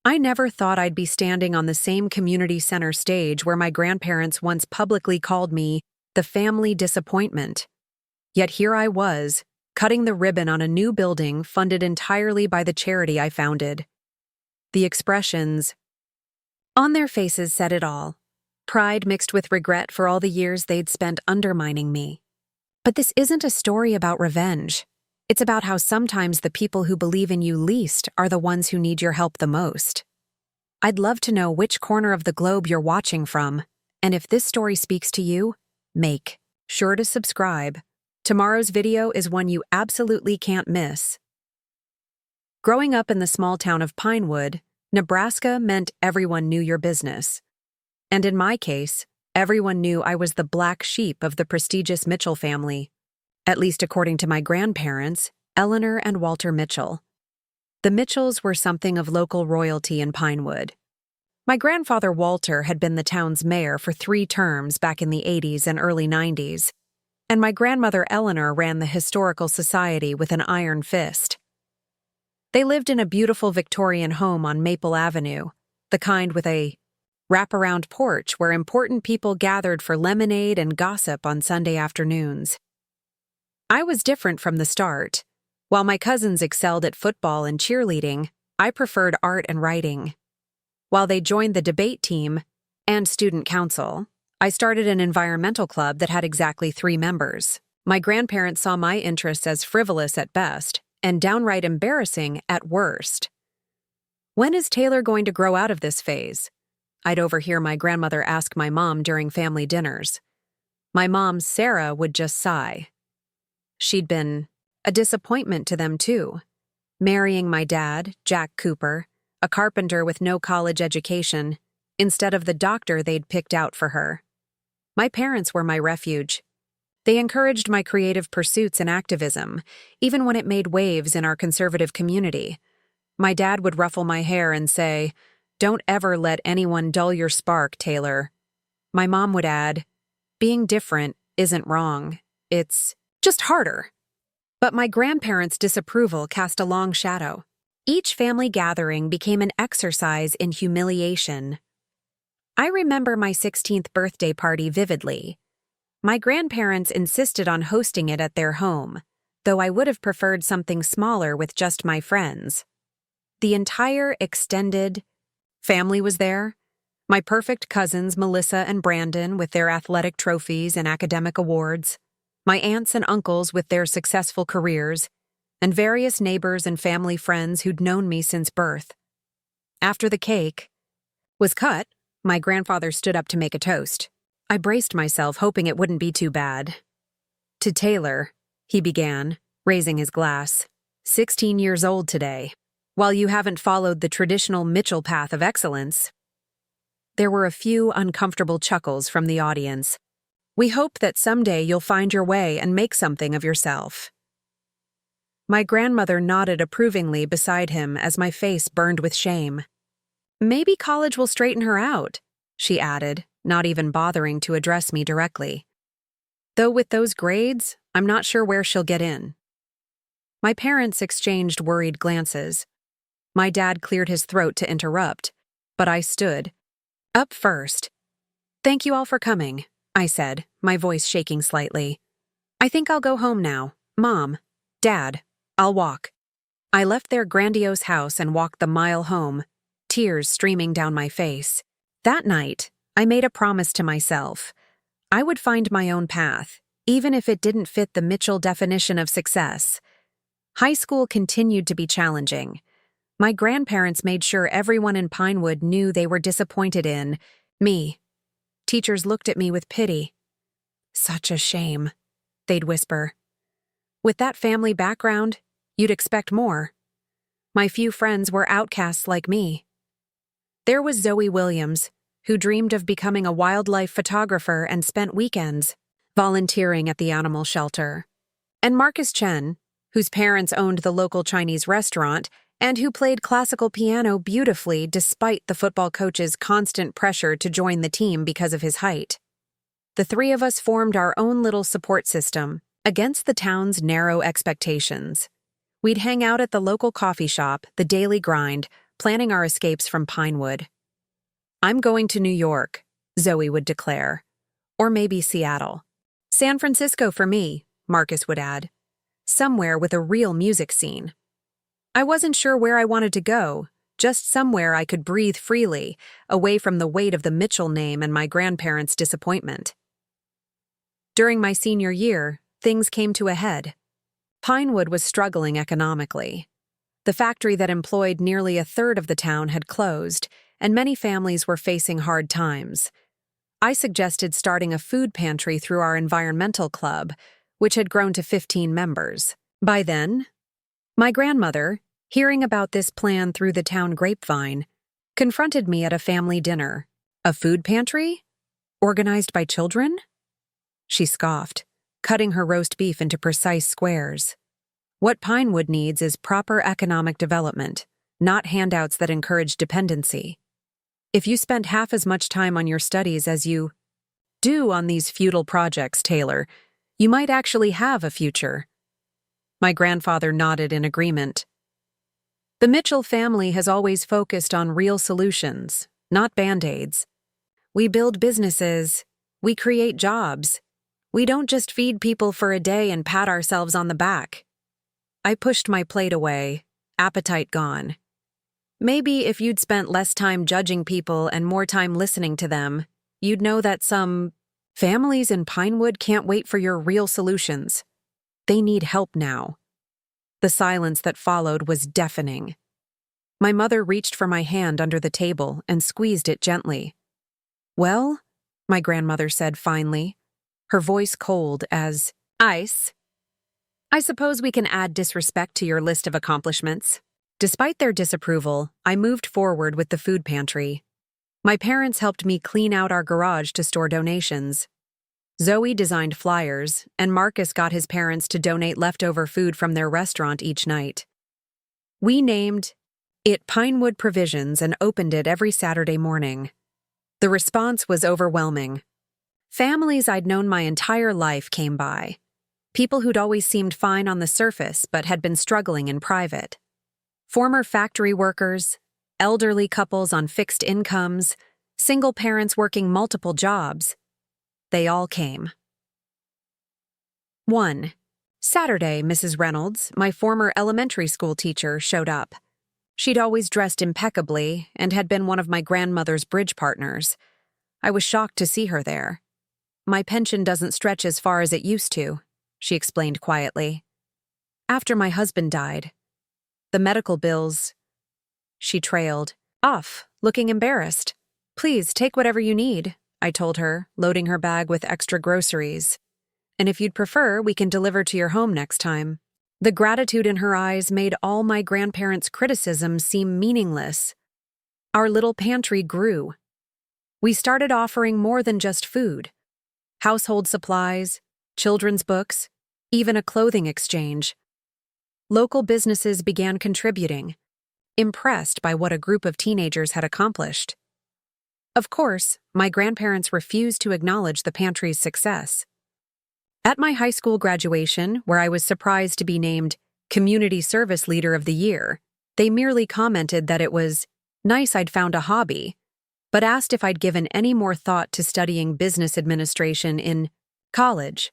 I never thought I'd be standing on the same community center stage where my grandparents once publicly called me the family disappointment. Yet here I was, cutting the ribbon on a new building funded entirely by the charity I founded. The expressions on their faces said it all. Pride mixed with regret for all the years they'd spent undermining me. But this isn't a story about revenge. It's about how sometimes the people who believe in you least are the ones who need your help the most. I'd love to know which corner of the globe you're watching from, and if this story speaks to you, make sure to subscribe. Tomorrow's video is one you absolutely can't miss. Growing up in the small town of Pinewood, Nebraska meant everyone knew your business. And in my case, everyone knew I was the black sheep of the prestigious Mitchell family, at least according to my grandparents, Eleanor and Walter Mitchell. The Mitchells were something of local royalty in Pinewood. My grandfather Walter had been the town's mayor for 3 terms back in the 80s and early 90s, and my grandmother Eleanor ran the Historical Society with an iron fist. They lived in a beautiful Victorian home on Maple Avenue, the kind with a wraparound porch where important people gathered for lemonade and gossip on Sunday afternoons. I was different from the start. While my cousins excelled at football and cheerleading, I preferred art and writing. While they joined the debate team and student council, I started an environmental club that had exactly 3 members. My grandparents saw my interests as frivolous at best and downright embarrassing at worst. When is Taylor going to grow out of this phase? I'd overhear my grandmother ask my mom during family dinners. My mom, Sarah, would just sigh. She'd been a disappointment to them, too. Marrying my dad, Jack Cooper, a carpenter with no college education, instead of the doctor they'd picked out for her. My parents were my refuge. They encouraged my creative pursuits and activism, even when it made waves in our conservative community. My dad would ruffle my hair and say, "Don't ever let anyone dull your spark, Taylor." My mom would add, "Being different isn't wrong. It's just harder." But my grandparents' disapproval cast a long shadow. Each family gathering became an exercise in humiliation. I remember my 16th birthday party vividly. My grandparents insisted on hosting it at their home, though I would have preferred something smaller with just my friends. The entire extended family was there. My perfect cousins Melissa and Brandon with their athletic trophies and academic awards, my aunts and uncles with their successful careers, and various neighbors and family friends who'd known me since birth. After the cake was cut, my grandfather stood up to make a toast. I braced myself, hoping it wouldn't be too bad. "To Taylor," he began, raising his glass, 16 years old today. While you haven't followed the traditional Mitchell path of excellence." There were a few uncomfortable chuckles from the audience. "We hope that someday you'll find your way and make something of yourself." My grandmother nodded approvingly beside him as my face burned with shame. "Maybe college will straighten her out," she added, not even bothering to address me directly. "Though with those grades, I'm not sure where she'll get in." My parents exchanged worried glances. My dad cleared his throat to interrupt, but I stood up first. "Thank you all for coming," I said, my voice shaking slightly. "I think I'll go home now. Mom, Dad, I'll walk." I left their grandiose house and walked the mile home, tears streaming down my face. That night, I made a promise to myself. I would find my own path, even if it didn't fit the Mitchell definition of success. High school continued to be challenging. My grandparents made sure everyone in Pinewood knew they were disappointed in me. Teachers looked at me with pity. "Such a shame," they'd whisper. "With that family background, you'd expect more." My few friends were outcasts like me. There was Zoe Williams, who dreamed of becoming a wildlife photographer and spent weekends volunteering at the animal shelter. And Marcus Chen, whose parents owned the local Chinese restaurant and who played classical piano beautifully despite the football coach's constant pressure to join the team because of his height. The 3 of us formed our own little support system against the town's narrow expectations. We'd hang out at the local coffee shop, The Daily Grind, planning our escapes from Pinewood. "I'm going to New York," Zoe would declare. "Or maybe Seattle. San Francisco for me," Marcus would add. "Somewhere with a real music scene." I wasn't sure where I wanted to go, just somewhere I could breathe freely, away from the weight of the Mitchell name and my grandparents' disappointment. During my senior year, things came to a head. Pinewood was struggling economically. The factory that employed nearly a third of the town had closed, and many families were facing hard times. I suggested starting a food pantry through our environmental club, which had grown to 15 members. By then, my grandmother, hearing about this plan through the town grapevine, confronted me at a family dinner. "A food pantry? Organized by children?" She scoffed, cutting her roast beef into precise squares. "What Pinewood needs is proper economic development, not handouts that encourage dependency. If you spent half as much time on your studies as you do on these futile projects, Taylor, you might actually have a future." My grandfather nodded in agreement. "The Mitchell family has always focused on real solutions, not band-aids. We build businesses. We create jobs. We don't just feed people for a day and pat ourselves on the back." I pushed my plate away, appetite gone. "Maybe if you'd spent less time judging people and more time listening to them, you'd know that some families in Pinewood can't wait for your real solutions. They need help now." The silence that followed was deafening. My mother reached for my hand under the table and squeezed it gently. "Well," my grandmother said finally, her voice cold as ice, "I suppose we can add disrespect to your list of accomplishments." Despite their disapproval, I moved forward with the food pantry. My parents helped me clean out our garage to store donations. Zoe designed flyers, and Marcus got his parents to donate leftover food from their restaurant each night. We named it Pinewood Provisions and opened it every Saturday morning. The response was overwhelming. Families I'd known my entire life came by. People who'd always seemed fine on the surface but had been struggling in private. Former factory workers, elderly couples on fixed incomes, single parents working multiple jobs. They all came. 1. Saturday, Mrs. Reynolds, my former elementary school teacher, showed up. She'd always dressed impeccably and had been one of my grandmother's bridge partners. I was shocked to see her there. "My pension doesn't stretch as far as it used to," she explained quietly. "After my husband died. The medical bills—" She trailed off, looking embarrassed. "Please, take whatever you need," I told her, loading her bag with extra groceries. "And if you'd prefer, we can deliver to your home next time." The gratitude in her eyes made all my grandparents' criticisms seem meaningless. Our little pantry grew. We started offering more than just food. Household supplies, children's books, even a clothing exchange. Local businesses began contributing, impressed by what a group of teenagers had accomplished. Of course, my grandparents refused to acknowledge the pantry's success. At my high school graduation, where I was surprised to be named Community Service Leader of the Year, they merely commented that it was nice I'd found a hobby, but asked if I'd given any more thought to studying business administration in college.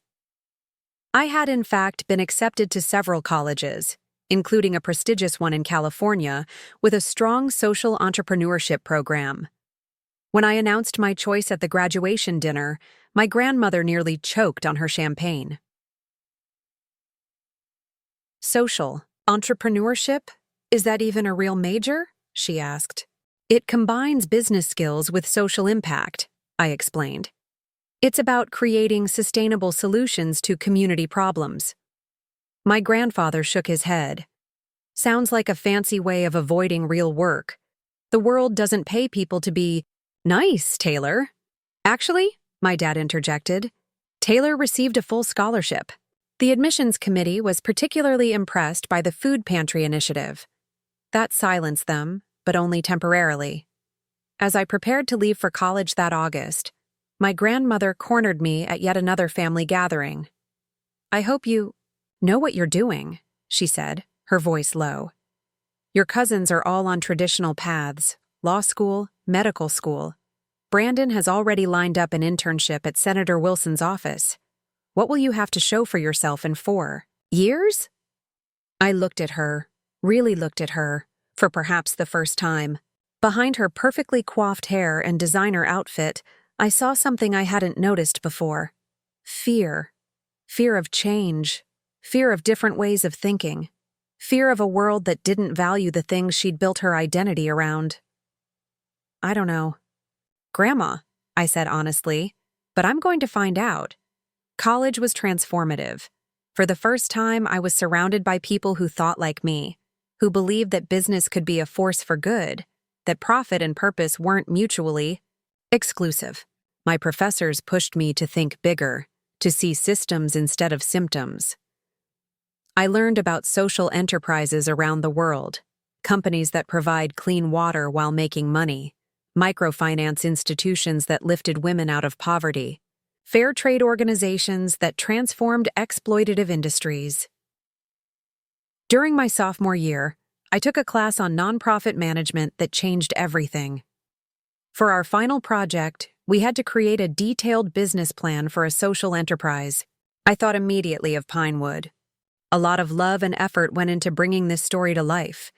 I had, in fact, been accepted to several colleges, including a prestigious one in California, with a strong social entrepreneurship program. When I announced my choice at the graduation dinner, my grandmother nearly choked on her champagne. "Social entrepreneurship? Is that even a real major?" she asked. "It combines business skills with social impact," I explained. "It's about creating sustainable solutions to community problems." My grandfather shook his head. "Sounds like a fancy way of avoiding real work. The world doesn't pay people to be nice, Taylor." "Actually," my dad interjected, "Taylor received a full scholarship." The admissions committee was particularly impressed by the food pantry initiative. That silenced them, but only temporarily. As I prepared to leave for college that August, my grandmother cornered me at yet another family gathering. "I hope you know what you're doing," she said, her voice low. Your cousins are all on traditional paths: law school, medical school. Brandon has already lined up an internship at Senator Wilson's office. What will you have to show for yourself in 4 years? I looked at her, really looked at her, for perhaps the first time. Behind her perfectly coiffed hair and designer outfit, I saw something I hadn't noticed before. Fear. Fear of change. Fear of different ways of thinking. Fear of a world that didn't value the things she'd built her identity around. I don't know. Grandma, I said honestly, but I'm going to find out. College was transformative. For the first time, I was surrounded by people who thought like me, who believed that business could be a force for good, that profit and purpose weren't mutually exclusive. My professors pushed me to think bigger, to see systems instead of symptoms. I learned about social enterprises around the world, companies that provide clean water while making money, microfinance institutions that lifted women out of poverty, fair trade organizations that transformed exploitative industries. During my sophomore year, I took a class on nonprofit management that changed everything. For our final project, we had to create a detailed business plan for a social enterprise. I thought immediately of Pinewood. A lot of love and effort went into bringing this story to life.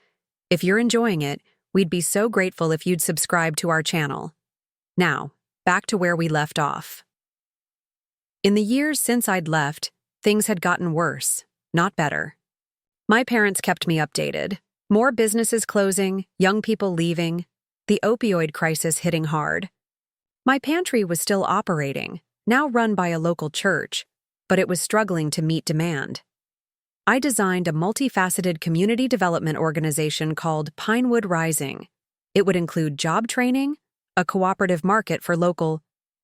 If you're enjoying it, we'd be so grateful if you'd subscribe to our channel. Now, back to where we left off. In the years since I'd left, things had gotten worse, not better. My parents kept me updated. More businesses closing, young people leaving, the opioid crisis hitting hard. My pantry was still operating, now run by a local church, but it was struggling to meet demand. I designed a multifaceted community development organization called Pinewood Rising. It would include job training, a cooperative market for local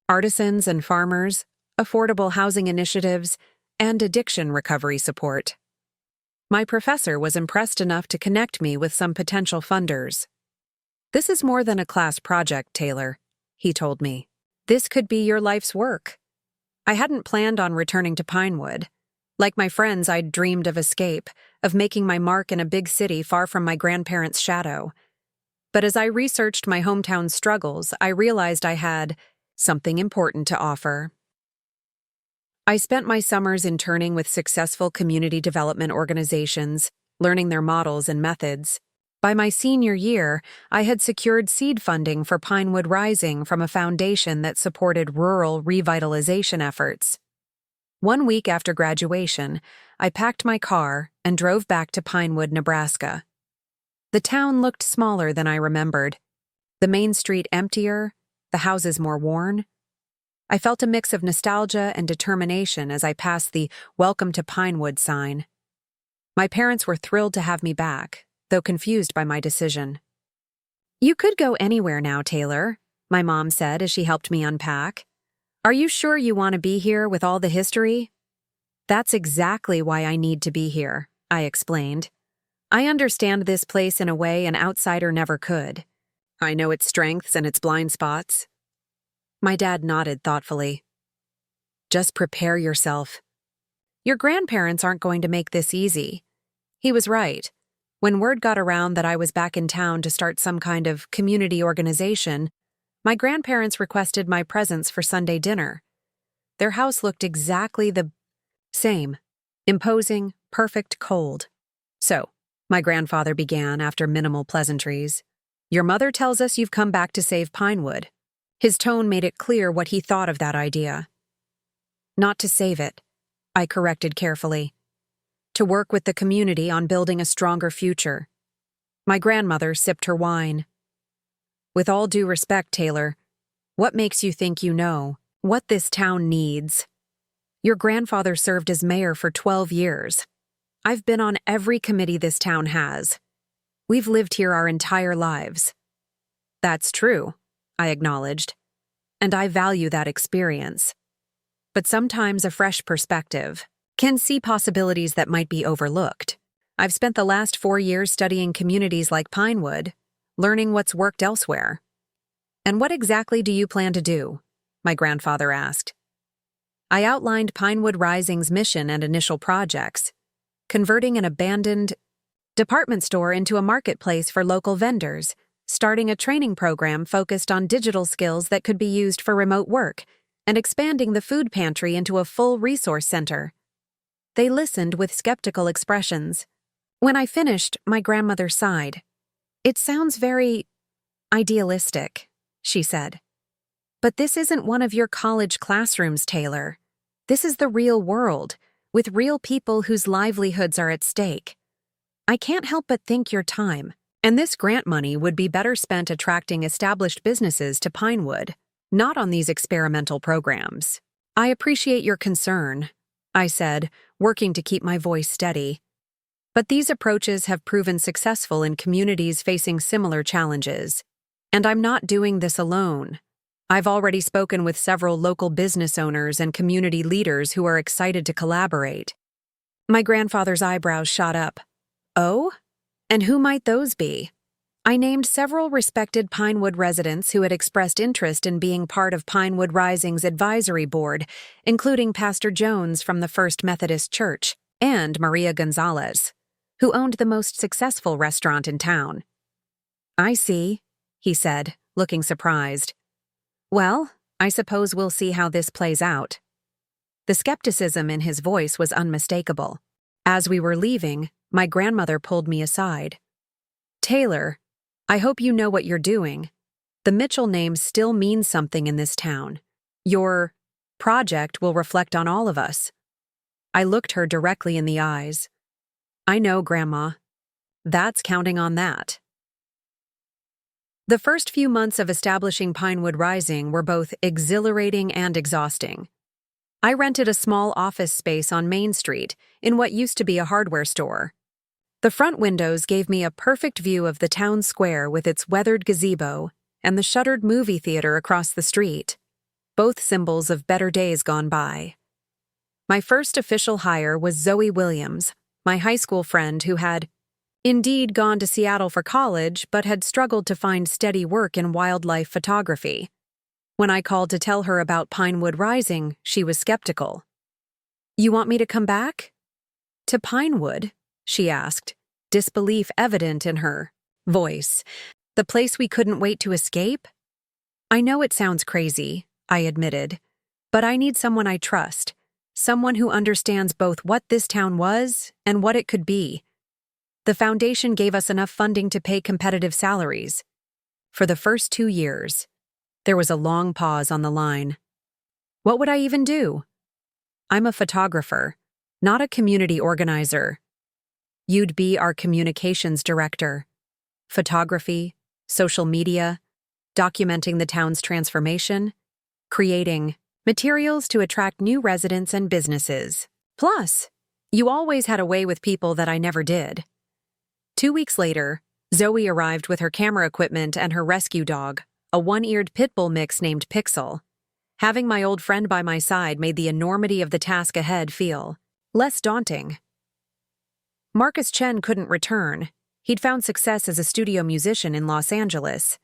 artisans and farmers, affordable housing initiatives, and addiction recovery support. My professor was impressed enough to connect me with some potential funders. "This is more than a class project, Taylor," he told me. "This could be your life's work." I hadn't planned on returning to Pinewood. Like my friends, I'd dreamed of escape, of making my mark in a big city far from my grandparents' shadow. But as I researched my hometown's struggles, I realized I had something important to offer. I spent my summers interning with successful community development organizations, learning their models and methods. By my senior year, I had secured seed funding for Pinewood Rising from a foundation that supported rural revitalization efforts. 1 week after graduation, I packed my car and drove back to Pinewood, Nebraska. The town looked smaller than I remembered. The main street emptier, the houses more worn. I felt a mix of nostalgia and determination as I passed the "Welcome to Pinewood" sign. My parents were thrilled to have me back, though confused by my decision. "You could go anywhere now, Taylor," my mom said as she helped me unpack. "Are you sure you want to be here with all the history?" "That's exactly why I need to be here," I explained. "I understand this place in a way an outsider never could. I know its strengths and its blind spots." My dad nodded thoughtfully. "Just prepare yourself. Your grandparents aren't going to make this easy." He was right. When word got around that I was back in town to start some kind of community organization, my grandparents requested my presence for Sunday dinner. Their house looked exactly the same, imposing, perfect, cold. "So," my grandfather began after minimal pleasantries, "your mother tells us you've come back to save Pinewood." His tone made it clear what he thought of that idea. "Not to save it," I corrected carefully. "To work with the community on building a stronger future." My grandmother sipped her wine. "With all due respect, Taylor, what makes you think you know what this town needs? Your grandfather served as mayor for 12 years. I've been on every committee this town has. We've lived here our entire lives." "That's true," I acknowledged, "and I value that experience. But sometimes a fresh perspective can see possibilities that might be overlooked. I've spent the last 4 years studying communities like Pinewood, learning what's worked elsewhere." "And what exactly do you plan to do?" my grandfather asked. I outlined Pinewood Rising's mission and initial projects: converting an abandoned department store into a marketplace for local vendors, starting a training program focused on digital skills that could be used for remote work, and expanding the food pantry into a full resource center. They listened with skeptical expressions. When I finished, my grandmother sighed. "It sounds very idealistic," she said. "But this isn't one of your college classrooms, Taylor. This is the real world, with real people whose livelihoods are at stake. I can't help but think your time and this grant money would be better spent attracting established businesses to Pinewood, not on these experimental programs." "I appreciate your concern," I said, working to keep my voice steady. "But these approaches have proven successful in communities facing similar challenges. And I'm not doing this alone. I've already spoken with several local business owners and community leaders who are excited to collaborate." My grandfather's eyebrows shot up. "Oh? And who might those be?" I named several respected Pinewood residents who had expressed interest in being part of Pinewood Rising's advisory board, including Pastor Jones from the First Methodist Church and Maria Gonzalez, who owned the most successful restaurant in town. "I see," he said, looking surprised. "Well, I suppose we'll see how this plays out." The skepticism in his voice was unmistakable. As we were leaving, my grandmother pulled me aside. "Taylor, I hope you know what you're doing. The Mitchell name still means something in this town. Your project will reflect on all of us." I looked her directly in the eyes. "I know, Grandma. That's counting on that." The first few months of establishing Pinewood Rising were both exhilarating and exhausting. I rented a small office space on Main Street in what used to be a hardware store. The front windows gave me a perfect view of the town square with its weathered gazebo and the shuttered movie theater across the street, both symbols of better days gone by. My first official hire was Zoe Williams, my high school friend who had indeed gone to Seattle for college but had struggled to find steady work in wildlife photography. When I called to tell her about Pinewood Rising, she was skeptical. "You want me to come back?" "To Pinewood?" she asked, disbelief evident in her voice. "The place we couldn't wait to escape?" "I know it sounds crazy," I admitted, "but I need someone I trust, someone who understands both what this town was and what it could be." The foundation gave us enough funding to pay competitive salaries. For the first 2 years, there was a long pause on the line. What would I even do? "I'm a photographer, not a community organizer." "You'd be our communications director. Photography, social media, documenting the town's transformation, creating materials to attract new residents and businesses. Plus, you always had a way with people that I never did." 2 weeks later, Zoe arrived with her camera equipment and her rescue dog, a one-eared pit bull mix named Pixel. Having my old friend by my side made the enormity of the task ahead feel less daunting. Marcus Chen couldn't return. He'd found success as a studio musician in Los Angeles.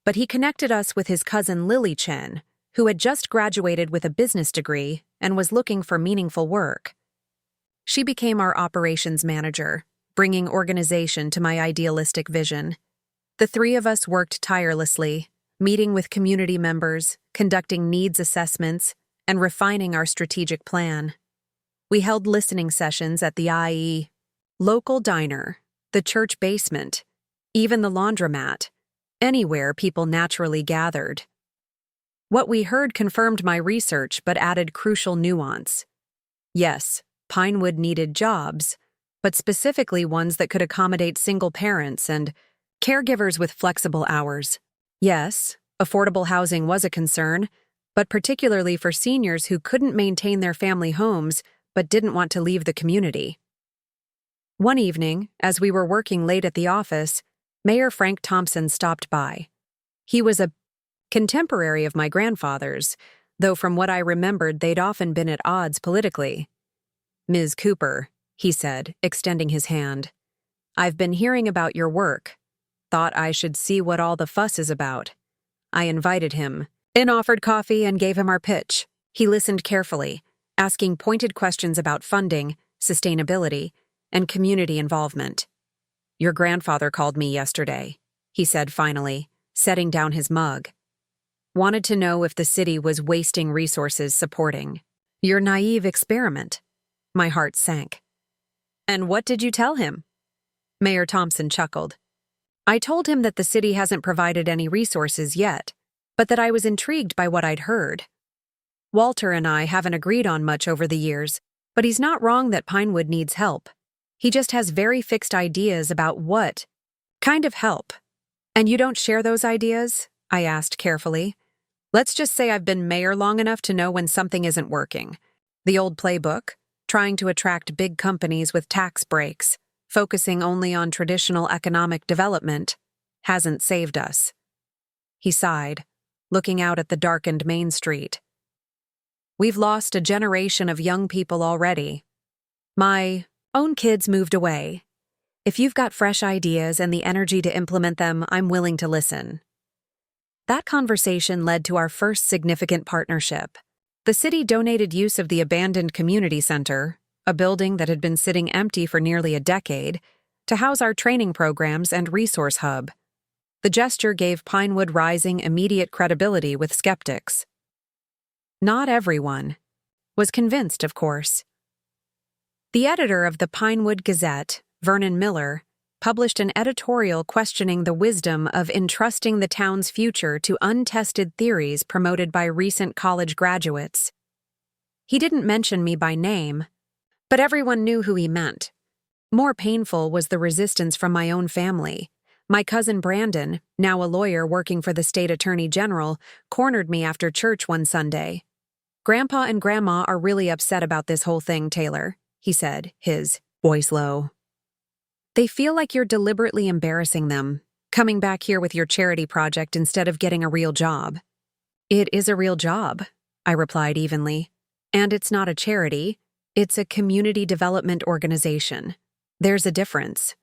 But he connected us with his cousin Lily Chen, who had just graduated with a business degree and was looking for meaningful work. She became our operations manager, bringing organization to my idealistic vision. The three of us worked tirelessly, meeting with community members, conducting needs assessments, and refining our strategic plan. We held listening sessions at the IE, local diner, the church basement, even the laundromat, anywhere people naturally gathered. What we heard confirmed my research but added crucial nuance. Yes, Pinewood needed jobs, but specifically ones that could accommodate single parents and caregivers with flexible hours. Yes, affordable housing was a concern, but particularly for seniors who couldn't maintain their family homes but didn't want to leave the community. One evening, as we were working late at the office, Mayor Frank Thompson stopped by. He was a contemporary of my grandfather's, though from what I remembered they'd often been at odds politically. "Ms. Cooper," he said, extending his hand, "I've been hearing about your work. Thought I should see what all the fuss is about." I invited him in, offered coffee, and gave him our pitch. He listened carefully, asking pointed questions about funding, sustainability, and community involvement. Your grandfather called me yesterday, he said finally, setting down his mug. Wanted to know if the city was wasting resources supporting your naive experiment. My heart sank. And what did you tell him? Mayor Thompson chuckled. I told him that the city hasn't provided any resources yet, but that I was intrigued by what I'd heard. Walter and I haven't agreed on much over the years, but he's not wrong that Pinewood needs help. He just has very fixed ideas about what kind of help. And you don't share those ideas? I asked carefully. Let's just say I've been mayor long enough to know when something isn't working. The old playbook, trying to attract big companies with tax breaks, focusing only on traditional economic development, hasn't saved us. He sighed, looking out at the darkened Main Street. We've lost a generation of young people already. My own kids moved away. If you've got fresh ideas and the energy to implement them, I'm willing to listen. That conversation led to our first significant partnership. The city donated use of the abandoned community center, a building that had been sitting empty for nearly a decade, to house our training programs and resource hub. The gesture gave Pinewood Rising immediate credibility with skeptics. Not everyone was convinced, of course. The editor of the Pinewood Gazette, Vernon Miller, published an editorial questioning the wisdom of entrusting the town's future to untested theories promoted by recent college graduates. He didn't mention me by name, but everyone knew who he meant. More painful was the resistance from my own family. My cousin Brandon, now a lawyer working for the state attorney general, cornered me after church one Sunday. Grandpa and Grandma are really upset about this whole thing, Taylor, he said, his voice low. They feel like you're deliberately embarrassing them, coming back here with your charity project instead of getting a real job. It is a real job, I replied evenly. And it's not a charity, it's a community development organization. There's a difference.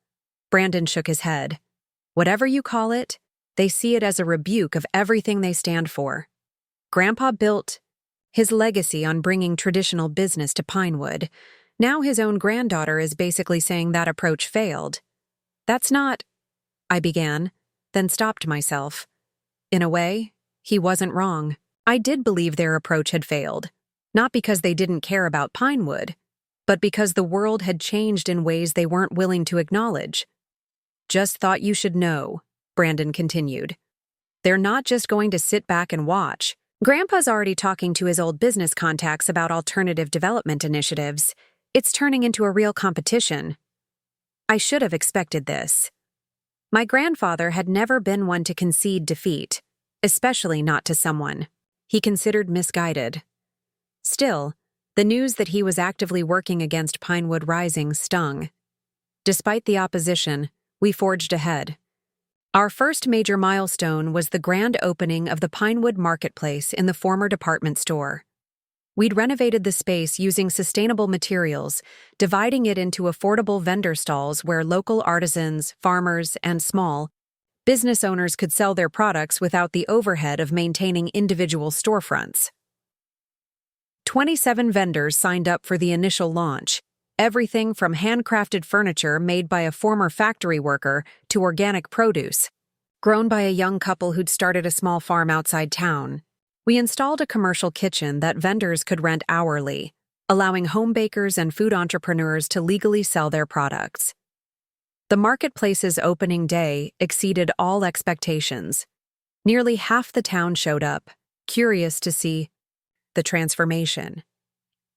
Brandon shook his head. Whatever you call it, they see it as a rebuke of everything they stand for. Grandpa built his legacy on bringing traditional business to Pinewood. Now his own granddaughter is basically saying that approach failed. That's not, I began, then stopped myself. In a way, he wasn't wrong. I did believe their approach had failed, not because they didn't care about Pinewood, but because the world had changed in ways they weren't willing to acknowledge. Just thought you should know, Brandon continued. They're not just going to sit back and watch. Grandpa's already talking to his old business contacts about alternative development initiatives. It's turning into a real competition. I should have expected this. My grandfather had never been one to concede defeat, especially not to someone he considered misguided. Still, the news that he was actively working against Pinewood Rising stung. Despite the opposition, we forged ahead. Our first major milestone was the grand opening of the Pinewood Marketplace in the former department store. We'd renovated the space using sustainable materials, dividing it into affordable vendor stalls where local artisans, farmers, and small business owners could sell their products without the overhead of maintaining individual storefronts. 27 vendors signed up for the initial launch, everything from handcrafted furniture made by a former factory worker to organic produce, grown by a young couple who'd started a small farm outside town. We installed a commercial kitchen that vendors could rent hourly, allowing home bakers and food entrepreneurs to legally sell their products. The marketplace's opening day exceeded all expectations. Nearly half the town showed up, curious to see the transformation.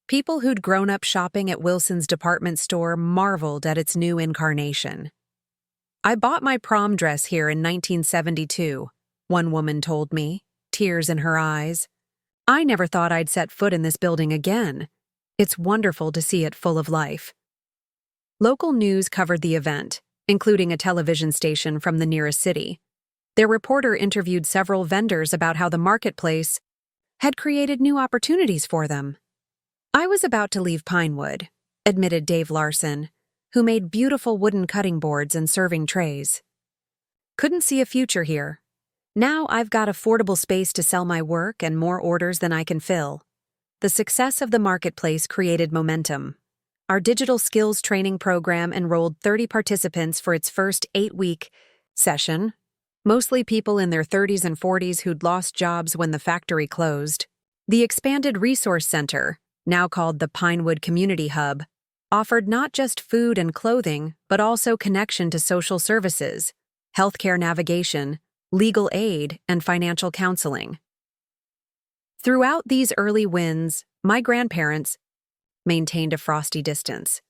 People who'd grown up shopping at Wilson's department store marveled at its new incarnation. I bought my prom dress here in 1972, one woman told me, tears in her eyes. I never thought I'd set foot in this building again. It's wonderful to see it full of life. Local news covered the event, including a television station from the nearest city. Their reporter interviewed several vendors about how the marketplace had created new opportunities for them. I was about to leave Pinewood, admitted Dave Larson, who made beautiful wooden cutting boards and serving trays. Couldn't see a future here. Now I've got affordable space to sell my work and more orders than I can fill. The success of the marketplace created momentum. our digital skills training program enrolled 30 participants for its first 8-week session, mostly people in their 30s and 40s who'd lost jobs when the factory closed. The expanded resource center, now called the Pinewood Community Hub, offered not just food and clothing, but also connection to social services, healthcare navigation, legal aid, and financial counseling. Throughout these early wins, my grandparents maintained a frosty distance.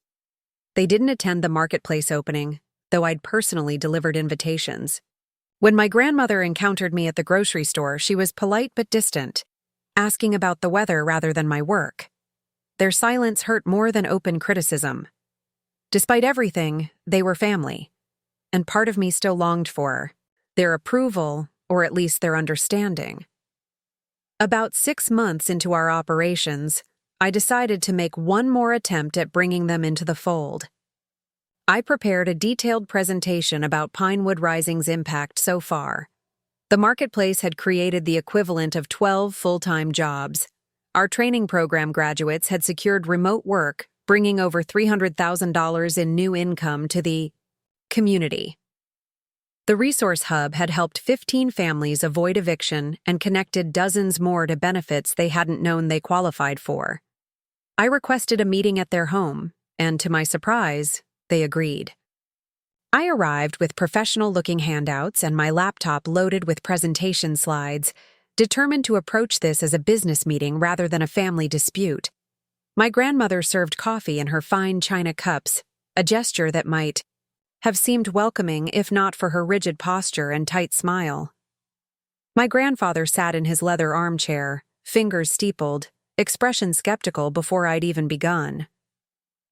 They didn't attend the marketplace opening, though I'd personally delivered invitations. When my grandmother encountered me at the grocery store, she was polite but distant, asking about the weather rather than my work. Their silence hurt more than open criticism. Despite everything, they were family, and part of me still longed for their approval, or at least their understanding. About 6 months into our operations, I decided to make one more attempt at bringing them into the fold. I prepared a detailed presentation about Pinewood Rising's impact so far. The marketplace had created the equivalent of 12 full-time jobs. Our training program graduates had secured remote work, bringing over $300,000 in new income to the community. The Resource Hub had helped 15 families avoid eviction and connected dozens more to benefits they hadn't known they qualified for. I requested a meeting at their home, and to my surprise, they agreed. I arrived with professional-looking handouts and my laptop loaded with presentation slides, determined to approach this as a business meeting rather than a family dispute. My grandmother served coffee in her fine china cups, a gesture that might have seemed welcoming if not for her rigid posture and tight smile. My grandfather sat in his leather armchair, fingers steepled, expression skeptical before I'd even begun.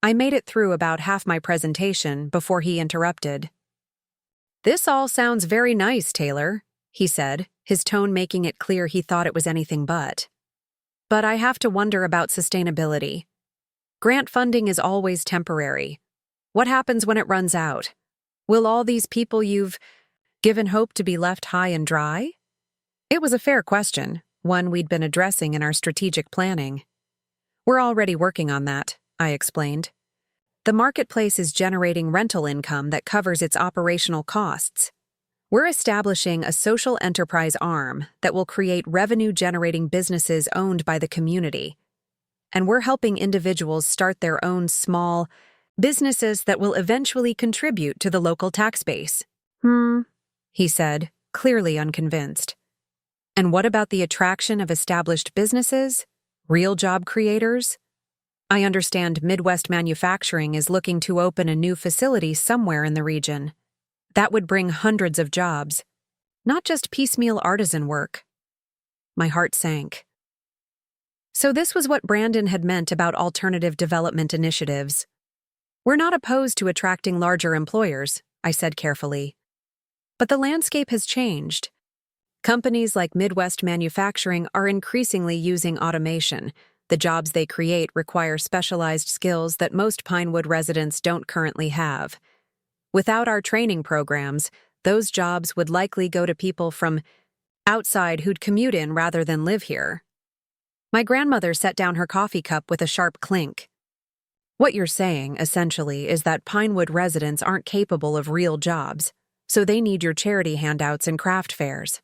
I made it through about half my presentation before he interrupted. "This all sounds very nice, Taylor," he said, his tone making it clear he thought it was anything but. "But I have to wonder about sustainability. Grant funding is always temporary. What happens when it runs out? Will all these people you've given hope to be left high and dry?" It was a fair question, one we'd been addressing in our strategic planning. "We're already working on that," I explained. "The marketplace is generating rental income that covers its operational costs. We're establishing a social enterprise arm that will create revenue-generating businesses owned by the community. And we're helping individuals start their own small businesses that will eventually contribute to the local tax base." He said, clearly unconvinced. "And what about the attraction of established businesses? Real job creators? I understand Midwest Manufacturing is looking to open a new facility somewhere in the region. That would bring hundreds of jobs, not just piecemeal artisan work." My heart sank. So this was what Brandon had meant about alternative development initiatives. "We're not opposed to attracting larger employers," I said carefully. "But the landscape has changed. Companies like Midwest Manufacturing are increasingly using automation. The jobs they create require specialized skills that most Pinewood residents don't currently have. Without our training programs, those jobs would likely go to people from outside who'd commute in rather than live here." My grandmother set down her coffee cup with a sharp clink. "What you're saying, essentially, is that Pinewood residents aren't capable of real jobs, so they need your charity handouts and craft fairs."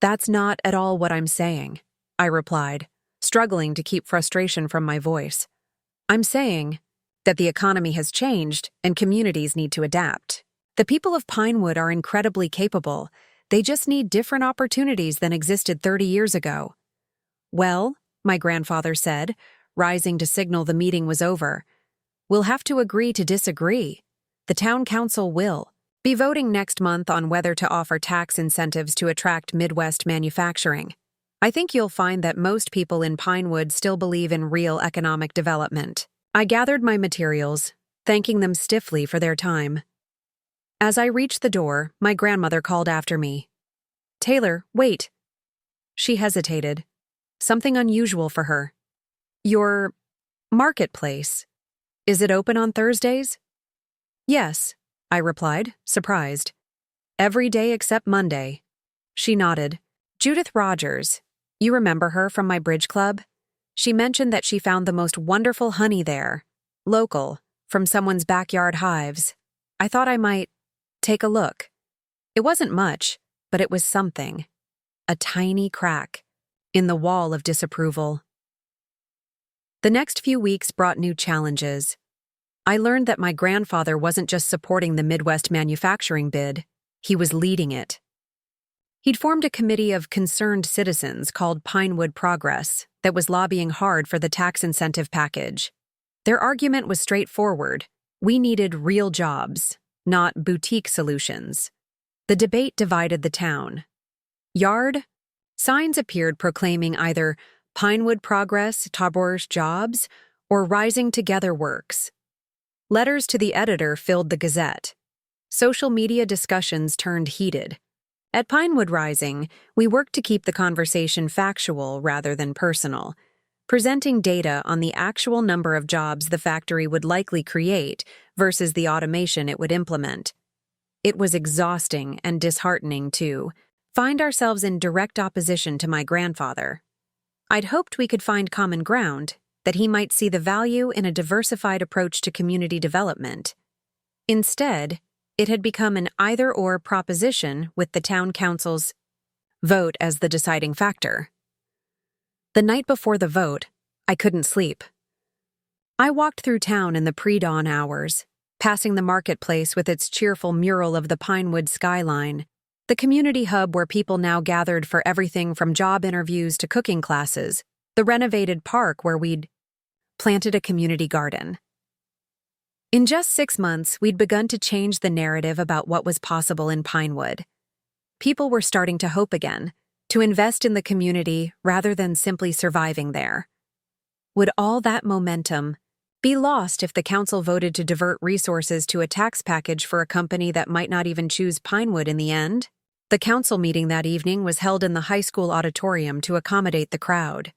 "That's not at all what I'm saying," I replied, struggling to keep frustration from my voice. "I'm saying that the economy has changed and communities need to adapt. The people of Pinewood are incredibly capable. They just need different opportunities than existed 30 years ago." "Well," my grandfather said, rising to signal the meeting was over, "we'll have to agree to disagree. The town council will be voting next month on whether to offer tax incentives to attract Midwest Manufacturing. I think you'll find that most people in Pinewood still believe in real economic development." I gathered my materials, thanking them stiffly for their time. As I reached the door, my grandmother called after me. "Taylor, wait." She hesitated. Something unusual for her. "Your marketplace, is it open on Thursdays?" "Yes," I replied, surprised. "Every day except Monday." She nodded. "Judith Rogers, you remember her from my bridge club? She mentioned that she found the most wonderful honey there. local, from someone's backyard hives. I thought I might take a look. It wasn't much, but it was something. A tiny crack in the wall of disapproval. The next few weeks brought new challenges. I learned that my grandfather wasn't just supporting the Midwest manufacturing bid, he was leading it. He'd formed a committee of concerned citizens called Pinewood Progress that was lobbying hard for the tax incentive package. Their argument was straightforward. We needed real jobs, not boutique solutions. The debate divided the town. Yard? Signs appeared proclaiming either Pinewood Progress, Tabor's Jobs, or Rising Together Works. Letters to the editor filled the Gazette. Social media discussions turned heated. At Pinewood Rising, we worked to keep the conversation factual rather than personal, presenting data on the actual number of jobs the factory would likely create versus the automation it would implement. It was exhausting and disheartening to find ourselves in direct opposition to my grandfather. I'd hoped we could find common ground, that he might see the value in a diversified approach to community development. Instead, it had become an either-or proposition with the town council's vote as the deciding factor. The night before the vote, I couldn't sleep. I walked through town in the pre-dawn hours, passing the marketplace with its cheerful mural of the Pinewood skyline, the community hub where people now gathered for everything from job interviews to cooking classes, the renovated park where we'd planted a community garden. In just 6 months, we'd begun to change the narrative about what was possible in Pinewood. People were starting to hope again, to invest in the community rather than simply surviving there. Would all that momentum be lost if the council voted to divert resources to a tax package for a company that might not even choose Pinewood in the end? The council meeting that evening was held in the high school auditorium to accommodate the crowd.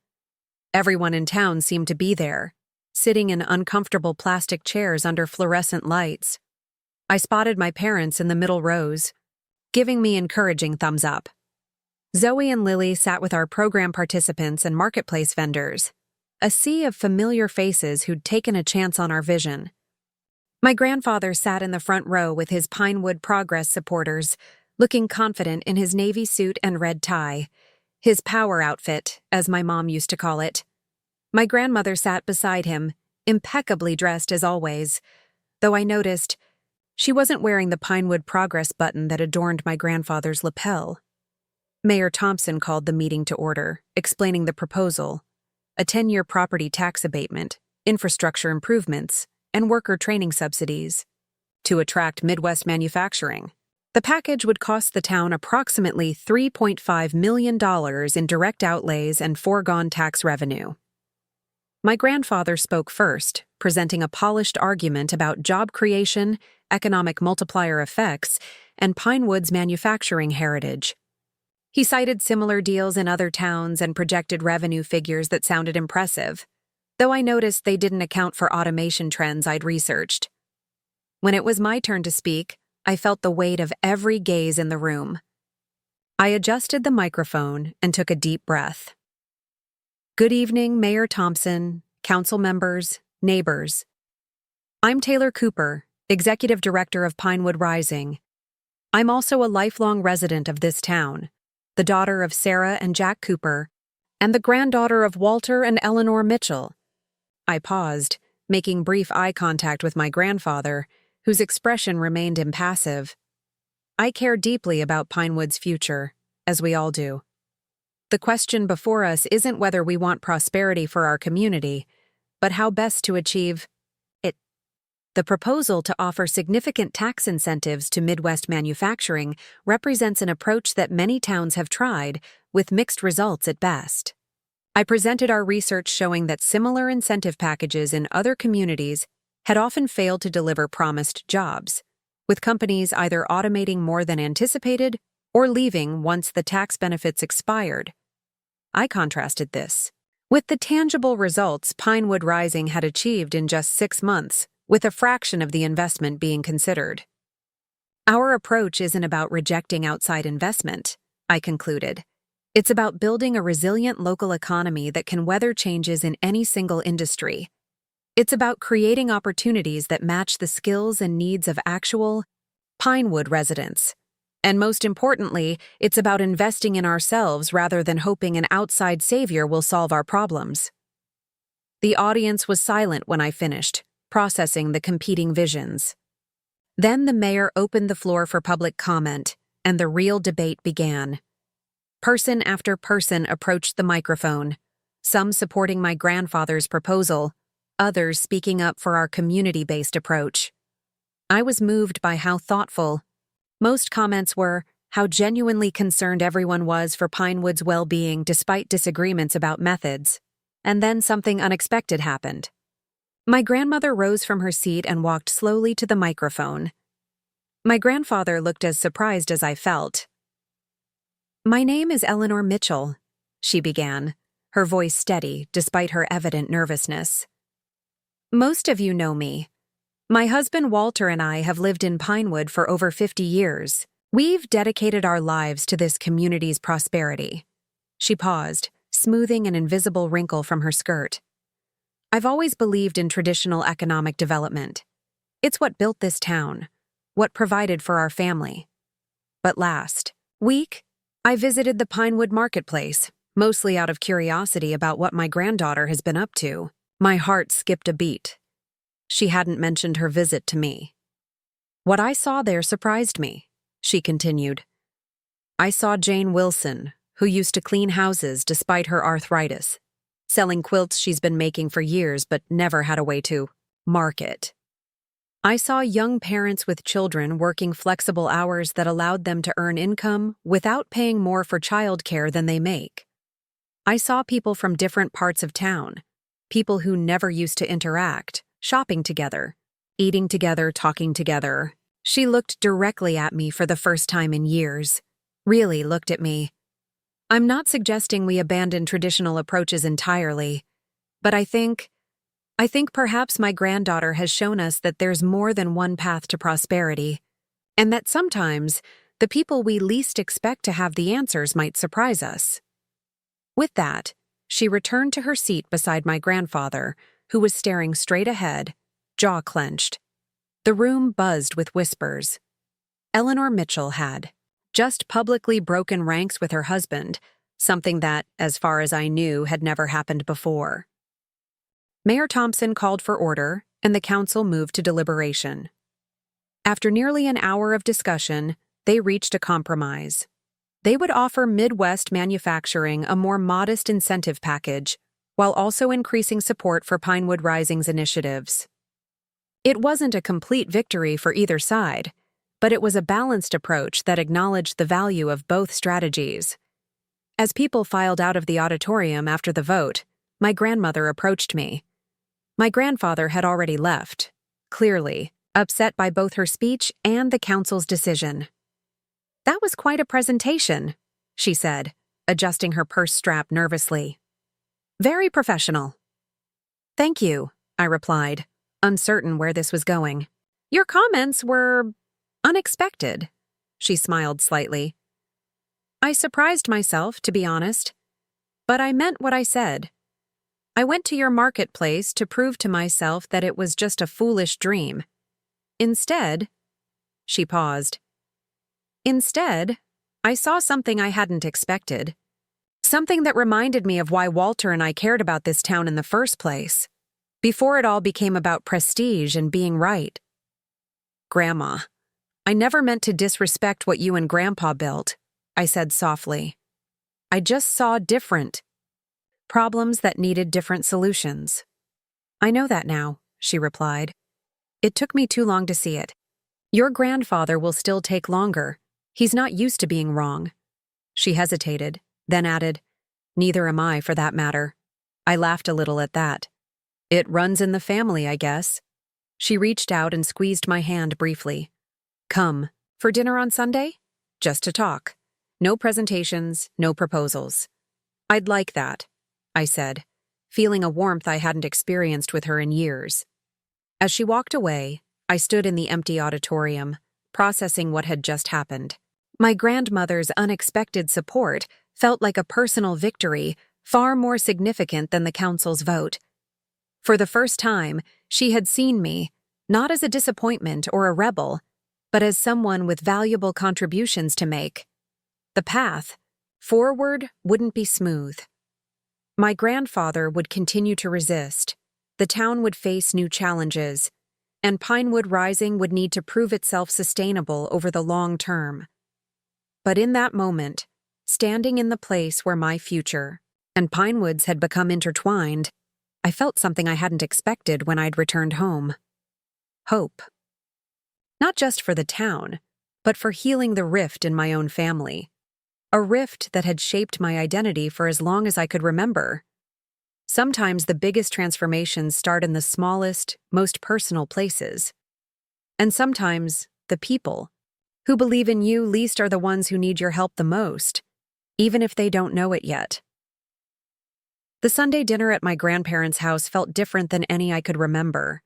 Everyone in town seemed to be there, sitting in uncomfortable plastic chairs under fluorescent lights. I spotted my parents in the middle rows, giving me encouraging thumbs up. Zoe and Lily sat with our program participants and marketplace vendors, a sea of familiar faces who'd taken a chance on our vision. My grandfather sat in the front row with his Pinewood Progress supporters, looking confident in his navy suit and red tie, his power outfit, as my mom used to call it. My grandmother sat beside him, impeccably dressed as always, though I noticed she wasn't wearing the Pinewood Progress button that adorned my grandfather's lapel. Mayor Thompson called the meeting to order, explaining the proposal: a 10-year property tax abatement, infrastructure improvements, and worker training subsidies to attract Midwest manufacturing. The package would cost the town approximately $3.5 million in direct outlays and foregone tax revenue. My grandfather spoke first, presenting a polished argument about job creation, economic multiplier effects, and Pinewood's manufacturing heritage. He cited similar deals in other towns and projected revenue figures that sounded impressive, though I noticed they didn't account for automation trends I'd researched. When it was my turn to speak, I felt the weight of every gaze in the room. I adjusted the microphone and took a deep breath. Good evening, Mayor Thompson, council members, neighbors. I'm Taylor Cooper, Executive Director of Pinewood Rising. I'm also a lifelong resident of this town, the daughter of Sarah and Jack Cooper, and the granddaughter of Walter and Eleanor Mitchell. I paused, making brief eye contact with my grandfather, whose expression remained impassive. I care deeply about Pinewood's future, as we all do. The question before us isn't whether we want prosperity for our community, but how best to achieve it. The proposal to offer significant tax incentives to Midwest manufacturing represents an approach that many towns have tried, with mixed results at best. I presented our research showing that similar incentive packages in other communities had often failed to deliver promised jobs, with companies either automating more than anticipated or leaving once the tax benefits expired. I contrasted this with the tangible results Pinewood Rising had achieved in just 6 months, with a fraction of the investment being considered. Our approach isn't about rejecting outside investment, I concluded. It's about building a resilient local economy that can weather changes in any single industry. It's about creating opportunities that match the skills and needs of actual Pinewood residents. And most importantly, it's about investing in ourselves rather than hoping an outside savior will solve our problems. The audience was silent when I finished, processing the competing visions. Then the mayor opened the floor for public comment, and the real debate began. Person after person approached the microphone, some supporting my grandfather's proposal, others speaking up for our community-based approach. I was moved by how thoughtful. Most comments were how genuinely concerned everyone was for Pinewood's well-being despite disagreements about methods. And then something unexpected happened. My grandmother rose from her seat and walked slowly to the microphone. My grandfather looked as surprised as I felt. "My name is Eleanor Mitchell," she began, her voice steady despite her evident nervousness. "Most of you know me. My husband Walter and I have lived in Pinewood for over 50 years. We've dedicated our lives to this community's prosperity." She paused, smoothing an invisible wrinkle from her skirt. "I've always believed in traditional economic development. It's what built this town, what provided for our family. But last week, I visited the Pinewood Marketplace, mostly out of curiosity about what my granddaughter has been up to. My heart skipped a beat. She hadn't mentioned her visit to me. What I saw there surprised me," she continued. "I saw Jane Wilson, who used to clean houses despite her arthritis, selling quilts she's been making for years but never had a way to market. I saw young parents with children working flexible hours that allowed them to earn income without paying more for childcare than they make. I saw people from different parts of town, people who never used to interact, shopping together, eating together, talking together." She looked directly at me for the first time in years, really looked at me. "I'm not suggesting we abandon traditional approaches entirely, but I think perhaps my granddaughter has shown us that there's more than one path to prosperity, and that sometimes the people we least expect to have the answers might surprise us." With that, she returned to her seat beside my grandfather, who was staring straight ahead, jaw clenched. The room buzzed with whispers. Eleanor Mitchell had just publicly broken ranks with her husband, something that, as far as I knew, had never happened before. Mayor Thompson called for order, and the council moved to deliberation. After nearly an hour of discussion, they reached a compromise. They would offer Midwest Manufacturing a more modest incentive package, while also increasing support for Pinewood Rising's initiatives. It wasn't a complete victory for either side, but it was a balanced approach that acknowledged the value of both strategies. As people filed out of the auditorium after the vote, my grandmother approached me. My grandfather had already left, clearly upset by both her speech and the council's decision. "That was quite a presentation," she said, adjusting her purse strap nervously. "Very professional." "Thank you," I replied, uncertain where this was going. "Your comments were unexpected," she smiled slightly. "I surprised myself, to be honest. But I meant what I said. I went to your marketplace to prove to myself that it was just a foolish dream. Instead," she paused. "Instead, I saw something I hadn't expected. Something that reminded me of why Walter and I cared about this town in the first place, before it all became about prestige and being right. Grandma, I never meant to disrespect what you and Grandpa built," I said softly. "I just saw different problems that needed different solutions." "I know that now," she replied. "It took me too long to see it. Your grandfather will still take longer. He's not used to being wrong." She hesitated, then added, "Neither am I, for that matter." I laughed a little at that. "It runs in the family, I guess." She reached out and squeezed my hand briefly. "Come, for dinner on Sunday? Just to talk. No presentations, no proposals." "I'd like that," I said, feeling a warmth I hadn't experienced with her in years. As she walked away, I stood in the empty auditorium, processing what had just happened. My grandmother's unexpected support felt like a personal victory, far more significant than the council's vote. For the first time, she had seen me, not as a disappointment or a rebel, but as someone with valuable contributions to make. The path forward wouldn't be smooth. My grandfather would continue to resist, the town would face new challenges, and Pinewood Rising would need to prove itself sustainable over the long term. But in that moment, standing in the place where my future and Pinewoods had become intertwined, I felt something I hadn't expected when I'd returned home. Hope. Not just for the town, but for healing the rift in my own family. A rift that had shaped my identity for as long as I could remember. Sometimes the biggest transformations start in the smallest, most personal places. And sometimes the people who believe in you least are the ones who need your help the most, even if they don't know it yet. The Sunday dinner at my grandparents' house felt different than any I could remember.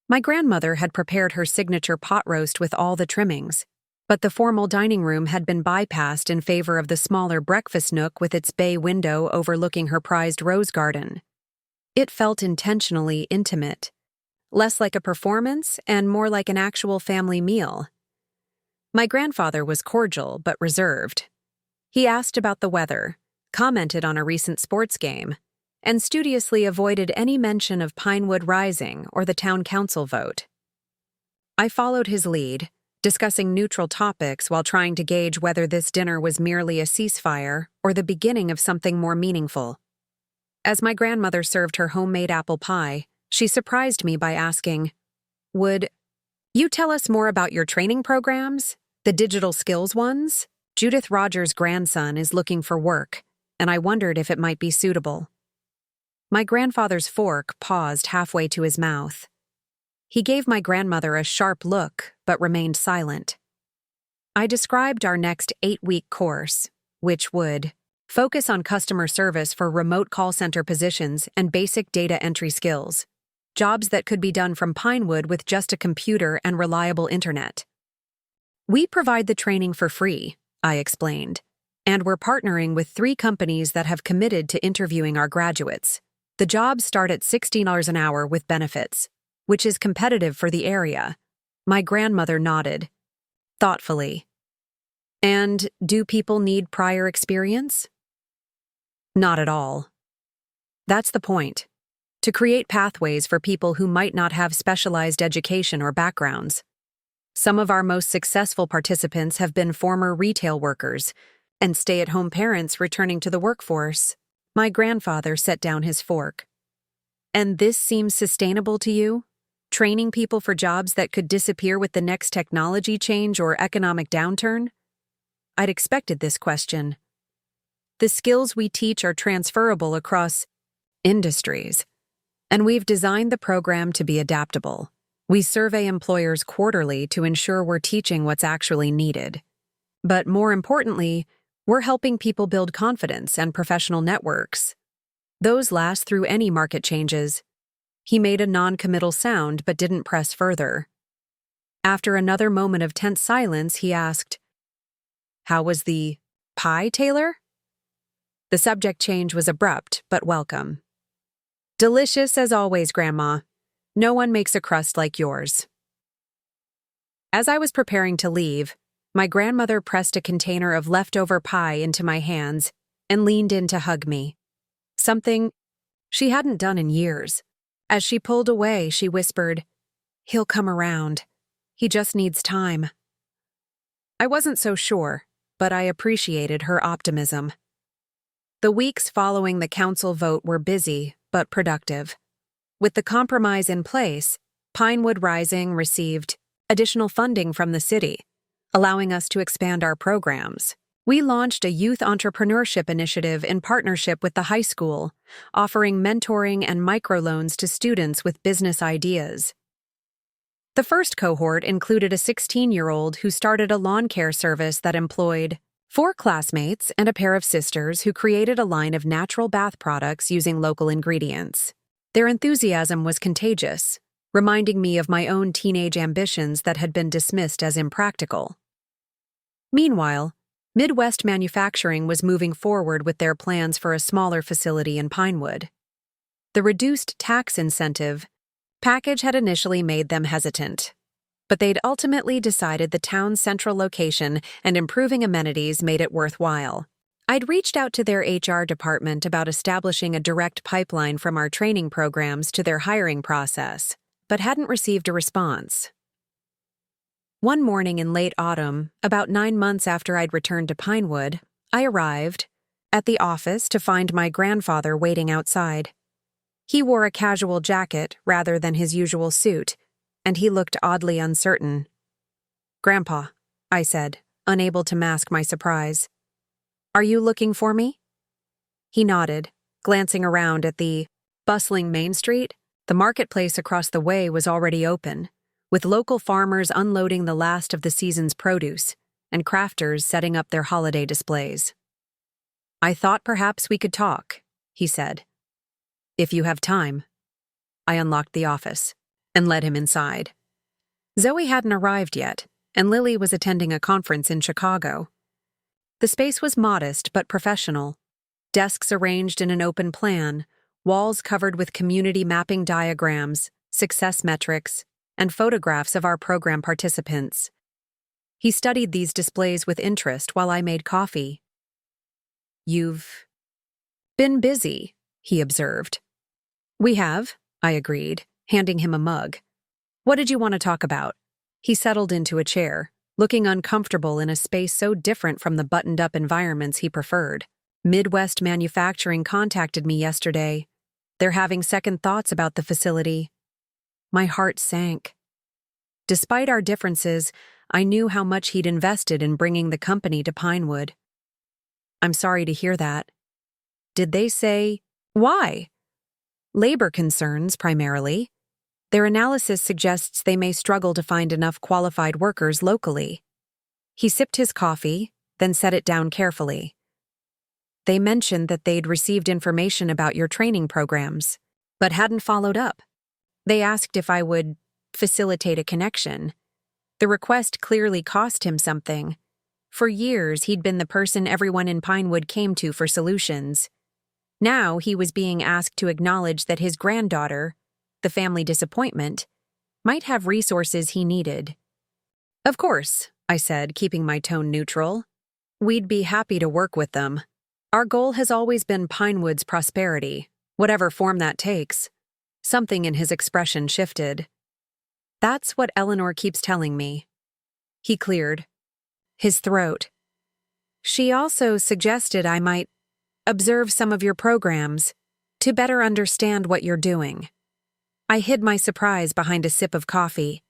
My grandmother had prepared her signature pot roast with all the trimmings, but the formal dining room had been bypassed in favor of the smaller breakfast nook with its bay window overlooking her prized rose garden. It felt intentionally intimate, less like a performance and more like an actual family meal. My grandfather was cordial but reserved. He asked about the weather, commented on a recent sports game, and studiously avoided any mention of Pinewood Rising or the town council vote. I followed his lead, discussing neutral topics while trying to gauge whether this dinner was merely a ceasefire or the beginning of something more meaningful. As my grandmother served her homemade apple pie, she surprised me by asking, "Would you tell us more about your training programs, the digital skills ones? Judith Rogers' grandson is looking for work, and I wondered if it might be suitable." My grandfather's fork paused halfway to his mouth. He gave my grandmother a sharp look, but remained silent. I described our next 8-week course, which would focus on customer service for remote call center positions and basic data entry skills, jobs that could be done from Pinewood with just a computer and reliable internet. "We provide the training for free," I explained, "and we're partnering with 3 companies that have committed to interviewing our graduates. The jobs start at $16 an hour with benefits, which is competitive for the area." My grandmother nodded, thoughtfully. "And do people need prior experience?" "Not at all. That's the point. To create pathways for people who might not have specialized education or backgrounds. Some of our most successful participants have been former retail workers and stay-at-home parents returning to the workforce." My grandfather set down his fork. "And this seems sustainable to you? Training people for jobs that could disappear with the next technology change or economic downturn?" I'd expected this question. "The skills we teach are transferable across industries, and we've designed the program to be adaptable. We survey employers quarterly to ensure we're teaching what's actually needed. But more importantly, we're helping people build confidence and professional networks. Those last through any market changes." He made a non-committal sound but didn't press further. After another moment of tense silence, he asked, "How was the pie, Taylor?" The subject change was abrupt but welcome. "Delicious as always, Grandma. No one makes a crust like yours." As I was preparing to leave, my grandmother pressed a container of leftover pie into my hands and leaned in to hug me. Something she hadn't done in years. As she pulled away, she whispered, "He'll come around. He just needs time." I wasn't so sure, but I appreciated her optimism. The weeks following the council vote were busy but productive. With the compromise in place, Pinewood Rising received additional funding from the city, allowing us to expand our programs. We launched a youth entrepreneurship initiative in partnership with the high school, offering mentoring and microloans to students with business ideas. The first cohort included a 16-year-old who started a lawn care service that employed 4 classmates and a pair of sisters who created a line of natural bath products using local ingredients. Their enthusiasm was contagious, reminding me of my own teenage ambitions that had been dismissed as impractical. Meanwhile, Midwest Manufacturing was moving forward with their plans for a smaller facility in Pinewood. The reduced tax incentive package had initially made them hesitant, but they'd ultimately decided the town's central location and improving amenities made it worthwhile. I'd reached out to their HR department about establishing a direct pipeline from our training programs to their hiring process, but hadn't received a response. One morning in late autumn, about 9 months after I'd returned to Pinewood, I arrived at the office to find my grandfather waiting outside. He wore a casual jacket rather than his usual suit, and he looked oddly uncertain. "Grandpa," I said, unable to mask my surprise. "Are you looking for me?" He nodded, glancing around at the bustling Main Street. The marketplace across the way was already open, with local farmers unloading the last of the season's produce and crafters setting up their holiday displays. "I thought perhaps we could talk," he said. "If you have time." I unlocked the office and led him inside. Zoe hadn't arrived yet, and Lily was attending a conference in Chicago. The space was modest but professional. Desks arranged in an open plan, walls covered with community mapping diagrams, success metrics, and photographs of our program participants. He studied these displays with interest while I made coffee. "You've been busy," he observed. "We have," I agreed, handing him a mug. "What did you want to talk about?" He settled into a chair, looking uncomfortable in a space so different from the buttoned-up environments he preferred. "Midwest Manufacturing contacted me yesterday. They're having second thoughts about the facility." My heart sank. Despite our differences, I knew how much he'd invested in bringing the company to Pinewood. "I'm sorry to hear that." "Did they say why?" "Labor concerns, primarily. Their analysis suggests they may struggle to find enough qualified workers locally." He sipped his coffee, then set it down carefully. "They mentioned that they'd received information about your training programs, but hadn't followed up. They asked if I would facilitate a connection. The request clearly cost him something. For years, he'd been the person everyone in Pinewood came to for solutions. Now he was being asked to acknowledge that his granddaughter, the family disappointment, might have resources he needed. "Of course," I said, keeping my tone neutral. "We'd be happy to work with them. Our goal has always been Pinewood's prosperity, whatever form that takes." Something in his expression shifted. "That's what Eleanor keeps telling me." He cleared his throat. "She also suggested I might observe some of your programs to better understand what you're doing." I hid my surprise behind a sip of coffee.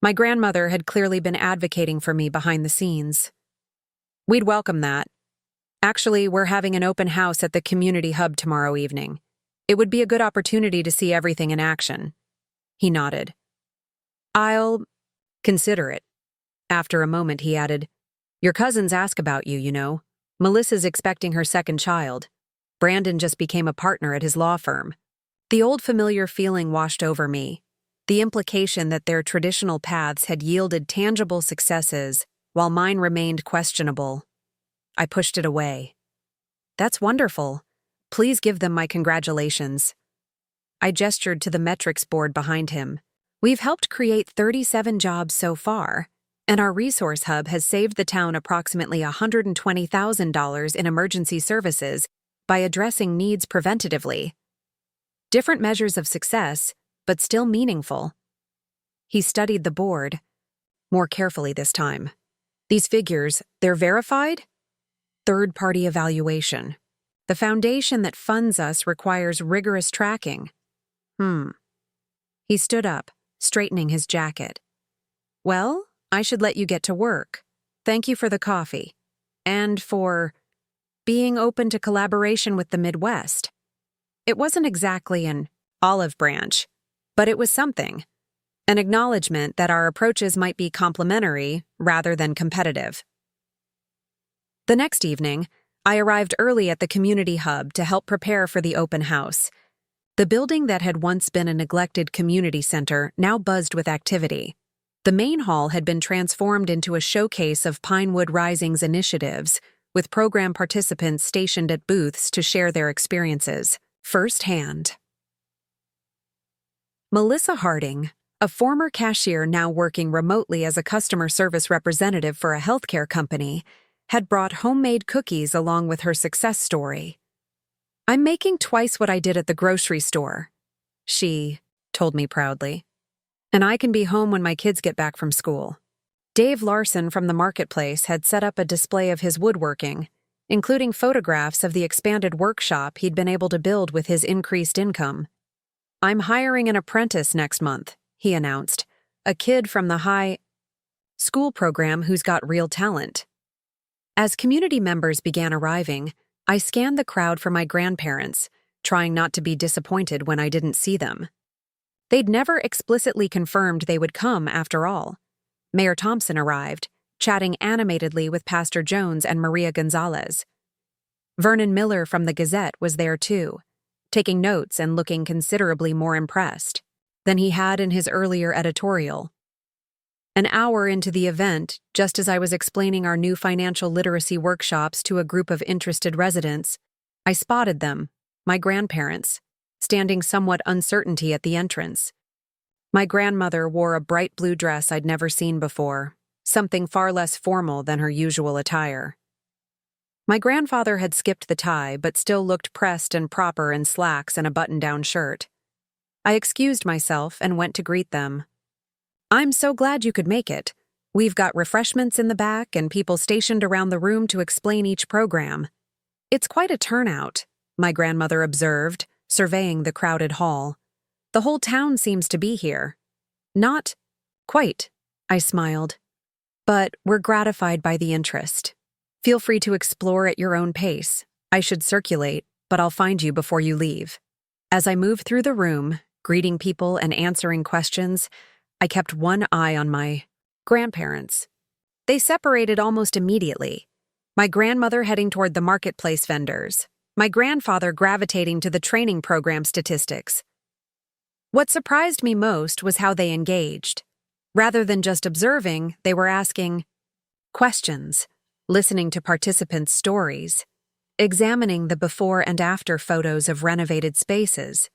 My grandmother had clearly been advocating for me behind the scenes. "We'd welcome that. Actually, we're having an open house at the community hub tomorrow evening. It would be a good opportunity to see everything in action." He nodded. "I'll consider it." After a moment, he added, "Your cousins ask about you, you know. Melissa's expecting her second child. Brandon just became a partner at his law firm." The old familiar feeling washed over me, the implication that their traditional paths had yielded tangible successes while mine remained questionable. I pushed it away. "That's wonderful. Please give them my congratulations." I gestured to the metrics board behind him. "We've helped create 37 jobs so far, and our resource hub has saved the town approximately $120,000 in emergency services by addressing needs preventatively. Different measures of success, but still meaningful." He studied the board, more carefully this time. "These figures, they're verified?" "Third-party evaluation. The foundation that funds us requires rigorous tracking." He stood up, straightening his jacket. "Well, I should let you get to work. Thank you for the coffee. And for being open to collaboration with the Midwest." It wasn't exactly an olive branch, but it was something. An acknowledgement that our approaches might be complementary rather than competitive. The next evening, I arrived early at the community hub to help prepare for the open house. The building that had once been a neglected community center now buzzed with activity. The main hall had been transformed into a showcase of Pinewood Rising's initiatives, with program participants stationed at booths to share their experiences firsthand. Melissa Harding, a former cashier now working remotely as a customer service representative for a healthcare company, had brought homemade cookies along with her success story. "I'm making twice what I did at the grocery store," she told me proudly. "And I can be home when my kids get back from school." Dave Larson from the marketplace had set up a display of his woodworking, including photographs of the expanded workshop he'd been able to build with his increased income. "I'm hiring an apprentice next month," he announced, "a kid from the high school program who's got real talent." As community members began arriving, I scanned the crowd for my grandparents, trying not to be disappointed when I didn't see them. They'd never explicitly confirmed they would come after all. Mayor Thompson arrived, chatting animatedly with Pastor Jones and Maria Gonzalez. Vernon Miller from the Gazette was there too, taking notes and looking considerably more impressed than he had in his earlier editorial. An hour into the event, just as I was explaining our new financial literacy workshops to a group of interested residents, I spotted them, my grandparents, standing somewhat uncertainty at the entrance. My grandmother wore a bright blue dress I'd never seen before, something far less formal than her usual attire. My grandfather had skipped the tie but still looked pressed and proper in slacks and a button-down shirt. I excused myself and went to greet them. "I'm so glad you could make it. We've got refreshments in the back and people stationed around the room to explain each program." "It's quite a turnout," my grandmother observed, surveying the crowded hall. "The whole town seems to be here." "Not quite," I smiled. "But we're gratified by the interest. Feel free to explore at your own pace. I should circulate, but I'll find you before you leave." As I moved through the room, greeting people and answering questions, I kept one eye on my grandparents. They separated almost immediately. My grandmother heading toward the marketplace vendors, my grandfather gravitating to the training program statistics. What surprised me most was how they engaged. Rather than just observing, they were asking questions, listening to participants' stories, examining the before and after photos of renovated spaces.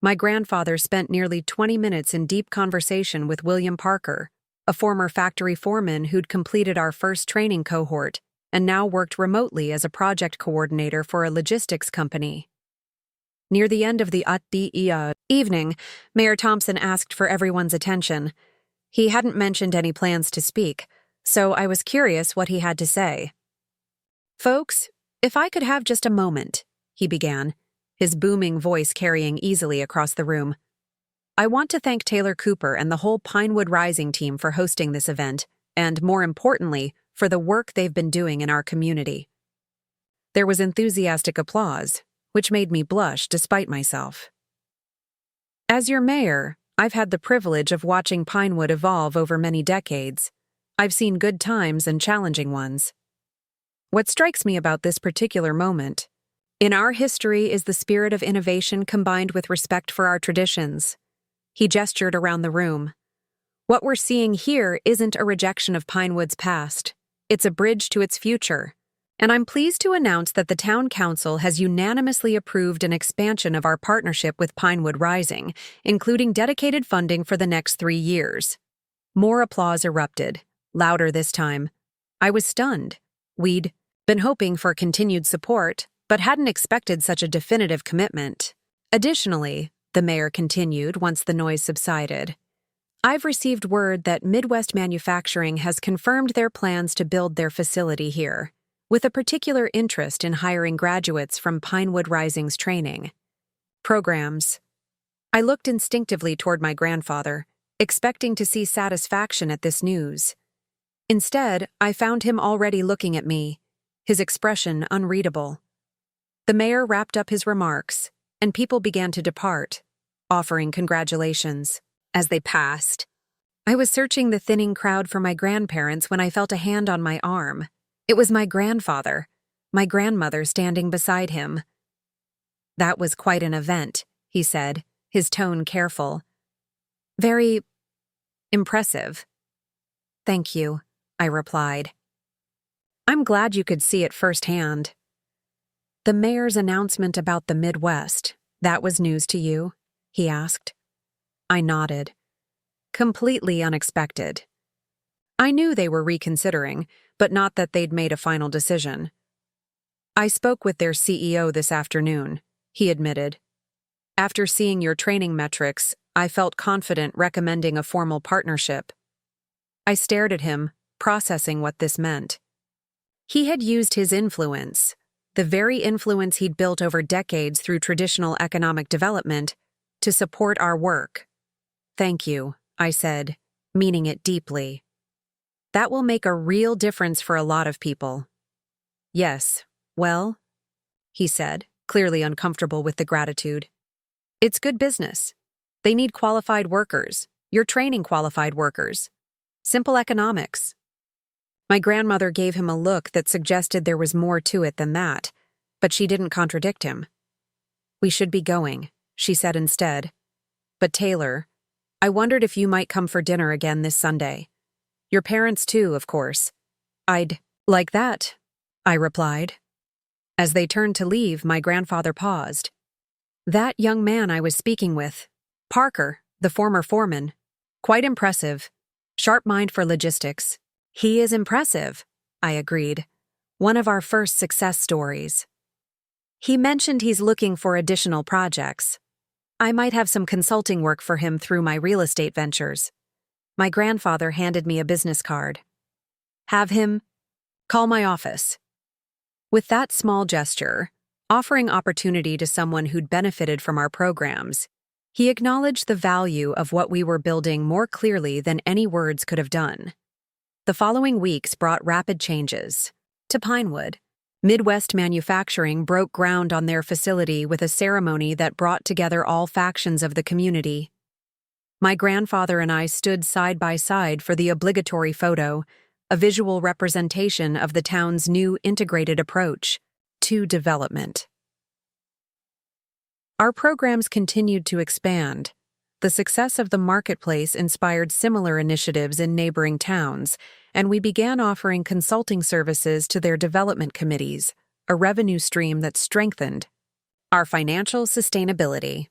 My grandfather spent nearly 20 minutes in deep conversation with William Parker, a former factory foreman who'd completed our first training cohort and now worked remotely as a project coordinator for a logistics company. Near the end of the evening, Mayor Thompson asked for everyone's attention. He hadn't mentioned any plans to speak, so I was curious what he had to say. "Folks, if I could have just a moment," he began, his booming voice carrying easily across the room. "I want to thank Taylor Cooper and the whole Pinewood Rising team for hosting this event, and more importantly, for the work they've been doing in our community." There was enthusiastic applause, which made me blush despite myself. As your mayor, I've had the privilege of watching Pinewood evolve over many decades. I've seen good times and challenging ones. What strikes me about this particular moment in our history is the spirit of innovation combined with respect for our traditions. He gestured around the room. What we're seeing here isn't a rejection of Pinewood's past. It's a bridge to its future. And I'm pleased to announce that the Town Council has unanimously approved an expansion of our partnership with Pinewood Rising, including dedicated funding for the next 3 years. More applause erupted, louder this time. I was stunned. We'd been hoping for continued support, but hadn't expected such a definitive commitment. Additionally, the mayor continued once the noise subsided, I've received word that Midwest Manufacturing has confirmed their plans to build their facility here, with a particular interest in hiring graduates from Pinewood Rising's training programs. I looked instinctively toward my grandfather, expecting to see satisfaction at this news. Instead, I found him already looking at me, his expression unreadable. The mayor wrapped up his remarks, and people began to depart, offering congratulations. As they passed, I was searching the thinning crowd for my grandparents when I felt a hand on my arm. It was my grandfather, my grandmother standing beside him. That was quite an event, he said, his tone careful. Very impressive. Thank you, I replied. I'm glad you could see it firsthand. The mayor's announcement about the Midwest, that was news to you? He asked. I nodded. Completely unexpected. I knew they were reconsidering, but not that they'd made a final decision. I spoke with their CEO this afternoon, he admitted. After seeing your training metrics, I felt confident recommending a formal partnership. I stared at him, processing what this meant. He had used his influence, the very influence he'd built over decades through traditional economic development, to support our work. Thank you, I said, meaning it deeply. That will make a real difference for a lot of people. Yes, well, he said, clearly uncomfortable with the gratitude. It's good business. They need qualified workers. You're training qualified workers. Simple economics. My grandmother gave him a look that suggested there was more to it than that, but she didn't contradict him. We should be going, she said instead. But Taylor, I wondered if you might come for dinner again this Sunday. Your parents too, of course. I'd like that, I replied. As they turned to leave, my grandfather paused. That young man I was speaking with, Parker, the former foreman, quite impressive. Sharp mind for logistics. He is impressive, I agreed. One of our first success stories. He mentioned he's looking for additional projects. I might have some consulting work for him through my real estate ventures. My grandfather handed me a business card. Have him call my office. With that small gesture, offering opportunity to someone who'd benefited from our programs, he acknowledged the value of what we were building more clearly than any words could have done. The following weeks brought rapid changes. To Pinewood, Midwest Manufacturing broke ground on their facility with a ceremony that brought together all factions of the community. My grandfather and I stood side by side for the obligatory photo, a visual representation of the town's new integrated approach to development. Our programs continued to expand. The success of the marketplace inspired similar initiatives in neighboring towns, and we began offering consulting services to their development committees, a revenue stream that strengthened our financial sustainability.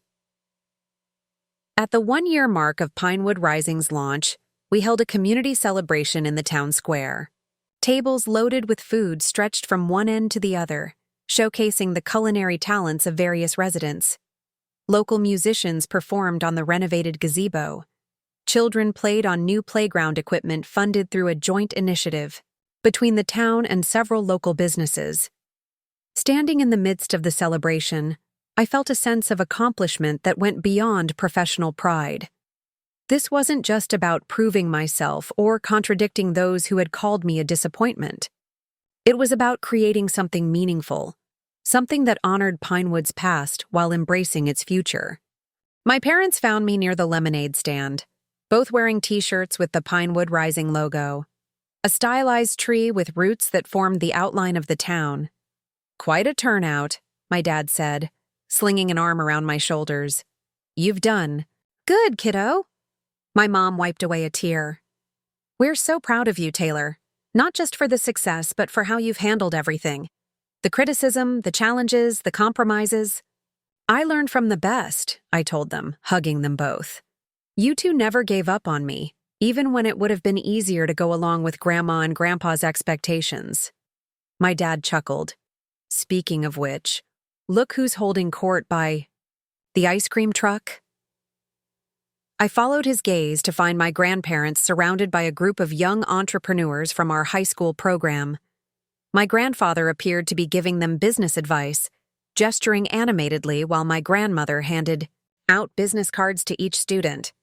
At the one-year mark of Pinewood Rising's launch, we held a community celebration in the town square. Tables loaded with food stretched from one end to the other, showcasing the culinary talents of various residents. Local musicians performed on the renovated gazebo. Children played on new playground equipment funded through a joint initiative between the town and several local businesses. Standing in the midst of the celebration, I felt a sense of accomplishment that went beyond professional pride. This wasn't just about proving myself or contradicting those who had called me a disappointment. It was about creating something meaningful, something that honored Pinewood's past while embracing its future. My parents found me near the lemonade stand, both wearing t-shirts with the Pinewood Rising logo, a stylized tree with roots that formed the outline of the town. Quite a turnout, my dad said, slinging an arm around my shoulders. You've done. Good, kiddo. My mom wiped away a tear. We're so proud of you, Taylor, not just for the success, but for how you've handled everything. The criticism, the challenges, the compromises. I learned from the best, I told them, hugging them both. You two never gave up on me, even when it would have been easier to go along with Grandma and Grandpa's expectations. My dad chuckled. Speaking of which, look who's holding court by the ice cream truck. I followed his gaze to find my grandparents surrounded by a group of young entrepreneurs from our high school program. My grandfather appeared to be giving them business advice, gesturing animatedly while my grandmother handed out business cards to each student.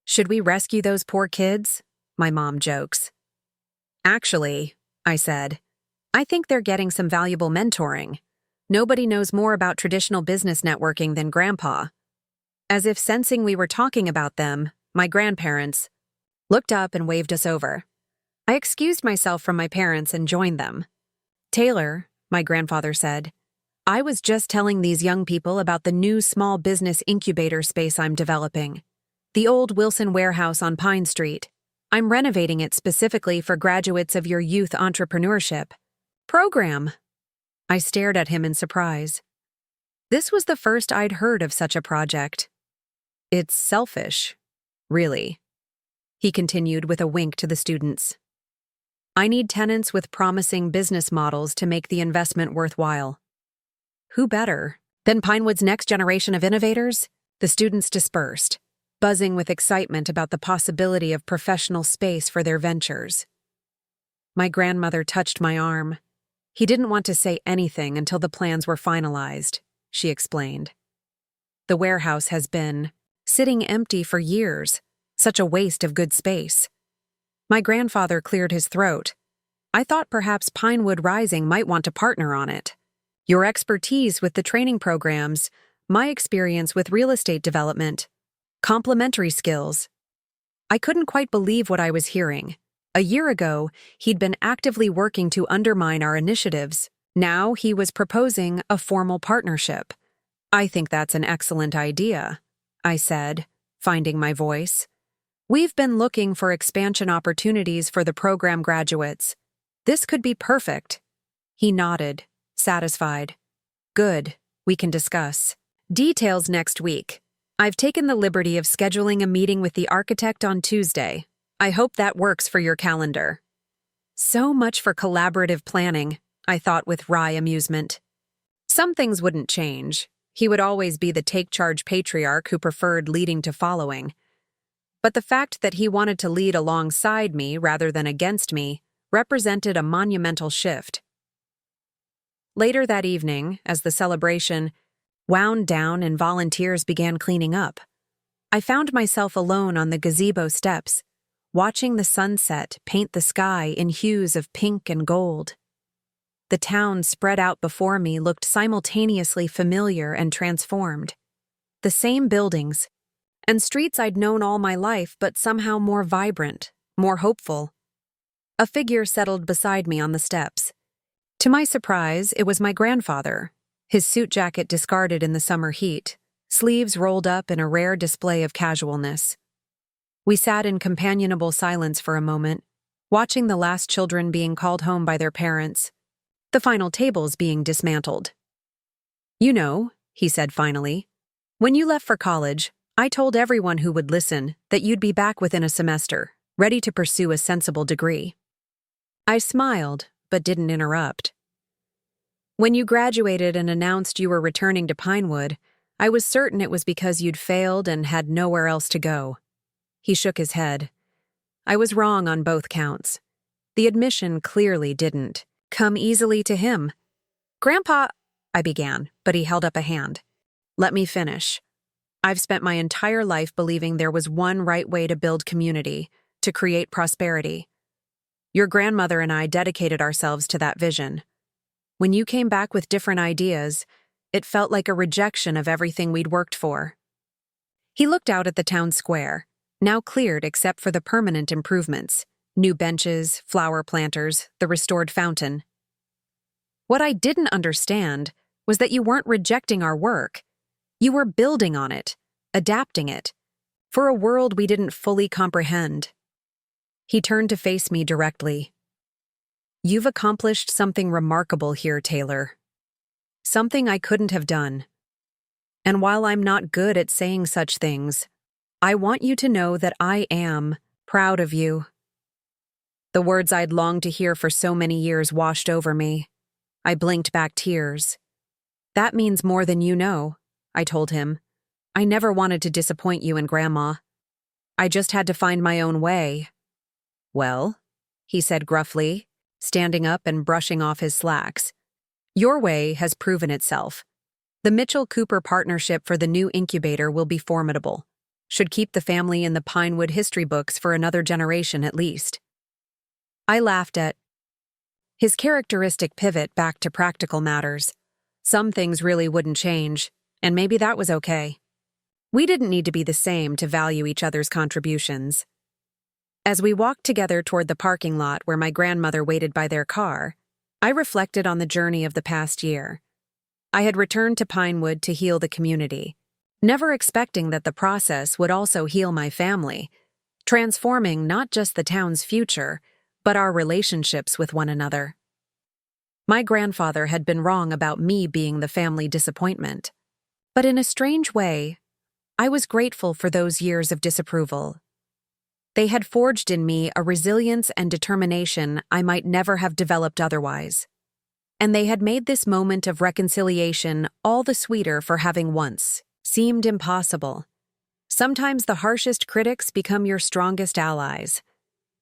Should we rescue those poor kids? My mom jokes. Actually, I said, I think they're getting some valuable mentoring. Nobody knows more about traditional business networking than Grandpa. As if sensing we were talking about them, my grandparents looked up and waved us over. I excused myself from my parents and joined them. Taylor, my grandfather said, I was just telling these young people about the new small business incubator space I'm developing. The old Wilson warehouse on Pine Street. I'm renovating it specifically for graduates of your youth entrepreneurship program. I stared at him in surprise. This was the first I'd heard of such a project. It's selfish, Really. He continued with a wink to the students. I need tenants with promising business models to make the investment worthwhile. Who better than Pinewood's next generation of innovators? The students dispersed, buzzing with excitement about the possibility of professional space for their ventures. My grandmother touched my arm. He didn't want to say anything until the plans were finalized, she explained. The warehouse has been sitting empty for years, such a waste of good space. My grandfather cleared his throat. I thought perhaps Pinewood Rising might want to partner on it. Your expertise with the training programs, my experience with real estate development, complementary skills. I couldn't quite believe what I was hearing. A year ago, he'd been actively working to undermine our initiatives. Now he was proposing a formal partnership. I think that's an excellent idea, I said, finding my voice. We've been looking for expansion opportunities for the program graduates. This could be perfect. He nodded, satisfied. Good, we can discuss. Details next week. I've taken the liberty of scheduling a meeting with the architect on Tuesday. I hope that works for your calendar. So much for collaborative planning, I thought with wry amusement. Some things wouldn't change. He would always be the take-charge patriarch who preferred leading to following. But the fact that he wanted to lead alongside me rather than against me represented a monumental shift. Later that evening, as the celebration wound down and volunteers began cleaning up, I found myself alone on the gazebo steps, watching the sunset paint the sky in hues of pink and gold. The town spread out before me looked simultaneously familiar and transformed. The same buildings and streets I'd known all my life, but somehow more vibrant, more hopeful. A figure settled beside me on the steps. To my surprise, it was my grandfather, his suit jacket discarded in the summer heat, sleeves rolled up in a rare display of casualness. We sat in companionable silence for a moment, watching the last children being called home by their parents, the final tables being dismantled. You know, he said finally, when you left for college, I told everyone who would listen that you'd be back within a semester, ready to pursue a sensible degree. I smiled, but didn't interrupt. When you graduated and announced you were returning to Pinewood, I was certain it was because you'd failed and had nowhere else to go. He shook his head. I was wrong on both counts. The admission clearly didn't come easily to him. Grandpa, I began, but he held up a hand. Let me finish. I've spent my entire life believing there was one right way to build community, to create prosperity. Your grandmother and I dedicated ourselves to that vision. When you came back with different ideas, it felt like a rejection of everything we'd worked for. He looked out at the town square, now cleared except for the permanent improvements, new benches, flower planters, the restored fountain. What I didn't understand was that you weren't rejecting our work. You were building on it, adapting it, for a world we didn't fully comprehend. He turned to face me directly. You've accomplished something remarkable here, Taylor. Something I couldn't have done. And while I'm not good at saying such things, I want you to know that I am proud of you. The words I'd longed to hear for so many years washed over me. I blinked back tears. That means more than you know, I told him. I never wanted to disappoint you and Grandma. I just had to find my own way. Well, he said gruffly, standing up and brushing off his slacks. Your way has proven itself. The Mitchell-Cooper partnership for the new incubator will be formidable. Should keep the family in the Pinewood history books for another generation at least. I laughed at his characteristic pivot back to practical matters. Some things really wouldn't change, and maybe that was okay. We didn't need to be the same to value each other's contributions. As we walked together toward the parking lot where my grandmother waited by their car, I reflected on the journey of the past year. I had returned to Pinewood to heal the community, never expecting that the process would also heal my family, transforming not just the town's future, but our relationships with one another. My grandfather had been wrong about me being the family disappointment. But in a strange way, I was grateful for those years of disapproval. They had forged in me a resilience and determination I might never have developed otherwise. And they had made this moment of reconciliation all the sweeter for having once seemed impossible. Sometimes the harshest critics become your strongest allies.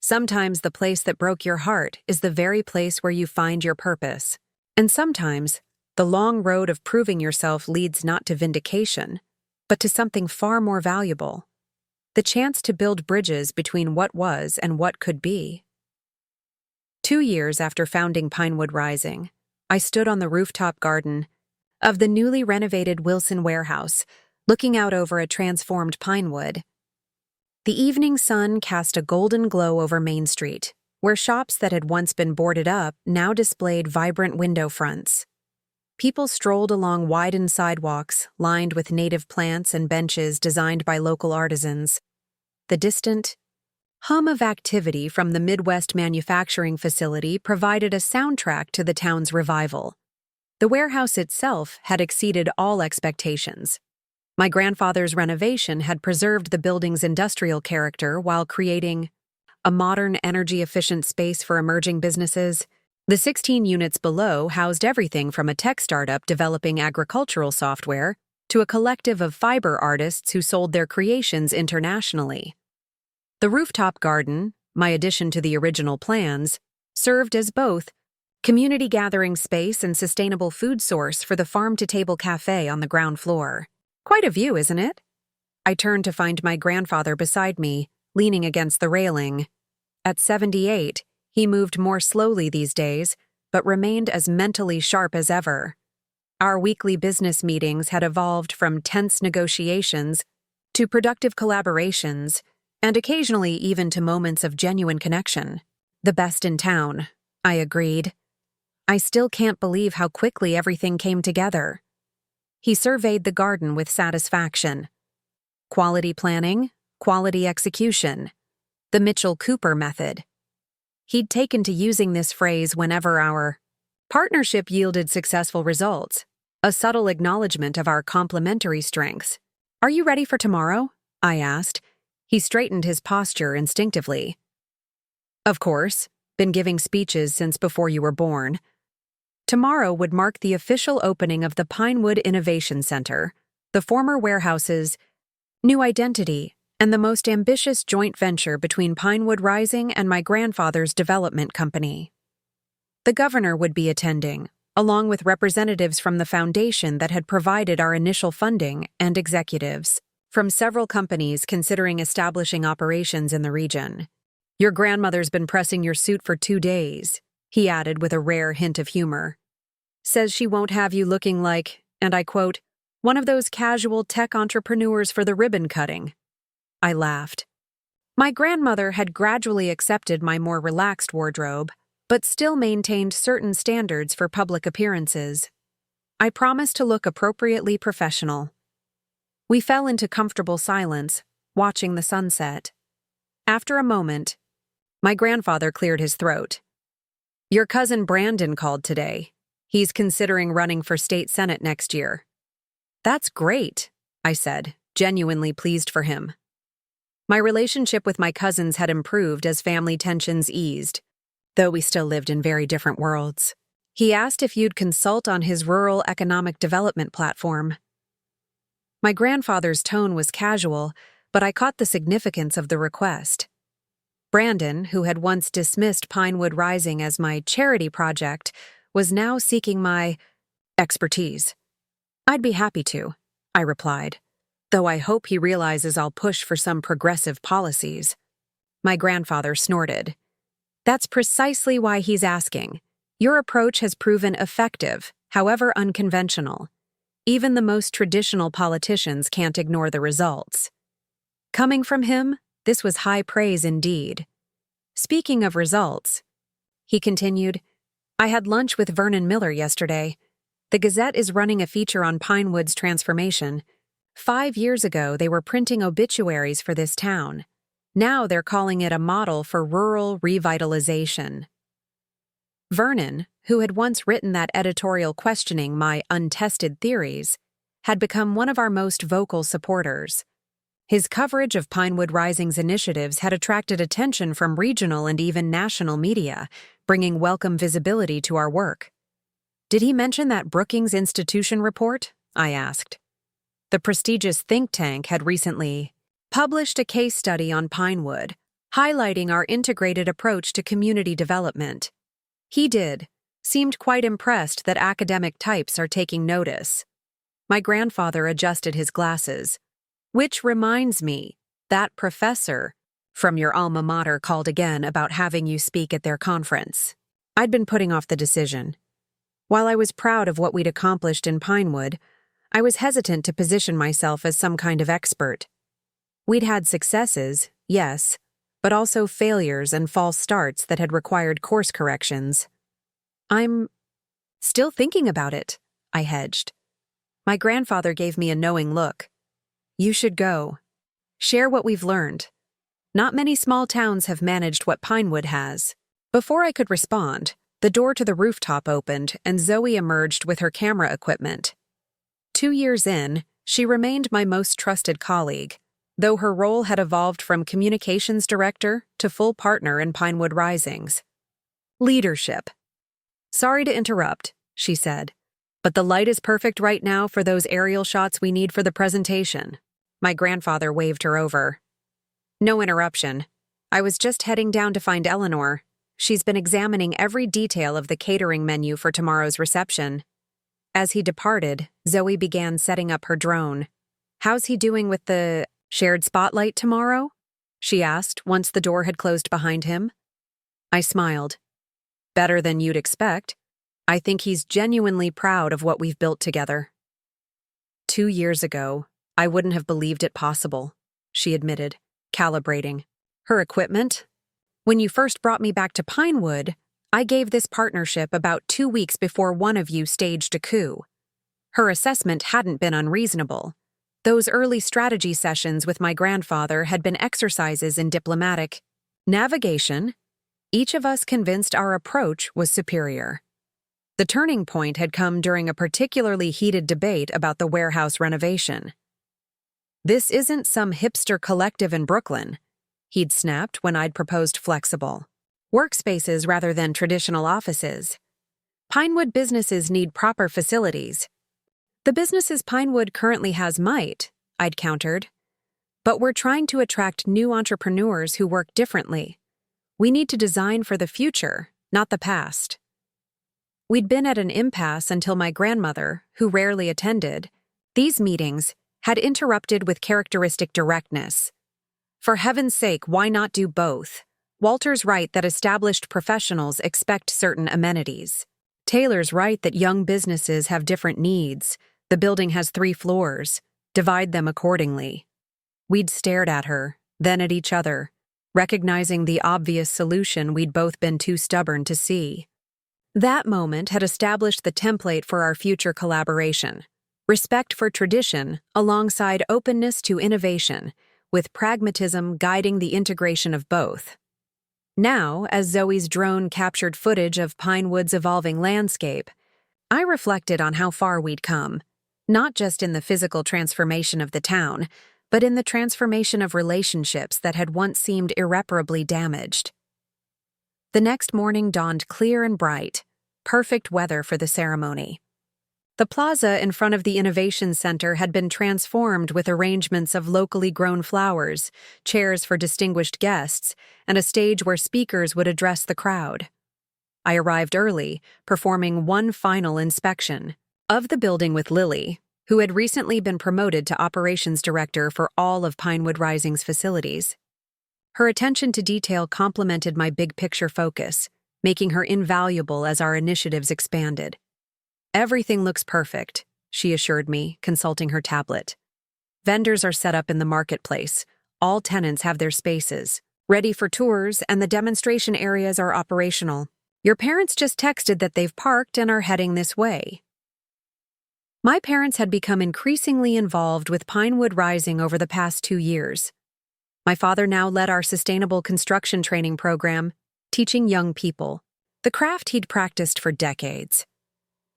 Sometimes the place that broke your heart is the very place where you find your purpose. And sometimes the long road of proving yourself leads not to vindication, but to something far more valuable: the chance to build bridges between what was and what could be. 2 years after founding Pinewood Rising, I stood on the rooftop garden of the newly renovated Wilson warehouse, looking out over a transformed Pinewood. The evening sun cast a golden glow over Main Street, where shops that had once been boarded up now displayed vibrant window fronts. People strolled along widened sidewalks lined with native plants and benches designed by local artisans. The distant hum of activity from the Midwest manufacturing facility provided a soundtrack to the town's revival. The warehouse itself had exceeded all expectations. My grandfather's renovation had preserved the building's industrial character while creating a modern, energy-efficient space for emerging businesses. The 16 units below housed everything from a tech startup developing agricultural software to a collective of fiber artists who sold their creations internationally. The rooftop garden, my addition to the original plans, served as both community gathering space and sustainable food source for the farm-to-table cafe on the ground floor. Quite a view, isn't it? I turned to find my grandfather beside me, leaning against the railing. At 78, he moved more slowly these days, but remained as mentally sharp as ever. Our weekly business meetings had evolved from tense negotiations to productive collaborations, and occasionally even to moments of genuine connection. The best in town, I agreed. I still can't believe how quickly everything came together. He surveyed the garden with satisfaction. Quality planning, quality execution. The Mitchell Cooper method. He'd taken to using this phrase whenever our partnership yielded successful results, a subtle acknowledgement of our complementary strengths. "Are you ready for tomorrow?" I asked. He straightened his posture instinctively. "Of course, been giving speeches since before you were born." Tomorrow would mark the official opening of the Pinewood Innovation Center, the former warehouse's new identity, and the most ambitious joint venture between Pinewood Rising and my grandfather's development company. The governor would be attending, along with representatives from the foundation that had provided our initial funding and executives from several companies considering establishing operations in the region. "Your grandmother's been pressing your suit for 2 days," he added with a rare hint of humor. "Says she won't have you looking like, and I quote, one of those casual tech entrepreneurs for the ribbon cutting." I laughed. My grandmother had gradually accepted my more relaxed wardrobe, but still maintained certain standards for public appearances. I promised to look appropriately professional. We fell into comfortable silence, watching the sunset. After a moment, my grandfather cleared his throat. "Your cousin Brandon called today. He's considering running for state senate next year." "That's great," I said, genuinely pleased for him. My relationship with my cousins had improved as family tensions eased, though we still lived in very different worlds. He asked if you'd consult on his rural economic development platform. My grandfather's tone was casual, but I caught the significance of the request. Brandon, who had once dismissed Pinewood Rising as my charity project, was now seeking my expertise. "I'd be happy to," I replied, "though I hope he realizes I'll push for some progressive policies." My grandfather snorted. "That's precisely why he's asking. Your approach has proven effective, however unconventional. Even the most traditional politicians can't ignore the results." Coming from him, this was high praise indeed. "Speaking of results," he continued, "I had lunch with Vernon Miller yesterday. The Gazette is running a feature on Pinewood's transformation. 5 years ago, they were printing obituaries for this town. Now they're calling it a model for rural revitalization." Vernon, who had once written that editorial questioning my untested theories, had become one of our most vocal supporters. His coverage of Pinewood Rising's initiatives had attracted attention from regional and even national media, bringing welcome visibility to our work. "Did he mention that Brookings Institution report?" I asked. The prestigious think tank had recently published a case study on Pinewood, highlighting our integrated approach to community development. He did. Seemed quite impressed that academic types are taking notice. My grandfather adjusted his glasses. "Which reminds me, that professor from your alma mater called again about having you speak at their conference." I'd been putting off the decision. While I was proud of what we'd accomplished in Pinewood, I was hesitant to position myself as some kind of expert. We'd had successes, yes, but also failures and false starts that had required course corrections. "I'm still thinking about it," I hedged. My grandfather gave me a knowing look. "You should go. Share what we've learned. Not many small towns have managed what Pinewood has." Before I could respond, the door to the rooftop opened and Zoe emerged with her camera equipment. 2 years in, she remained my most trusted colleague, though her role had evolved from communications director to full partner in Pinewood Risings. Leadership. "Sorry to interrupt," she said, "but the light is perfect right now for those aerial shots we need for the presentation." My grandfather waved her over. "No interruption. I was just heading down to find Eleanor. She's been examining every detail of the catering menu for tomorrow's reception." As he departed, Zoe began setting up her drone. "How's he doing with the shared spotlight tomorrow?" she asked once the door had closed behind him. I smiled. "Better than you'd expect. I think he's genuinely proud of what we've built together." 2 years ago, I wouldn't have believed it possible, she admitted, calibrating. "Her equipment? When you first brought me back to Pinewood, I gave this partnership about 2 weeks before one of you staged a coup. Her assessment hadn't been unreasonable. Those early strategy sessions with my grandfather had been exercises in diplomatic navigation. Each of us convinced our approach was superior. The turning point had come during a particularly heated debate about the warehouse renovation. "This isn't some hipster collective in Brooklyn," he'd snapped when I'd proposed flexible workspaces rather than traditional offices. "Pinewood businesses need proper facilities." "The businesses Pinewood currently has might," I'd countered. "But we're trying to attract new entrepreneurs who work differently. We need to design for the future, not the past." We'd been at an impasse until my grandmother, who rarely attended these meetings, had interrupted with characteristic directness. "For heaven's sake, why not do both? Walter's right that established professionals expect certain amenities. Taylor's right that young businesses have different needs. The building has 3 floors. Divide them accordingly." We'd stared at her, then at each other, recognizing the obvious solution we'd both been too stubborn to see. That moment had established the template for our future collaboration. Respect for tradition alongside openness to innovation, with pragmatism guiding the integration of both. Now, as Zoe's drone captured footage of Pinewood's evolving landscape, I reflected on how far we'd come, not just in the physical transformation of the town, but in the transformation of relationships that had once seemed irreparably damaged. The next morning dawned clear and bright, perfect weather for the ceremony. The plaza in front of the Innovation Center had been transformed with arrangements of locally grown flowers, chairs for distinguished guests, and a stage where speakers would address the crowd. I arrived early, performing one final inspection of the building with Lily, who had recently been promoted to operations director for all of Pinewood Rising's facilities. Her attention to detail complemented my big-picture focus, making her invaluable as our initiatives expanded. "Everything looks perfect," she assured me, consulting her tablet. "Vendors are set up in the marketplace. All tenants have their spaces, ready for tours, and the demonstration areas are operational. Your parents just texted that they've parked and are heading this way." My parents had become increasingly involved with Pinewood Rising over the past 2 years. My father now led our sustainable construction training program, teaching young people the craft he'd practiced for decades.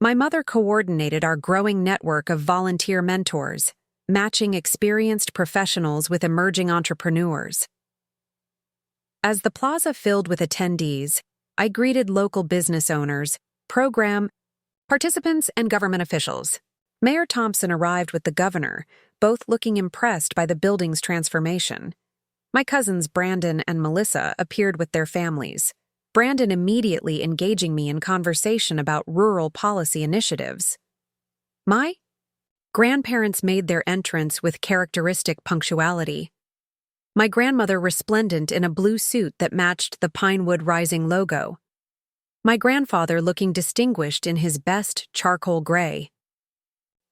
My mother coordinated our growing network of volunteer mentors, matching experienced professionals with emerging entrepreneurs. As the plaza filled with attendees, I greeted local business owners, program participants, and government officials. Mayor Thompson arrived with the governor, both looking impressed by the building's transformation. My cousins Brandon and Melissa appeared with their families, Brandon immediately engaging me in conversation about rural policy initiatives. My grandparents made their entrance with characteristic punctuality. My grandmother resplendent in a blue suit that matched the Pinewood Rising logo. My grandfather looking distinguished in his best charcoal gray.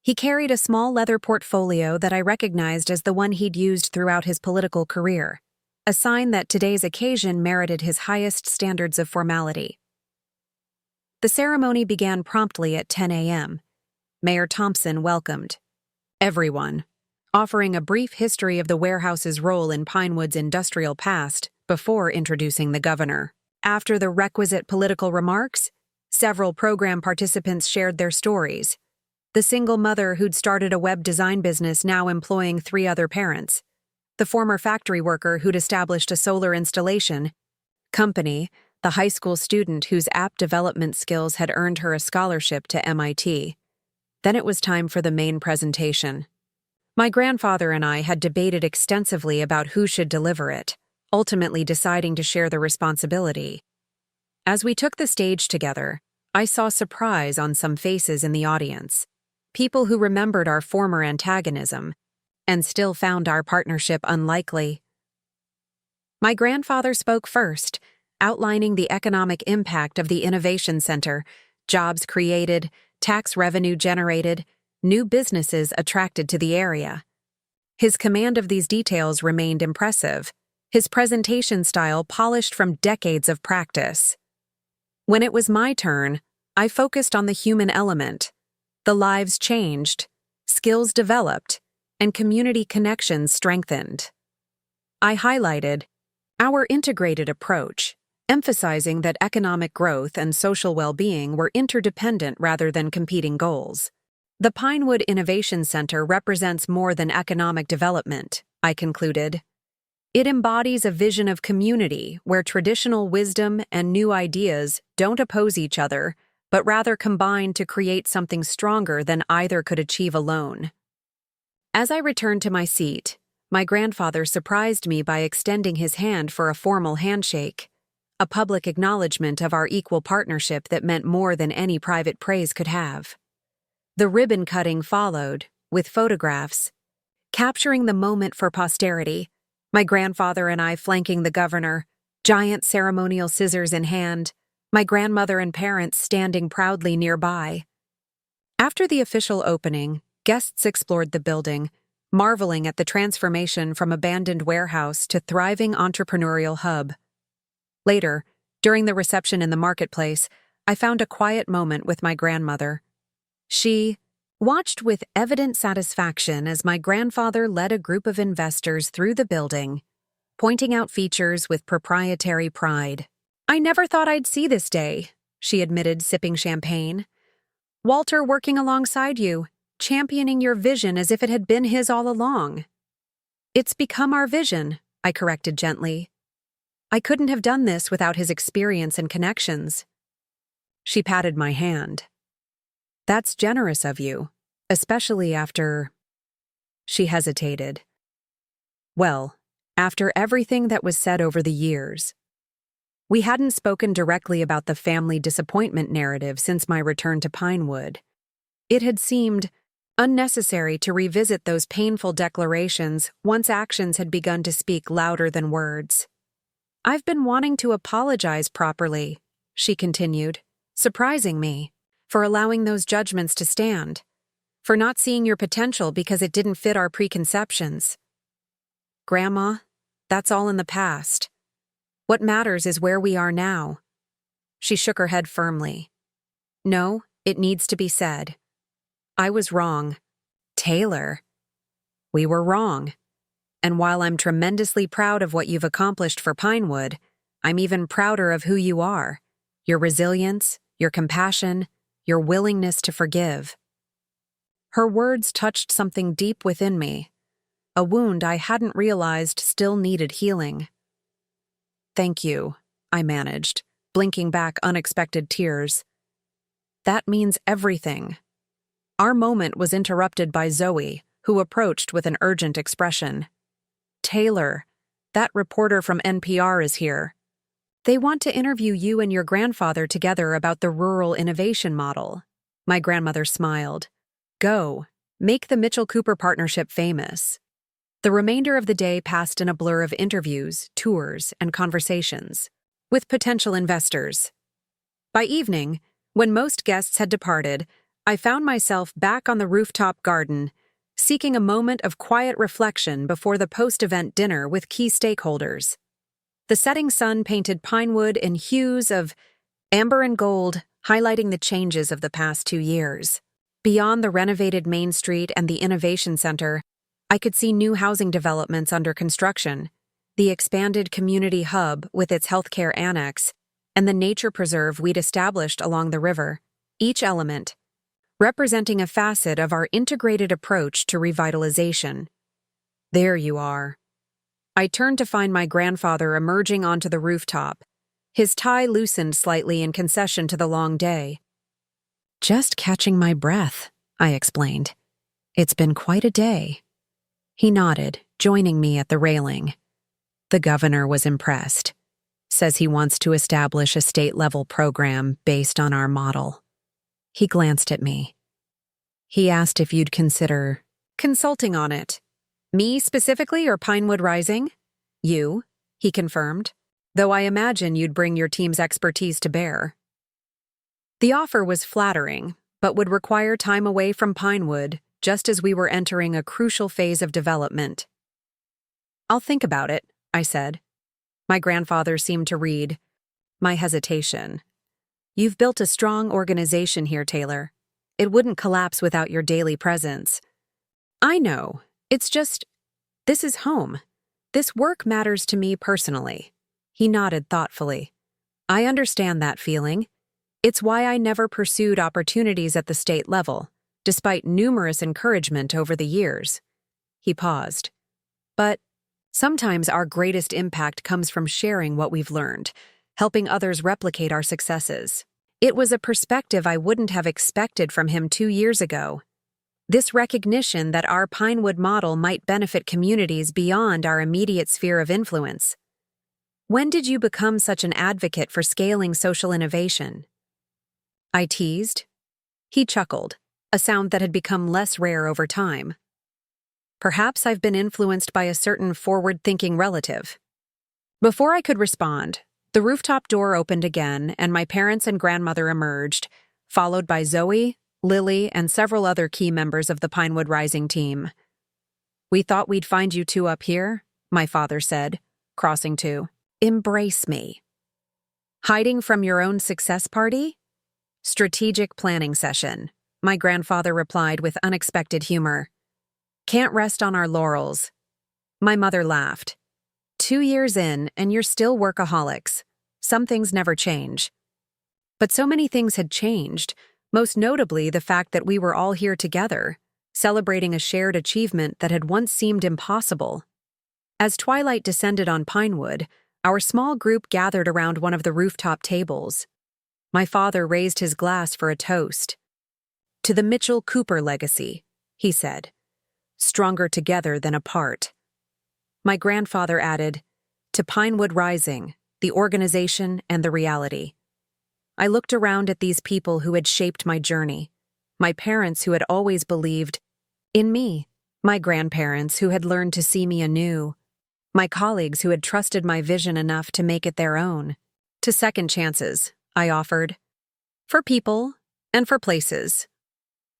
He carried a small leather portfolio that I recognized as the one he'd used throughout his political career, a sign that today's occasion merited his highest standards of formality. The ceremony began promptly at 10 a.m. Mayor Thompson welcomed everyone, offering a brief history of the warehouse's role in Pinewood's industrial past before introducing the governor. After the requisite political remarks, several program participants shared their stories. The single mother who'd started a web design business now employing 3 other parents. The former factory worker who'd established a solar installation company, the high school student whose app development skills had earned her a scholarship to MIT. Then it was time for the main presentation. My grandfather and I had debated extensively about who should deliver it, ultimately deciding to share the responsibility. As we took the stage together, I saw surprise on some faces in the audience. People who remembered our former antagonism and still found our partnership unlikely. My grandfather spoke first, outlining the economic impact of the Innovation Center, jobs created, tax revenue generated, new businesses attracted to the area. His command of these details remained impressive, his presentation style polished from decades of practice. When it was my turn, I focused on the human element. The lives changed, skills developed, and community connections strengthened. I highlighted our integrated approach, emphasizing that economic growth and social well-being were interdependent rather than competing goals. The Pinewood Innovation Center represents more than economic development, I concluded. It embodies a vision of community where traditional wisdom and new ideas don't oppose each other, but rather combine to create something stronger than either could achieve alone. As I returned to my seat, my grandfather surprised me by extending his hand for a formal handshake, a public acknowledgement of our equal partnership that meant more than any private praise could have. The ribbon cutting followed, with photographs, capturing the moment for posterity, my grandfather and I flanking the governor, giant ceremonial scissors in hand, my grandmother and parents standing proudly nearby. After the official opening, guests explored the building, marveling at the transformation from abandoned warehouse to thriving entrepreneurial hub. Later, during the reception in the marketplace, I found a quiet moment with my grandmother. She watched with evident satisfaction as my grandfather led a group of investors through the building, pointing out features with proprietary pride. "I never thought I'd see this day," she admitted, sipping champagne. "Walter working alongside you, championing your vision as if it had been his all along." "It's become our vision," I corrected gently. "I couldn't have done this without his experience and connections." She patted my hand. "That's generous of you, especially after—" She hesitated. "Well, after everything that was said over the years." We hadn't spoken directly about the family disappointment narrative since my return to Pinewood. It had seemed unnecessary to revisit those painful declarations once actions had begun to speak louder than words. "I've been wanting to apologize properly," she continued, surprising me, "for allowing those judgments to stand, for not seeing your potential because it didn't fit our preconceptions. Grandma, that's all in the past. What matters is where we are now." She shook her head firmly. "No, it needs to be said. I was wrong. Taylor, we were wrong. And while I'm tremendously proud of what you've accomplished for Pinewood, I'm even prouder of who you are, your resilience, your compassion, your willingness to forgive." Her words touched something deep within me, a wound I hadn't realized still needed healing. "Thank you," I managed, blinking back unexpected tears. "That means everything." Our moment was interrupted by Zoe, who approached with an urgent expression. "Taylor, that reporter from NPR is here. They want to interview you and your grandfather together about the rural innovation model." My grandmother smiled. "Go, make the Mitchell-Cooper partnership famous." The remainder of the day passed in a blur of interviews, tours, and conversations with potential investors. By evening, when most guests had departed, I found myself back on the rooftop garden, seeking a moment of quiet reflection before the post-event dinner with key stakeholders. The setting sun painted Pinewood in hues of amber and gold, highlighting the changes of the past 2 years. Beyond the renovated Main Street and the Innovation Center, I could see new housing developments under construction, the expanded community hub with its healthcare annex, and the nature preserve we'd established along the river, each element representing a facet of our integrated approach to revitalization. "There you are." I turned to find my grandfather emerging onto the rooftop, his tie loosened slightly in concession to the long day. "Just catching my breath," I explained. "It's been quite a day." He nodded, joining me at the railing. "The governor was impressed. Says he wants to establish a state-level program based on our model." He glanced at me. "He asked if you'd consider consulting on it." "Me specifically or Pinewood Rising?" "You," he confirmed, "though I imagine you'd bring your team's expertise to bear." The offer was flattering, but would require time away from Pinewood, just as we were entering a crucial phase of development. "I'll think about it," I said. My grandfather seemed to read my hesitation. "You've built a strong organization here, Taylor. It wouldn't collapse without your daily presence." "I know. It's just, this is home. This work matters to me personally." He nodded thoughtfully. "I understand that feeling. It's why I never pursued opportunities at the state level, despite numerous encouragement over the years." He paused. "But sometimes our greatest impact comes from sharing what we've learned, helping others replicate our successes." It was a perspective I wouldn't have expected from him 2 years ago. This recognition that our Pinewood model might benefit communities beyond our immediate sphere of influence. "When did you become such an advocate for scaling social innovation?" I teased. He chuckled, a sound that had become less rare over time. "Perhaps I've been influenced by a certain forward-thinking relative." Before I could respond, the rooftop door opened again and my parents and grandmother emerged, followed by Zoe, Lily, and several other key members of the Pinewood Rising team. "We thought we'd find you two up here," my father said, crossing to embrace me. "Hiding from your own success party?" "Strategic planning session," my grandfather replied with unexpected humor. "Can't rest on our laurels." My mother laughed. 2 years in, and you're still workaholics. Some things never change." But so many things had changed, most notably the fact that we were all here together, celebrating a shared achievement that had once seemed impossible. As twilight descended on Pinewood, our small group gathered around one of the rooftop tables. My father raised his glass for a toast. "To the Mitchell-Cooper legacy," he said. "Stronger together than apart." My grandfather added, "To Pinewood Rising, the organization and the reality." I looked around at these people who had shaped my journey, my parents who had always believed in me, my grandparents who had learned to see me anew, my colleagues who had trusted my vision enough to make it their own. "To second chances," I offered. "For people and for places."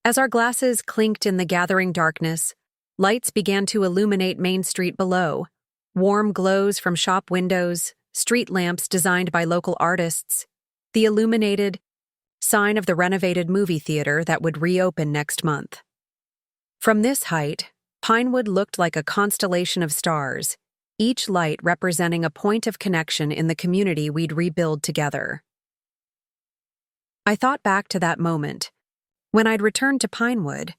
As our glasses clinked in the gathering darkness, lights began to illuminate Main Street below, warm glows from shop windows, street lamps designed by local artists, the illuminated sign of the renovated movie theater that would reopen next month. From this height, Pinewood looked like a constellation of stars, each light representing a point of connection in the community we'd rebuild together. I thought back to that moment, when I'd returned to Pinewood,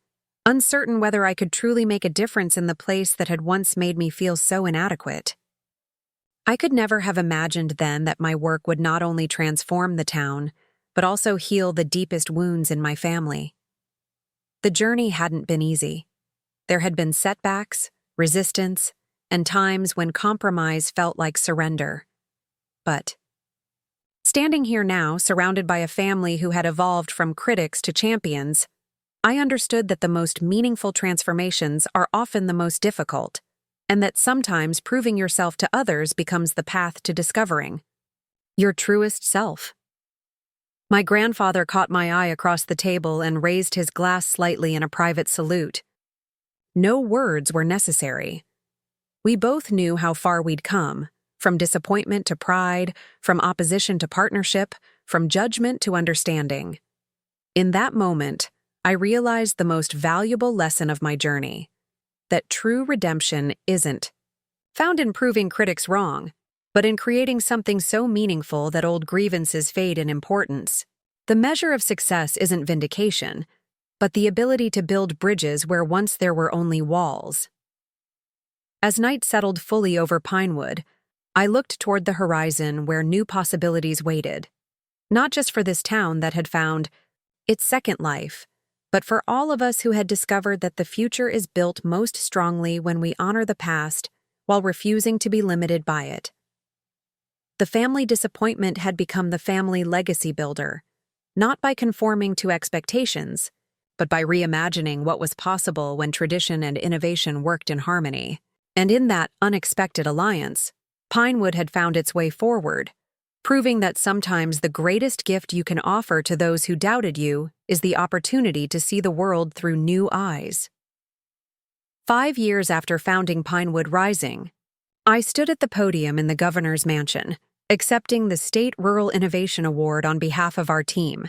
uncertain whether I could truly make a difference in the place that had once made me feel so inadequate. I could never have imagined then that my work would not only transform the town, but also heal the deepest wounds in my family. The journey hadn't been easy. There had been setbacks, resistance, and times when compromise felt like surrender. But standing here now, surrounded by a family who had evolved from critics to champions, I understood that the most meaningful transformations are often the most difficult, and that sometimes proving yourself to others becomes the path to discovering your truest self. My grandfather caught my eye across the table and raised his glass slightly in a private salute. No words were necessary. We both knew how far we'd come, from disappointment to pride, from opposition to partnership, from judgment to understanding. In that moment, I realized the most valuable lesson of my journey, that true redemption isn't found in proving critics wrong, but in creating something so meaningful that old grievances fade in importance. The measure of success isn't vindication, but the ability to build bridges where once there were only walls. As night settled fully over Pinewood, I looked toward the horizon where new possibilities waited, not just for this town that had found its second life, but for all of us who had discovered that the future is built most strongly when we honor the past while refusing to be limited by it. The family disappointment had become the family legacy builder, not by conforming to expectations, but by reimagining what was possible when tradition and innovation worked in harmony. And in that unexpected alliance, Pinewood had found its way forward, proving that sometimes the greatest gift you can offer to those who doubted you is the opportunity to see the world through new eyes. 5 years after founding Pinewood Rising, I stood at the podium in the governor's mansion, accepting the State Rural Innovation Award on behalf of our team.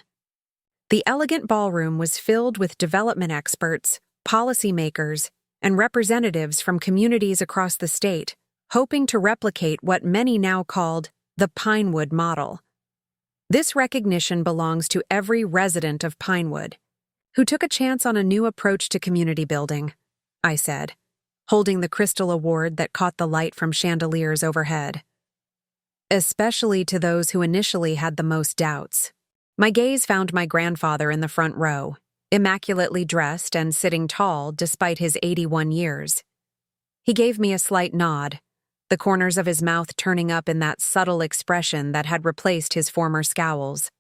The elegant ballroom was filled with development experts, policymakers, and representatives from communities across the state, hoping to replicate what many now called the Pinewood model. This recognition belongs to every resident of Pinewood who took a chance on a new approach to community building, I said, holding the crystal award that caught the light from chandeliers overhead. Especially to those who initially had the most doubts. My gaze found my grandfather in the front row, immaculately dressed and sitting tall despite his 81 years. He gave me a slight nod, the corners of his mouth turning up in that subtle expression that had replaced his former scowls.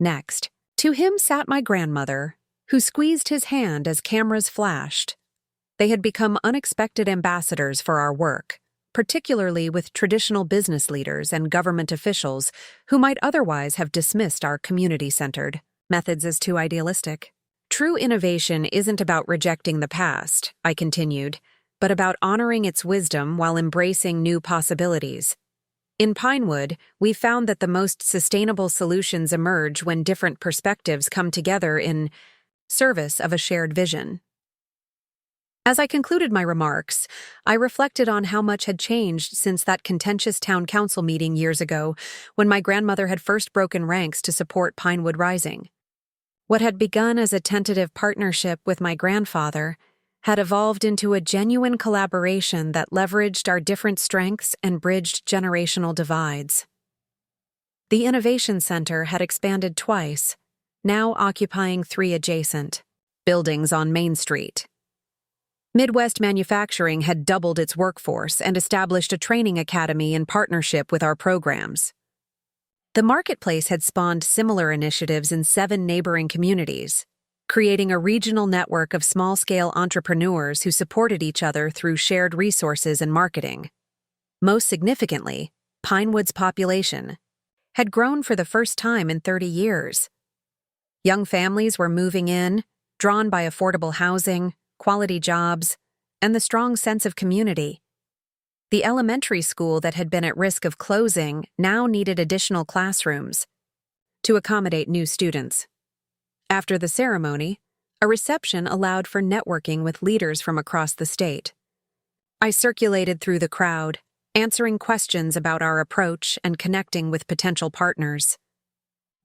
Next, to him sat my grandmother, who squeezed his hand as cameras flashed. They had become unexpected ambassadors for our work, particularly with traditional business leaders and government officials who might otherwise have dismissed our community-centered methods as too idealistic. True innovation isn't about rejecting the past, I continued, but about honoring its wisdom while embracing new possibilities. In Pinewood, we found that the most sustainable solutions emerge when different perspectives come together in service of a shared vision. As I concluded my remarks, I reflected on how much had changed since that contentious town council meeting years ago when my grandmother had first broken ranks to support Pinewood Rising. What had begun as a tentative partnership with my grandfather had evolved into a genuine collaboration that leveraged our different strengths and bridged generational divides. The Innovation Center had expanded twice, now occupying 3 adjacent buildings on Main Street. Midwest Manufacturing had doubled its workforce and established a training academy in partnership with our programs. The marketplace had spawned similar initiatives in 7 neighboring communities, creating a regional network of small-scale entrepreneurs who supported each other through shared resources and marketing. Most significantly, Pinewood's population had grown for the first time in 30 years. Young families were moving in, drawn by affordable housing, quality jobs, and the strong sense of community. The elementary school that had been at risk of closing now needed additional classrooms to accommodate new students. After the ceremony, a reception allowed for networking with leaders from across the state. I circulated through the crowd, answering questions about our approach and connecting with potential partners.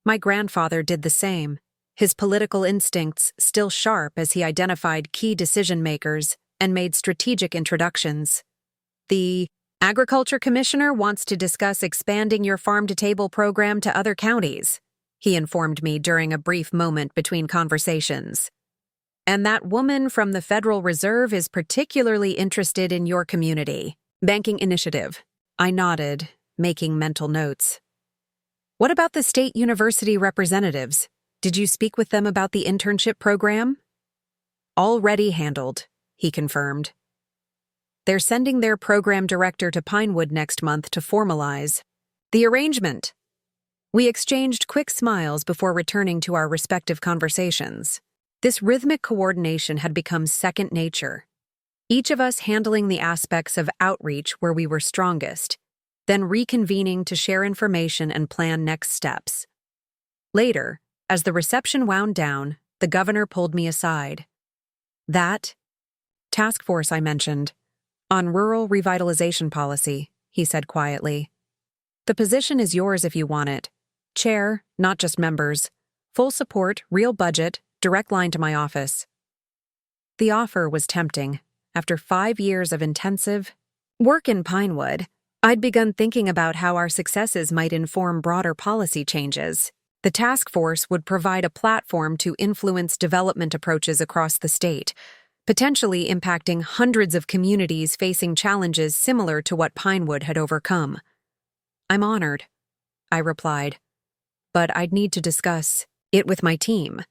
My grandfather did the same, his political instincts still sharp as he identified key decision-makers and made strategic introductions. The Agriculture Commissioner wants to discuss expanding your farm-to-table program to other counties, he informed me during a brief moment between conversations. And that woman from the Federal Reserve is particularly interested in your community banking initiative. I nodded, making mental notes. What about the state university representatives? Did you speak with them about the internship program? Already handled, he confirmed. They're sending their program director to Pinewood next month to formalize the arrangement. We exchanged quick smiles before returning to our respective conversations. This rhythmic coordination had become second nature, each of us handling the aspects of outreach where we were strongest, then reconvening to share information and plan next steps. Later, as the reception wound down, the governor pulled me aside. That task force I mentioned, on rural revitalization policy, he said quietly. The position is yours if you want it. Chair, not just members. Full support, real budget, direct line to my office. The offer was tempting. After 5 years of intensive work in Pinewood, I'd begun thinking about how our successes might inform broader policy changes. The task force would provide a platform to influence development approaches across the state, potentially impacting hundreds of communities facing challenges similar to what Pinewood had overcome. I'm honored, I replied, but I'd need to discuss it with my team.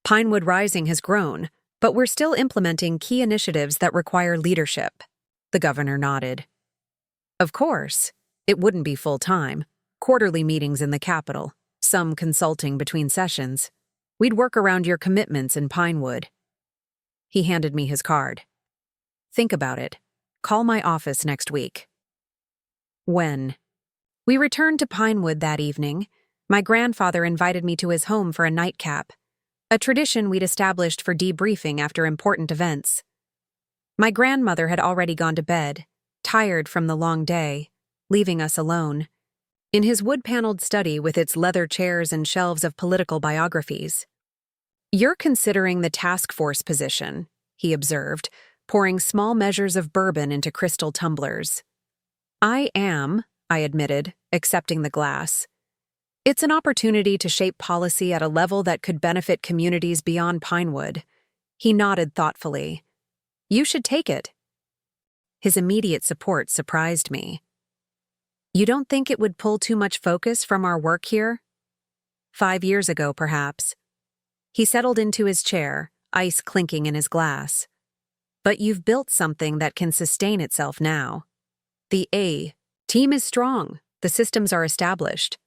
Pinewood Rising has grown, but we're still implementing key initiatives that require leadership. The governor nodded. Of course, it wouldn't be full-time. Quarterly meetings in the capital, some consulting between sessions. We'd work around your commitments in Pinewood. He handed me his card. Think about it. Call my office next week. When we returned to Pinewood that evening, my grandfather invited me to his home for a nightcap, a tradition we'd established for debriefing after important events. My grandmother had already gone to bed, tired from the long day, leaving us alone. In his wood-paneled study with its leather chairs and shelves of political biographies. You're considering the task force position, he observed, pouring small measures of bourbon into crystal tumblers. I am, I admitted, accepting the glass. It's an opportunity to shape policy at a level that could benefit communities beyond Pinewood. He nodded thoughtfully. You should take it. His immediate support surprised me. You don't think it would pull too much focus from our work here? 5 years ago, perhaps. He settled into his chair, ice clinking in his glass. But you've built something that can sustain itself now. The A team is strong. The systems are established.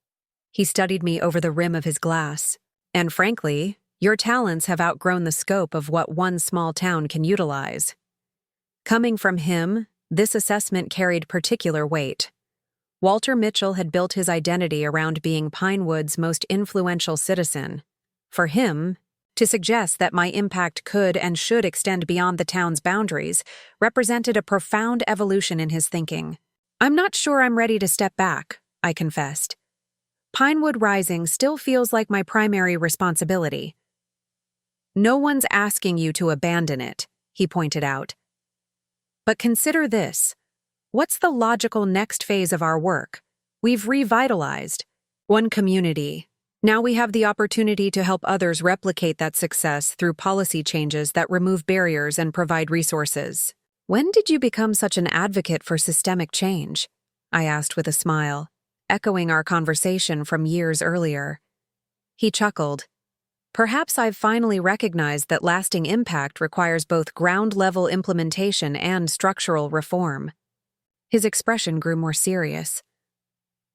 He studied me over the rim of his glass. And frankly, your talents have outgrown the scope of what one small town can utilize. Coming from him, this assessment carried particular weight. Walter Mitchell had built his identity around being Pinewood's most influential citizen. For him, to suggest that my impact could and should extend beyond the town's boundaries represented a profound evolution in his thinking. I'm not sure I'm ready to step back, I confessed. Pinewood Rising still feels like my primary responsibility. No one's asking you to abandon it, he pointed out. But consider this. What's the logical next phase of our work? We've revitalized one community. Now we have the opportunity to help others replicate that success through policy changes that remove barriers and provide resources. When did you become such an advocate for systemic change? I asked with a smile, echoing our conversation from years earlier. He chuckled. Perhaps I've finally recognized that lasting impact requires both ground-level implementation and structural reform. His expression grew more serious.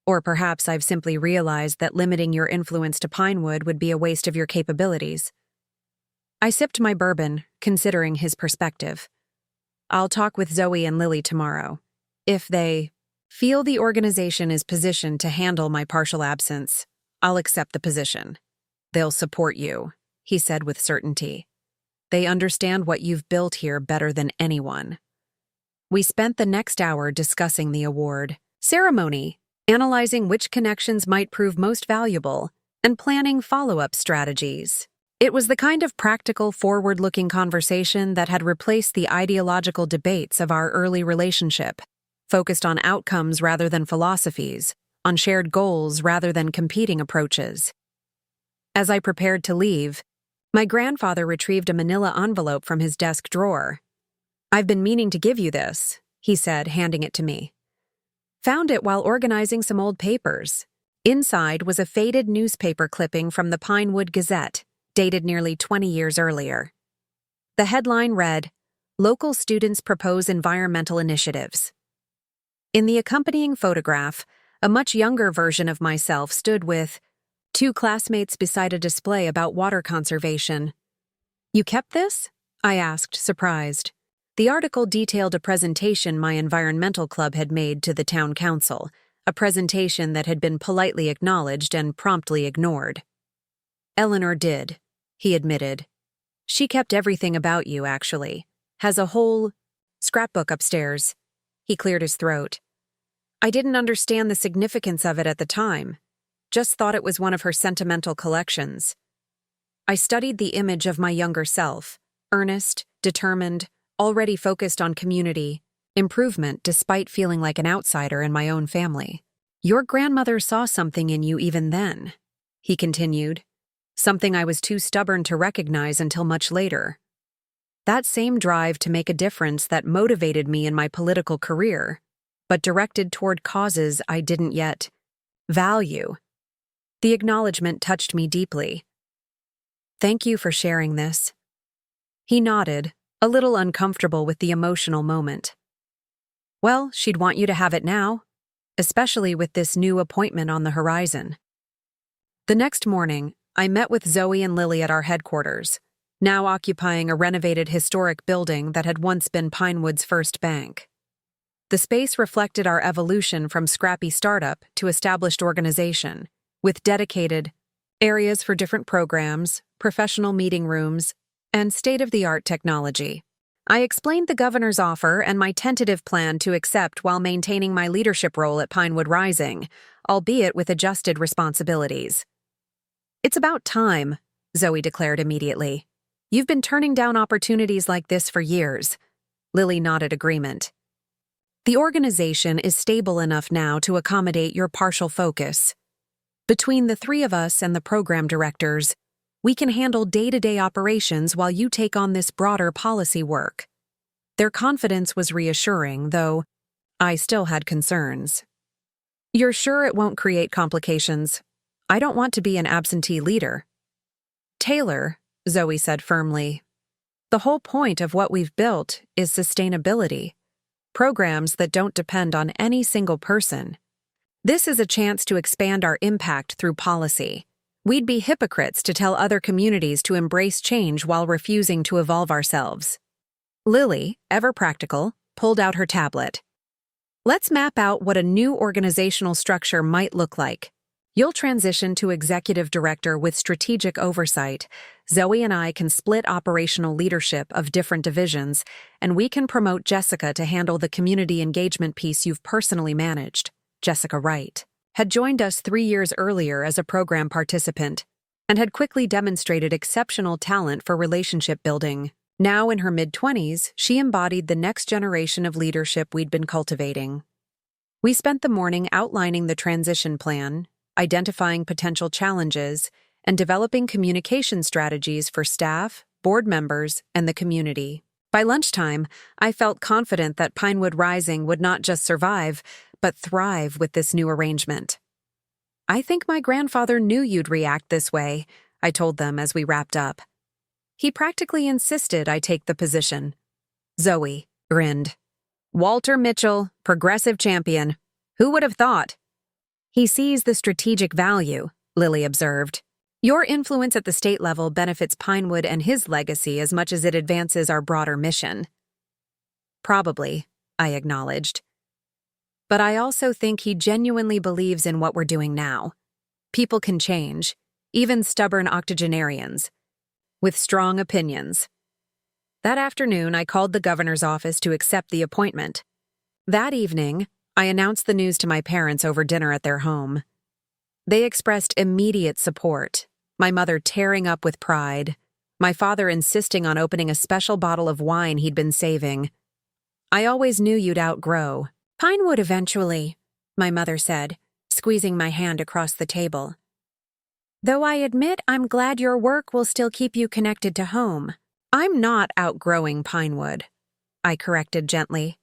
Or perhaps I've simply realized that limiting your influence to Pinewood would be a waste of your capabilities. I sipped my bourbon, considering his perspective. I'll talk with Zoe and Lily tomorrow. If they feel the organization is positioned to handle my partial absence, I'll accept the position. They'll support you, he said with certainty. They understand what you've built here better than anyone. We spent the next hour discussing the award ceremony, analyzing which connections might prove most valuable, and planning follow-up strategies. It was the kind of practical, forward-looking conversation that had replaced the ideological debates of our early relationship, focused on outcomes rather than philosophies, on shared goals rather than competing approaches. As I prepared to leave, my grandfather retrieved a manila envelope from his desk drawer. "I've been meaning to give you this," he said, handing it to me. "Found it while organizing some old papers." Inside was a faded newspaper clipping from the Pinewood Gazette, dated nearly 20 years earlier. The headline read, "Local Students Propose Environmental Initiatives." In the accompanying photograph, a much younger version of myself stood with two classmates beside a display about water conservation. "You kept this?" I asked, surprised. The article detailed a presentation my environmental club had made to the town council, a presentation that had been politely acknowledged and promptly ignored. "Eleanor did," he admitted. "She kept everything about you, actually. Has a whole scrapbook upstairs." He cleared his throat. "I didn't understand the significance of it at the time. Just thought it was one of her sentimental collections." I studied the image of my younger self, earnest, determined, already focused on community improvement despite feeling like an outsider in my own family. "Your grandmother saw something in you even then," he continued, "something I was too stubborn to recognize until much later. That same drive to make a difference that motivated me in my political career, but directed toward causes I didn't yet value." The acknowledgement touched me deeply. "Thank you for sharing this." He nodded, a little uncomfortable with the emotional moment. "Well, she'd want you to have it now, especially with this new appointment on the horizon." The next morning, I met with Zoe and Lily at our headquarters, now occupying a renovated historic building that had once been Pinewood's first bank. The space reflected our evolution from scrappy startup to established organization, with dedicated areas for different programs, professional meeting rooms, and state-of-the-art technology. I explained the governor's offer and my tentative plan to accept while maintaining my leadership role at Pinewood Rising, albeit with adjusted responsibilities. "It's about time," Zoe declared immediately. "You've been turning down opportunities like this for years." Lily nodded agreement. "The organization is stable enough now to accommodate your partial focus. Between the three of us and the program directors, we can handle day-to-day operations while you take on this broader policy work." Their confidence was reassuring, though I still had concerns. "You're sure it won't create complications? I don't want to be an absentee leader." "Taylor," Zoe said firmly, "the whole point of what we've built is sustainability, programs that don't depend on any single person. This is a chance to expand our impact through policy. We'd be hypocrites to tell other communities to embrace change while refusing to evolve ourselves." Lily, ever practical, pulled out her tablet. "Let's map out what a new organizational structure might look like. You'll transition to executive director with strategic oversight. Zoe and I can split operational leadership of different divisions, and we can promote Jessica to handle the community engagement piece you've personally managed." Jessica Wright had joined us 3 years earlier as a program participant and had quickly demonstrated exceptional talent for relationship building. Now in her mid-20s, she embodied the next generation of leadership we'd been cultivating. We spent the morning outlining the transition plan, identifying potential challenges, and developing communication strategies for staff, board members, and the community. By lunchtime, I felt confident that Pinewood Rising would not just survive, but thrive with this new arrangement. "I think my grandfather knew you'd react this way," I told them as we wrapped up. "He practically insisted I take the position." Zoe grinned. "Walter Mitchell, progressive champion. Who would have thought?" "He sees the strategic value," Lily observed. "Your influence at the state level benefits Pinewood and his legacy as much as it advances our broader mission." "Probably," I acknowledged. "But I also think he genuinely believes in what we're doing now. People can change, even stubborn octogenarians, with strong opinions." That afternoon, I called the governor's office to accept the appointment. That evening, I announced the news to my parents over dinner at their home. They expressed immediate support, my mother tearing up with pride, my father insisting on opening a special bottle of wine he'd been saving. I always knew you'd outgrow. Pinewood eventually, my mother said, squeezing my hand across the table. Though I admit I'm glad your work will still keep you connected to home. I'm not outgrowing Pinewood, I corrected gently.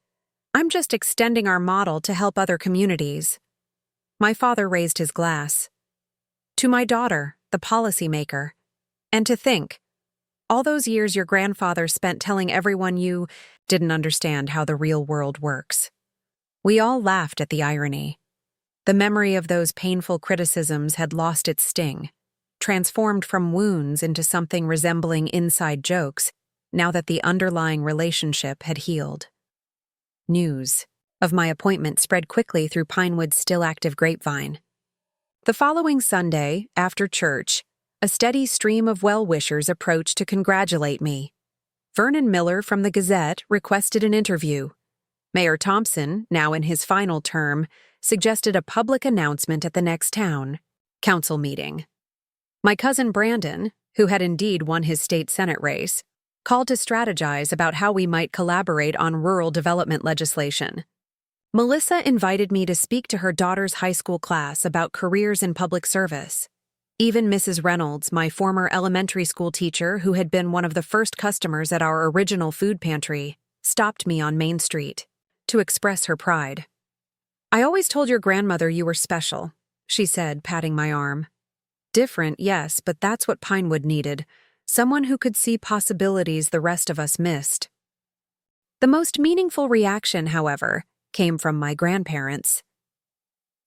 I'm just extending our model to help other communities. My father raised his glass. To my daughter, the policymaker. And to think, all those years your grandfather spent telling everyone you didn't understand how the real world works. We all laughed at the irony. The memory of those painful criticisms had lost its sting, transformed from wounds into something resembling inside jokes, now that the underlying relationship had healed. News of my appointment spread quickly through Pinewood's still-active grapevine. The following Sunday, after church, a steady stream of well-wishers approached to congratulate me. Vernon Miller from the Gazette requested an interview. Mayor Thompson, now in his final term, suggested a public announcement at the next town council meeting. My cousin Brandon, who had indeed won his state Senate race, called to strategize about how we might collaborate on rural development legislation. Melissa invited me to speak to her daughter's high school class about careers in public service. Even Mrs. Reynolds, my former elementary school teacher who had been one of the first customers at our original food pantry, stopped me on Main Street to express her pride. I always told your grandmother you were special, she said, patting my arm. Different, yes, but that's what Pinewood needed. Someone who could see possibilities the rest of us missed. The most meaningful reaction, however, came from my grandparents.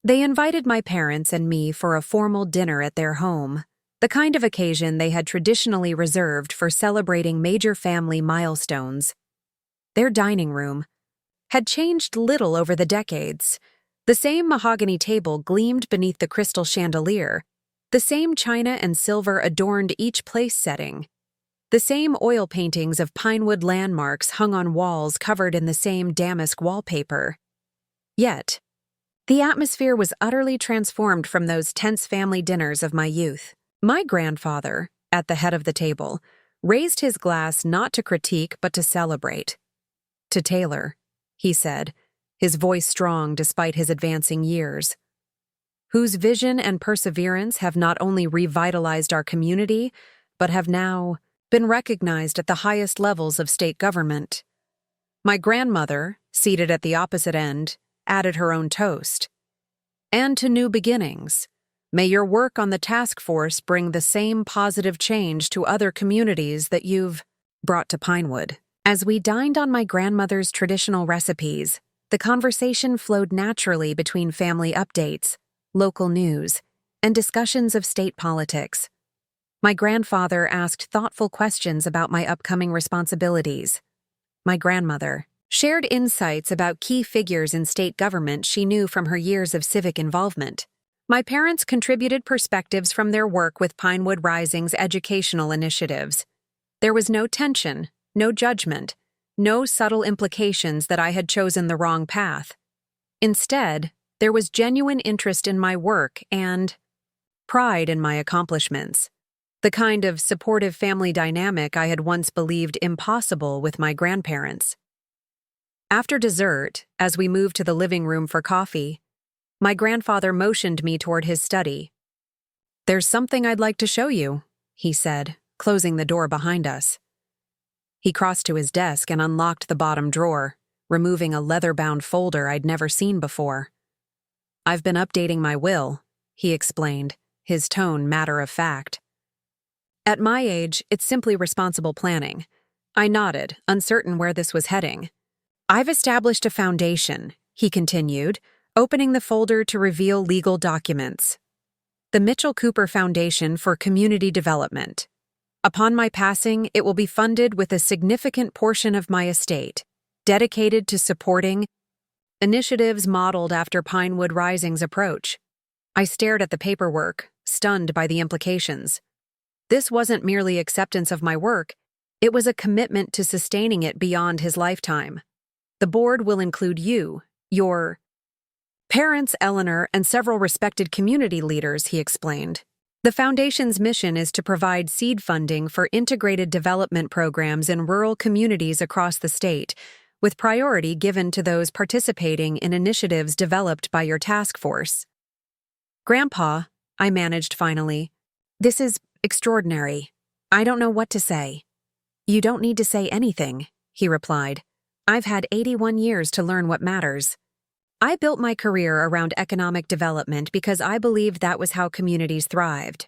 They invited my parents and me for a formal dinner at their home, the kind of occasion they had traditionally reserved for celebrating major family milestones. Their dining room had changed little over the decades. The same mahogany table gleamed beneath the crystal chandelier. The same china and silver adorned each place setting. The same oil paintings of Pinewood landmarks hung on walls covered in the same damask wallpaper. Yet, the atmosphere was utterly transformed from those tense family dinners of my youth. My grandfather, at the head of the table, raised his glass not to critique but to celebrate. To Taylor, he said, his voice strong despite his advancing years, whose vision and perseverance have not only revitalized our community, but have now been recognized at the highest levels of state government. My grandmother, seated at the opposite end, added her own toast. And to new beginnings. May your work on the task force bring the same positive change to other communities that you've brought to Pinewood. As we dined on my grandmother's traditional recipes, the conversation flowed naturally between family updates, local news, and discussions of state politics. My grandfather asked thoughtful questions about my upcoming responsibilities. My grandmother shared insights about key figures in state government she knew from her years of civic involvement. My parents contributed perspectives from their work with Pinewood Rising's educational initiatives. There was no tension, no judgment, no subtle implications that I had chosen the wrong path. Instead, there was genuine interest in my work and pride in my accomplishments, the kind of supportive family dynamic I had once believed impossible with my grandparents. After dessert, as we moved to the living room for coffee, my grandfather motioned me toward his study. "There's something I'd like to show you," he said, closing the door behind us. He crossed to his desk and unlocked the bottom drawer, removing a leather-bound folder I'd never seen before. "I've been updating my will," he explained, his tone matter-of-fact. "At my age, it's simply responsible planning." I nodded, uncertain where this was heading. "I've established a foundation," he continued, opening the folder to reveal legal documents. "The Mitchell Cooper Foundation for Community Development. Upon my passing, it will be funded with a significant portion of my estate, dedicated to supporting initiatives modeled after Pinewood Rising's approach." I stared at the paperwork, stunned by the implications. This wasn't merely acceptance of my work, it was a commitment to sustaining it beyond his lifetime. "The board will include you, your parents, Eleanor, and several respected community leaders," he explained. The Foundation's mission is to provide seed funding for integrated development programs in rural communities across the state, with priority given to those participating in initiatives developed by your task force. Grandpa, I managed finally, this is extraordinary. I don't know what to say. You don't need to say anything, he replied. I've had 81 years to learn what matters. I built my career around economic development because I believed that was how communities thrived.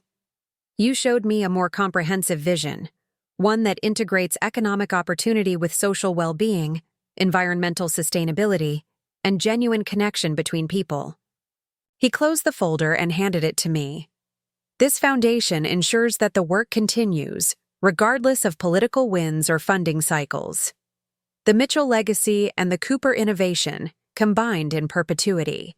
You showed me a more comprehensive vision, one that integrates economic opportunity with social well-being, environmental sustainability, and genuine connection between people. He closed the folder and handed it to me. This foundation ensures that the work continues, regardless of political winds or funding cycles. The Mitchell legacy and the Cooper innovation combined in perpetuity.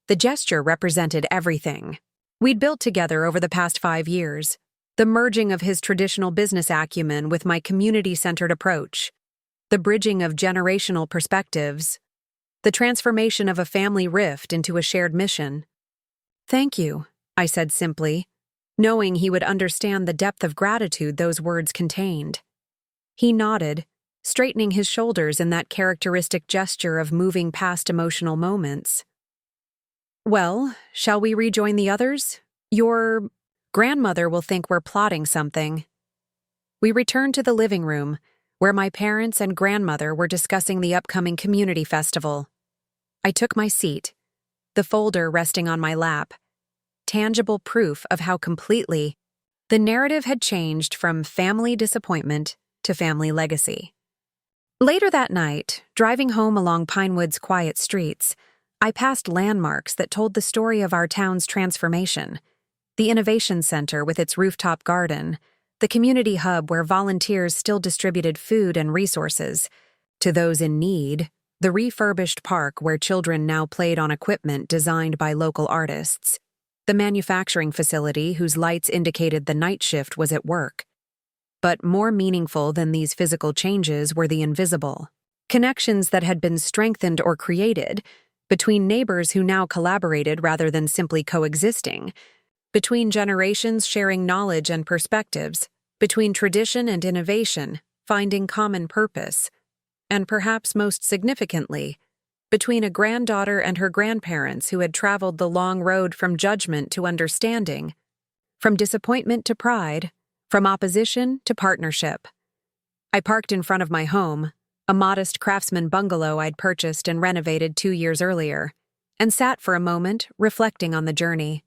The gesture represented everything we'd built together over the past 5 years, the merging of his traditional business acumen with my community-centered approach, the bridging of generational perspectives, the transformation of a family rift into a shared mission. Thank you, I said simply, knowing he would understand the depth of gratitude those words contained. He nodded, straightening his shoulders in that characteristic gesture of moving past emotional moments. Well, shall we rejoin the others? Your grandmother will think we're plotting something. We returned to the living room, where my parents and grandmother were discussing the upcoming community festival. I took my seat, the folder resting on my lap, tangible proof of how completely the narrative had changed from family disappointment to family legacy. Later that night, driving home along Pinewood's quiet streets, I passed landmarks that told the story of our town's transformation. The Innovation Center with its rooftop garden, the community hub where volunteers still distributed food and resources to those in need, the refurbished park where children now played on equipment designed by local artists, the manufacturing facility whose lights indicated the night shift was at work. But more meaningful than these physical changes were the invisible connections that had been strengthened or created between neighbors who now collaborated rather than simply coexisting, between generations sharing knowledge and perspectives, between tradition and innovation, finding common purpose, and perhaps most significantly, between a granddaughter and her grandparents who had traveled the long road from judgment to understanding, from disappointment to pride, from opposition to partnership. I parked in front of my home, a modest craftsman bungalow I'd purchased and renovated 2 years earlier, and sat for a moment, reflecting on the journey.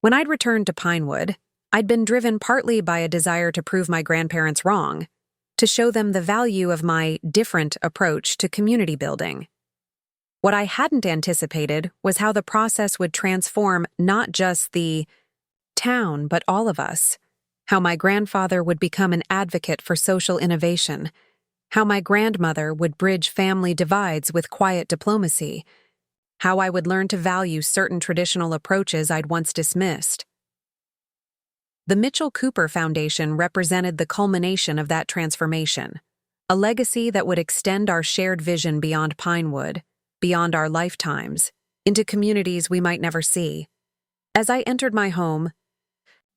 When I'd returned to Pinewood, I'd been driven partly by a desire to prove my grandparents wrong, to show them the value of my different approach to community building. What I hadn't anticipated was how the process would transform not just the town, but all of us. How my grandfather would become an advocate for social innovation, how my grandmother would bridge family divides with quiet diplomacy, how I would learn to value certain traditional approaches I'd once dismissed. The Mitchell Cooper Foundation represented the culmination of that transformation, a legacy that would extend our shared vision beyond Pinewood, beyond our lifetimes, into communities we might never see. As I entered my home,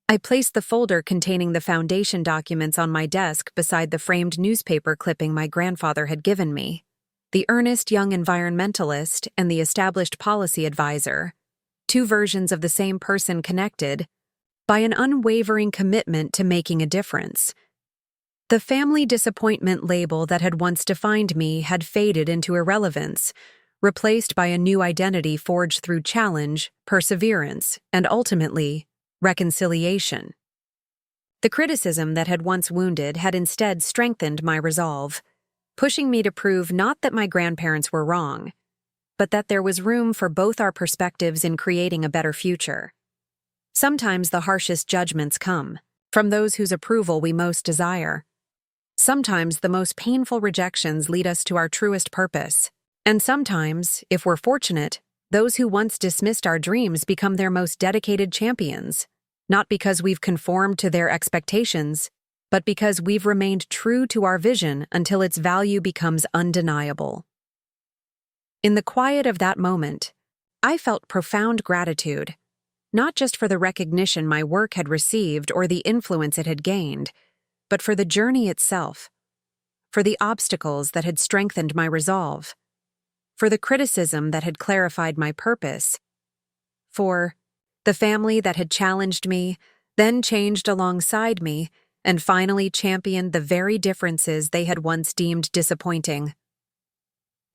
I placed the folder containing the foundation documents on my desk beside the framed newspaper clipping my grandfather had given me, the earnest young environmentalist and the established policy advisor, 2 versions of the same person connected by an unwavering commitment to making a difference. The family disappointment label that had once defined me had faded into irrelevance, replaced by a new identity forged through challenge, perseverance, and ultimately, reconciliation. The criticism that had once wounded had instead strengthened my resolve, pushing me to prove not that my grandparents were wrong, but that there was room for both our perspectives in creating a better future. Sometimes the harshest judgments come from those whose approval we most desire. Sometimes the most painful rejections lead us to our truest purpose. And sometimes, if we're fortunate, those who once dismissed our dreams become their most dedicated champions, not because we've conformed to their expectations, but because we've remained true to our vision until its value becomes undeniable. In the quiet of that moment, I felt profound gratitude, not just for the recognition my work had received or the influence it had gained, but for the journey itself, for the obstacles that had strengthened my resolve, for the criticism that had clarified my purpose, for the family that had challenged me, then changed alongside me, and finally championed the very differences they had once deemed disappointing.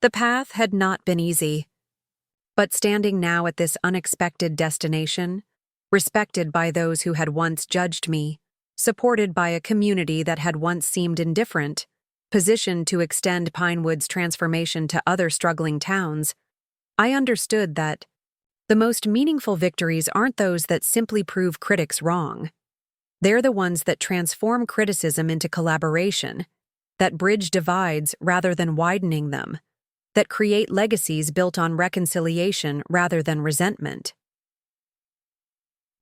The path had not been easy, but standing now at this unexpected destination, respected by those who had once judged me, supported by a community that had once seemed indifferent, positioned to extend Pinewood's transformation to other struggling towns, I understood that the most meaningful victories aren't those that simply prove critics wrong. They're the ones that transform criticism into collaboration, that bridge divides rather than widening them, that create legacies built on reconciliation rather than resentment.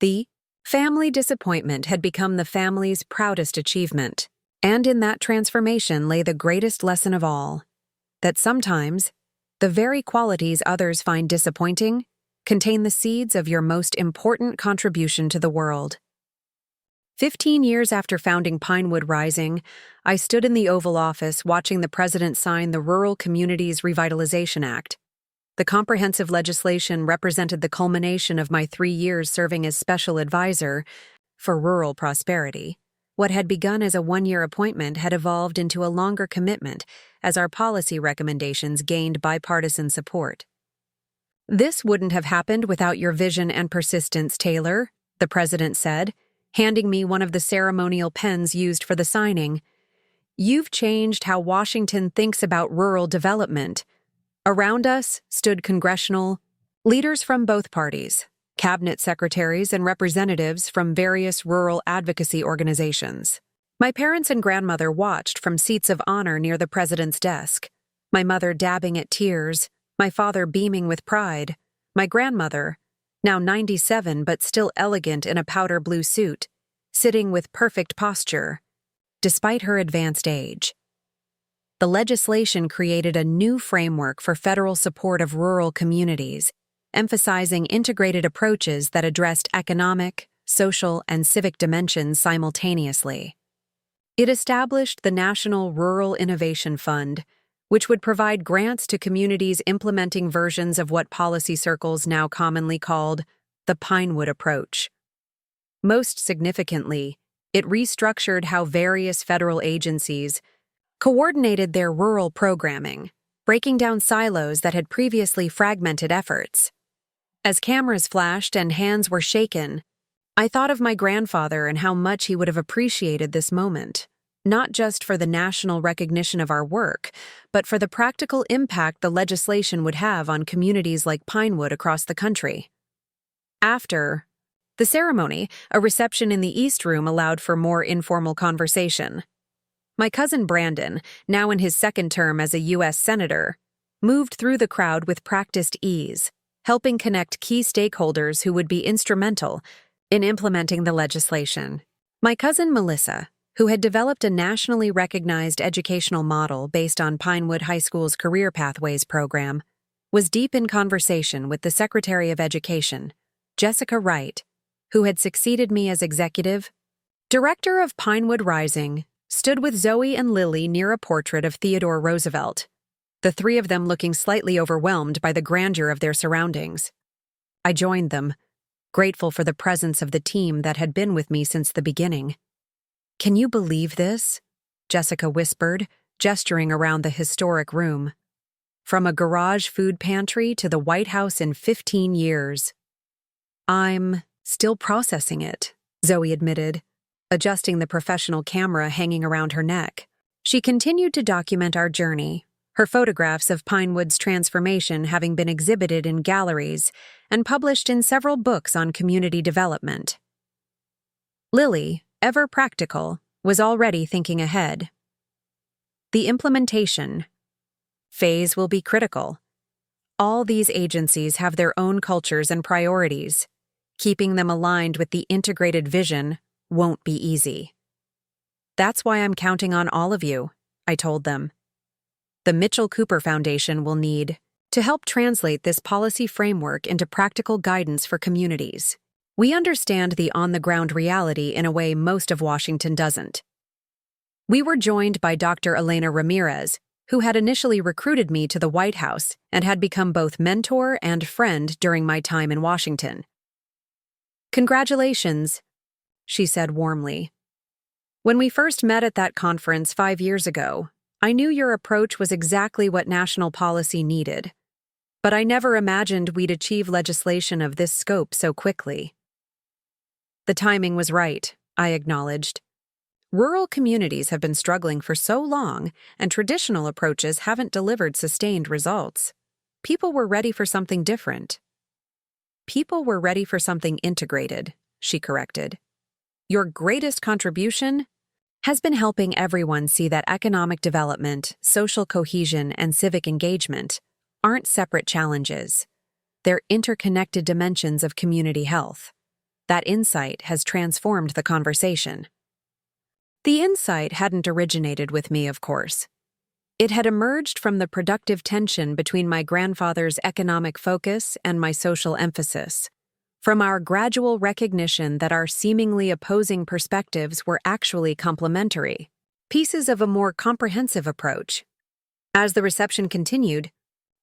The family disappointment had become the family's proudest achievement, and in that transformation lay the greatest lesson of all, that sometimes the very qualities others find disappointing contain the seeds of your most important contribution to the world. 15 years after founding Pinewood Rising, I stood in the Oval Office watching the President sign the Rural Communities Revitalization Act. The comprehensive legislation represented the culmination of my 3 years serving as special advisor for rural prosperity. What had begun as a 1-year appointment had evolved into a longer commitment as our policy recommendations gained bipartisan support. "This wouldn't have happened without your vision and persistence, Taylor," the President said, handing me one of the ceremonial pens used for the signing. "You've changed how Washington thinks about rural development." Around us stood congressional leaders from both parties, cabinet secretaries and representatives from various rural advocacy organizations. My parents and grandmother watched from seats of honor near the President's desk, my mother dabbing at tears, my father beaming with pride, my grandmother, now 97 but still elegant in a powder blue suit, sitting with perfect posture, despite her advanced age. The legislation created a new framework for federal support of rural communities, emphasizing integrated approaches that addressed economic, social, and civic dimensions simultaneously. It established the National Rural Innovation Fund, which would provide grants to communities implementing versions of what policy circles now commonly called the Pinewood approach. Most significantly, it restructured how various federal agencies coordinated their rural programming, breaking down silos that had previously fragmented efforts. As cameras flashed and hands were shaken, I thought of my grandfather and how much he would have appreciated this moment, not just for the national recognition of our work, but for the practical impact the legislation would have on communities like Pinewood across the country. After the ceremony, a reception in the East Room allowed for more informal conversation. My cousin Brandon, now in his second term as a U.S. Senator, moved through the crowd with practiced ease, helping connect key stakeholders who would be instrumental in implementing the legislation. My cousin Melissa, who had developed a nationally recognized educational model based on Pinewood High School's Career Pathways program, was deep in conversation with the Secretary of Education, Jessica Wright, who had succeeded me as executive director of Pinewood Rising, stood with Zoe and Lily near a portrait of Theodore Roosevelt, the three of them looking slightly overwhelmed by the grandeur of their surroundings. I joined them, grateful for the presence of the team that had been with me since the beginning. "Can you believe this?" Jessica whispered, gesturing around the historic room. "From a garage food pantry to the White House in 15 years. "I'm still processing it," Zoe admitted, adjusting the professional camera hanging around her neck. She continued to document our journey, her photographs of Pinewood's transformation having been exhibited in galleries and published in several books on community development. Lily, ever practical, was already thinking ahead. "The implementation phase will be critical. All these agencies have their own cultures and priorities. Keeping them aligned with the integrated vision won't be easy. That's why I'm counting on all of you," I told them. "The Mitchell Cooper Foundation will need to help translate this policy framework into practical guidance for communities. We understand the on-the-ground reality in a way most of Washington doesn't. We were joined by Dr. Elena Ramirez, who had initially recruited me to the White House and had become both mentor and friend during my time in Washington. "Congratulations," she said warmly. "When we first met at that conference 5 years ago, I knew your approach was exactly what national policy needed. But I never imagined we'd achieve legislation of this scope so quickly." "The timing was right," I acknowledged. "Rural communities have been struggling for so long, and traditional approaches haven't delivered sustained results. People were ready for something different." "People were ready for something integrated," she corrected. "Your greatest contribution has been helping everyone see that economic development, social cohesion, and civic engagement aren't separate challenges. They're interconnected dimensions of community health. That insight has transformed the conversation." The insight hadn't originated with me, of course. It had emerged from the productive tension between my grandfather's economic focus and my social emphasis, from our gradual recognition that our seemingly opposing perspectives were actually complementary, pieces of a more comprehensive approach. As the reception continued,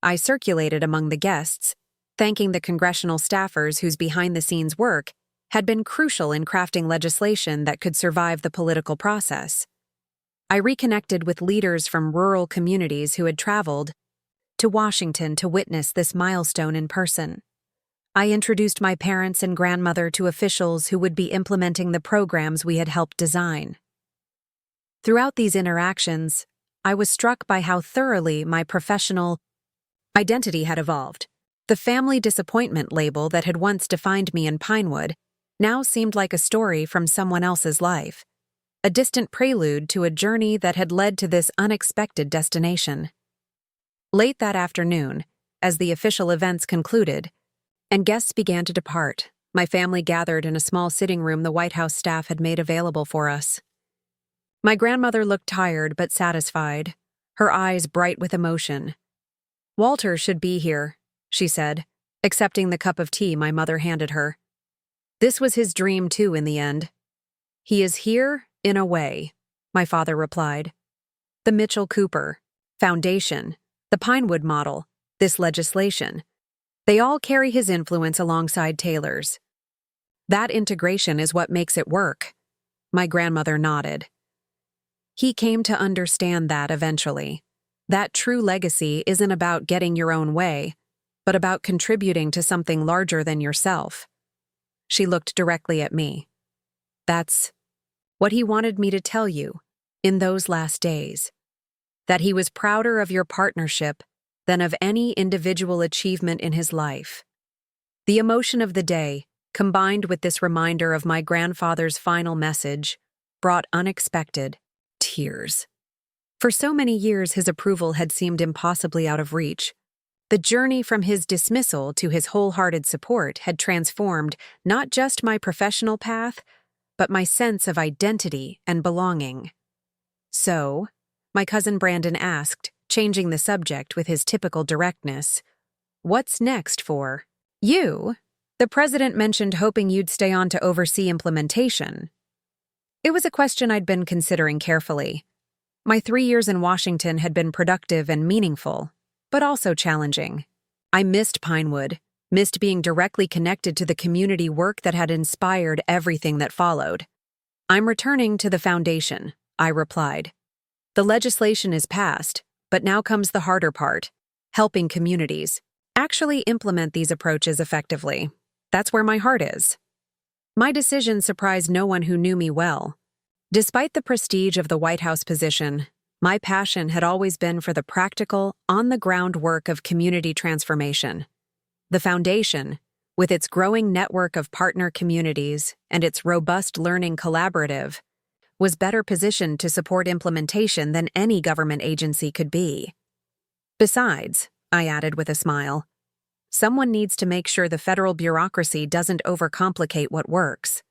I circulated among the guests, thanking the congressional staffers whose behind-the-scenes work had been crucial in crafting legislation that could survive the political process. I reconnected with leaders from rural communities who had traveled to Washington to witness this milestone in person. I introduced my parents and grandmother to officials who would be implementing the programs we had helped design. Throughout these interactions, I was struck by how thoroughly my professional identity had evolved. The family disappointment label that had once defined me in Pinewood now seemed like a story from someone else's life, a distant prelude to a journey that had led to this unexpected destination. Late that afternoon, as the official events concluded, and guests began to depart, my family gathered in a small sitting room the White House staff had made available for us. My grandmother looked tired but satisfied, her eyes bright with emotion. "Walter should be here," she said, accepting the cup of tea my mother handed her. "This was his dream, too, in the end." "He is here, in a way," my father replied. "The Mitchell Cooper Foundation, the Pinewood model, this legislation, they all carry his influence alongside Taylor's. That integration is what makes it work." My grandmother nodded. "He came to understand that eventually. That true legacy isn't about getting your own way, but about contributing to something larger than yourself." She looked directly at me. "That's what he wanted me to tell you in those last days. That he was prouder of your partnership than of any individual achievement in his life." The emotion of the day, combined with this reminder of my grandfather's final message, brought unexpected tears. For so many years, his approval had seemed impossibly out of reach. The journey from his dismissal to his wholehearted support had transformed not just my professional path, but my sense of identity and belonging. "So," my cousin Brandon asked, changing the subject with his typical directness, "what's next for you? The president mentioned hoping you'd stay on to oversee implementation." It was a question I'd been considering carefully. My 3 years in Washington had been productive and meaningful, but also challenging. I missed Pinewood, missed being directly connected to the community work that had inspired everything that followed. "I'm returning to the foundation," I replied. "The legislation is passed, but now comes the harder part, helping communities actually implement these approaches effectively. That's where my heart is." My decision surprised no one who knew me well. Despite the prestige of the White House position, my passion had always been for the practical, on-the-ground work of community transformation. The foundation, with its growing network of partner communities and its robust learning collaborative, was better positioned to support implementation than any government agency could be. "Besides," I added with a smile, "someone needs to make sure the federal bureaucracy doesn't overcomplicate what works.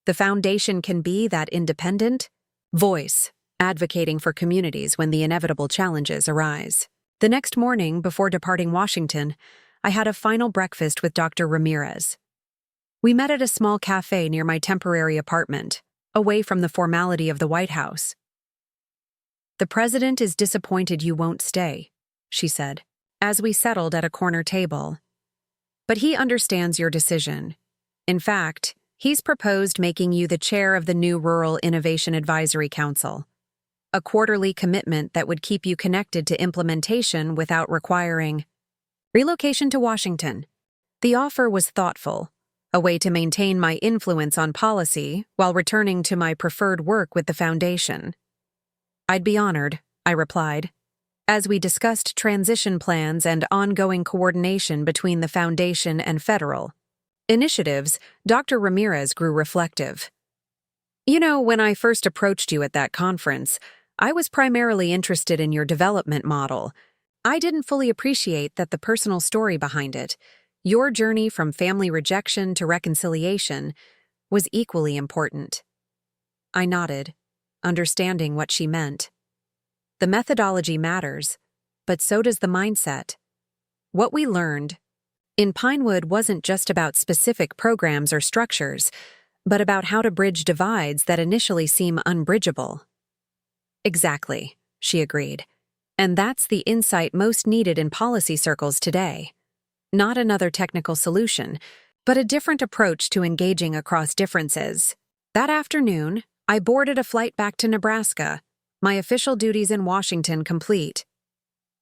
The foundation can be that independent voice, advocating for communities when the inevitable challenges arise." The next morning, before departing Washington, I had a final breakfast with Dr. Ramirez. We met at a small cafe near my temporary apartment, away from the formality of the White House. "The president is disappointed you won't stay," she said, as we settled at a corner table. "But he understands your decision. In fact, he's proposed making you the chair of the new Rural Innovation Advisory Council, a quarterly commitment that would keep you connected to implementation without requiring relocation to Washington." The offer was thoughtful, a way to maintain my influence on policy while returning to my preferred work with the foundation. "I'd be honored," I replied, as we discussed transition plans and ongoing coordination between the foundation and federal initiatives. Dr. Ramirez grew reflective. "You know, when I first approached you at that conference, I was primarily interested in your development model. I didn't fully appreciate that the personal story behind it, your journey from family rejection to reconciliation, was equally important." I nodded, understanding what she meant. The methodology matters, but so does the mindset. What we learned in Pinewood wasn't just about specific programs or structures, but about how to bridge divides that initially seem unbridgeable. "Exactly," she agreed. "And that's the insight most needed in policy circles today. Not another technical solution, but a different approach to engaging across differences." That afternoon, I boarded a flight back to Nebraska, my official duties in Washington complete.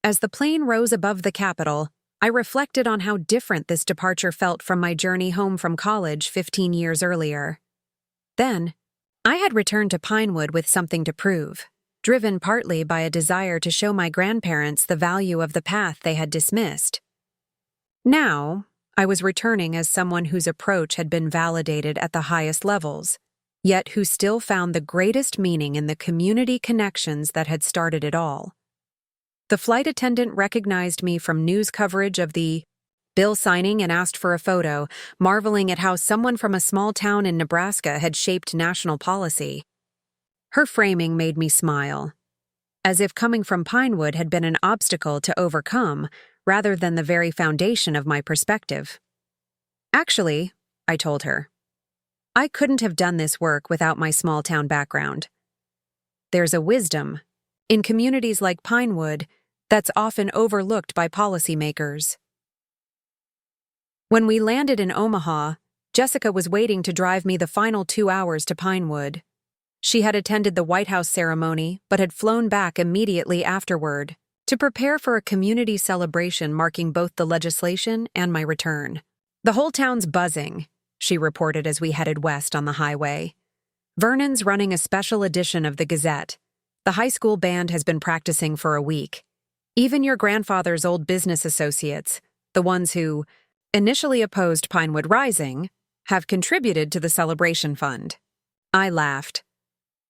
As the plane rose above the Capitol, I reflected on how different this departure felt from my journey home from college 15 years earlier. Then, I had returned to Pinewood with something to prove, driven partly by a desire to show my grandparents the value of the path they had dismissed. Now, I was returning as someone whose approach had been validated at the highest levels, yet who still found the greatest meaning in the community connections that had started it all. The flight attendant recognized me from news coverage of the bill signing and asked for a photo, marveling at how someone from a small town in Nebraska had shaped national policy. Her framing made me smile, as if coming from Pinewood had been an obstacle to overcome rather than the very foundation of my perspective. "Actually," I told her, "I couldn't have done this work without my small-town background. There's a wisdom in communities like Pinewood that's often overlooked by policymakers." When we landed in Omaha, Jessica was waiting to drive me the final 2 hours to Pinewood. She had attended the White House ceremony but had flown back immediately afterward to prepare for a community celebration marking both the legislation and my return. "The whole town's buzzing," she reported as we headed west on the highway. "Vernon's running a special edition of the Gazette. The high school band has been practicing for a week. Even your grandfather's old business associates, the ones who initially opposed Pinewood Rising, have contributed to the celebration fund." I laughed.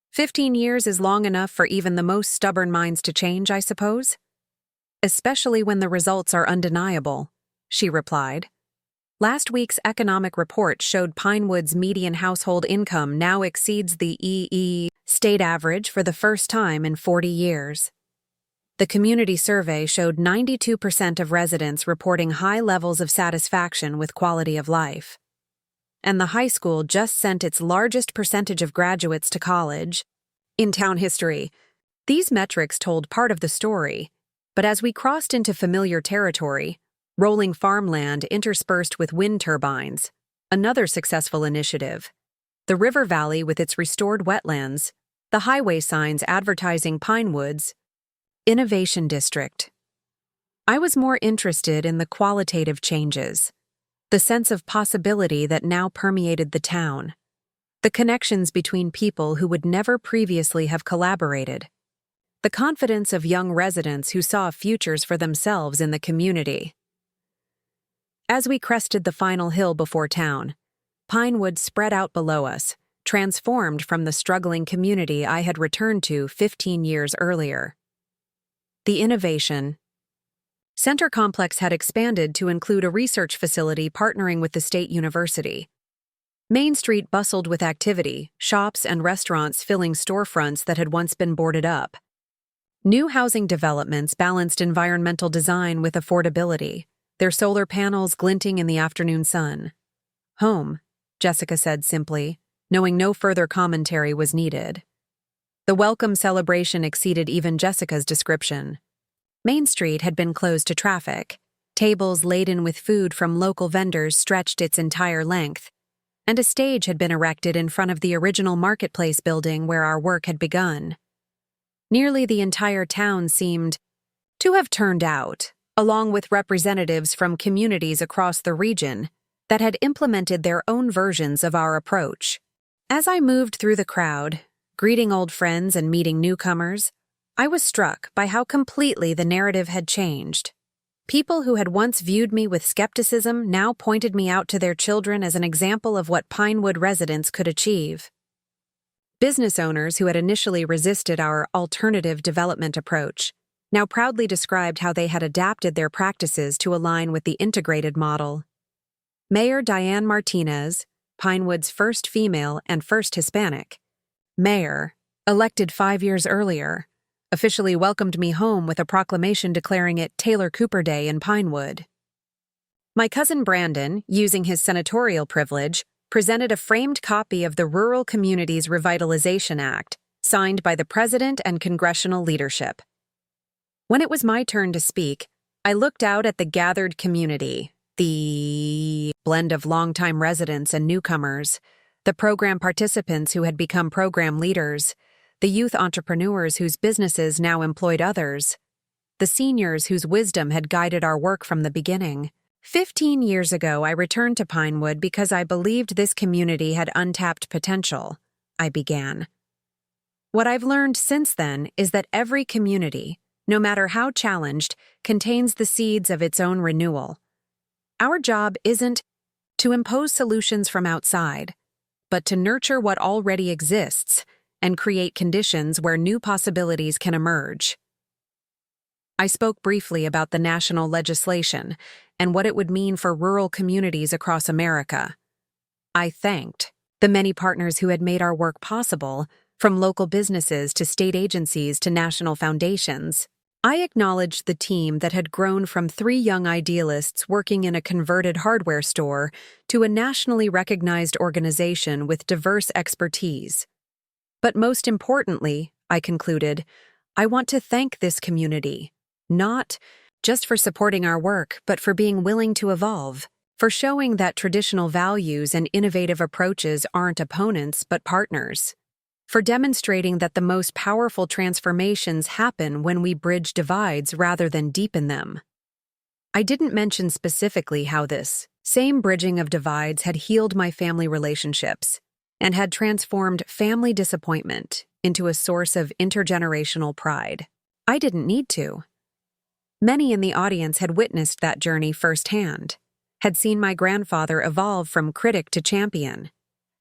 15 years is long enough for even the most stubborn minds to change, I suppose? "Especially when the results are undeniable," she replied. "Last week's economic report showed Pinewood's median household income now exceeds the state average for the first time in 40 years. The community survey showed 92% of residents reporting high levels of satisfaction with quality of life. And the high school just sent its largest percentage of graduates to college. In town history, these metrics told part of the story, but as we crossed into familiar territory, rolling farmland interspersed with wind turbines, another successful initiative, the river valley with its restored wetlands, the highway signs advertising Pinewood's Innovation District. I was more interested in the qualitative changes, the sense of possibility that now permeated the town, the connections between people who would never previously have collaborated, the confidence of young residents who saw futures for themselves in the community. As we crested the final hill before town, Pinewood spread out below us, transformed from the struggling community I had returned to 15 years earlier. The Innovation Center complex had expanded to include a research facility partnering with the state university. Main Street bustled with activity, shops and restaurants filling storefronts that had once been boarded up. New housing developments balanced environmental design with affordability, their solar panels glinting in the afternoon sun. Home, Jessica said simply, knowing no further commentary was needed. The welcome celebration exceeded even Jessica's description. Main Street had been closed to traffic. Tables laden with food from local vendors stretched its entire length, and a stage had been erected in front of the original marketplace building where our work had begun. Nearly the entire town seemed to have turned out, along with representatives from communities across the region that had implemented their own versions of our approach. As I moved through the crowd, greeting old friends and meeting newcomers, I was struck by how completely the narrative had changed. People who had once viewed me with skepticism now pointed me out to their children as an example of what Pinewood residents could achieve. Business owners who had initially resisted our alternative development approach now proudly described how they had adapted their practices to align with the integrated model. Mayor Diane Martinez, Pinewood's first female and first Hispanic mayor, elected 5 years earlier, officially welcomed me home with a proclamation declaring it Taylor Cooper Day in Pinewood. My cousin Brandon, using his senatorial privilege, presented a framed copy of the Rural Communities Revitalization Act, signed by the president and congressional leadership. When it was my turn to speak, I looked out at the gathered community, the blend of longtime residents and newcomers, the program participants who had become program leaders, the youth entrepreneurs whose businesses now employed others, the seniors whose wisdom had guided our work from the beginning. 15 years ago, I returned to Pinewood because I believed this community had untapped potential, I began. What I've learned since then is that every community, no matter how challenged, contains the seeds of its own renewal. Our job isn't to impose solutions from outside, but to nurture what already exists and create conditions where new possibilities can emerge. I spoke briefly about the national legislation and what it would mean for rural communities across America. I thanked the many partners who had made our work possible, from local businesses to state agencies to national foundations. I acknowledged the team that had grown from 3 young idealists working in a converted hardware store to a nationally recognized organization with diverse expertise. But most importantly, I concluded, I want to thank this community, not just for supporting our work, but for being willing to evolve, for showing that traditional values and innovative approaches aren't opponents but partners, for demonstrating that the most powerful transformations happen when we bridge divides rather than deepen them. I didn't mention specifically how this same bridging of divides had healed my family relationships and had transformed family disappointment into a source of intergenerational pride. I didn't need to. Many in the audience had witnessed that journey firsthand, had seen my grandfather evolve from critic to champion,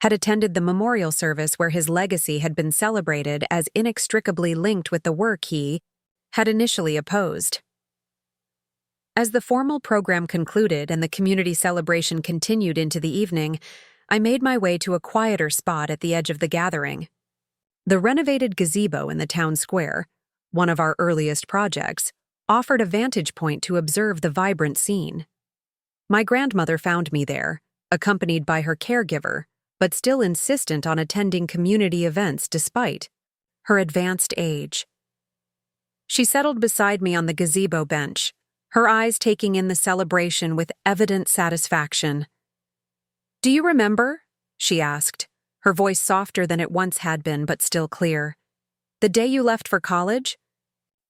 had attended the memorial service where his legacy had been celebrated as inextricably linked with the work he had initially opposed. As the formal program concluded and the community celebration continued into the evening, I made my way to a quieter spot at the edge of the gathering. The renovated gazebo in the town square, one of our earliest projects, offered a vantage point to observe the vibrant scene. My grandmother found me there, accompanied by her caregiver, but still insistent on attending community events despite her advanced age. She settled beside me on the gazebo bench, her eyes taking in the celebration with evident satisfaction. "Do you remember?" she asked, her voice softer than it once had been but still clear. "The day you left for college?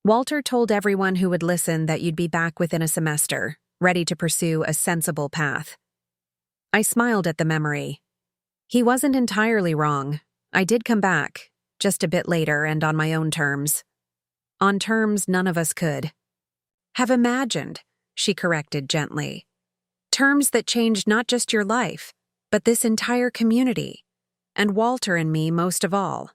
Walter told everyone who would listen that you'd be back within a semester, ready to pursue a sensible path." I smiled at the memory. He wasn't entirely wrong. I did come back, just a bit later and on my own terms. On terms none of us could have imagined, she corrected gently. Terms that changed not just your life, but this entire community, and Walter and me most of all.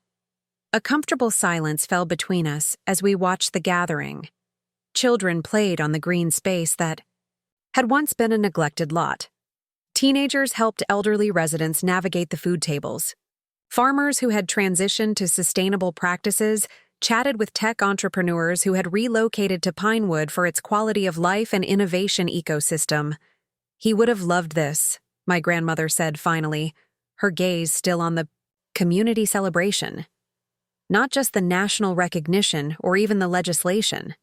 A comfortable silence fell between us as we watched the gathering. Children played on the green space that had once been a neglected lot. Teenagers helped elderly residents navigate the food tables. Farmers who had transitioned to sustainable practices chatted with tech entrepreneurs who had relocated to Pinewood for its quality of life and innovation ecosystem. "He would have loved this," my grandmother said finally, her gaze still on the community celebration. Not just the national recognition or even the legislation.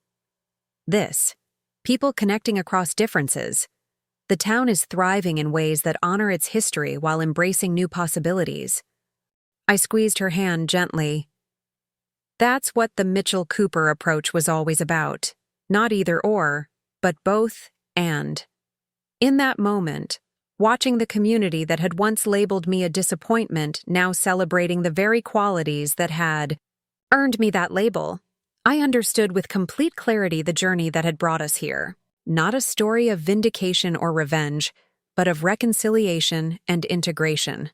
This, people connecting across differences. The town is thriving in ways that honor its history while embracing new possibilities. I squeezed her hand gently. That's what the Mitchell Cooper approach was always about. Not either or, but both and. In that moment, watching the community that had once labeled me a disappointment now celebrating the very qualities that had earned me that label, I understood with complete clarity the journey that had brought us here. Not a story of vindication or revenge, but of reconciliation and integration.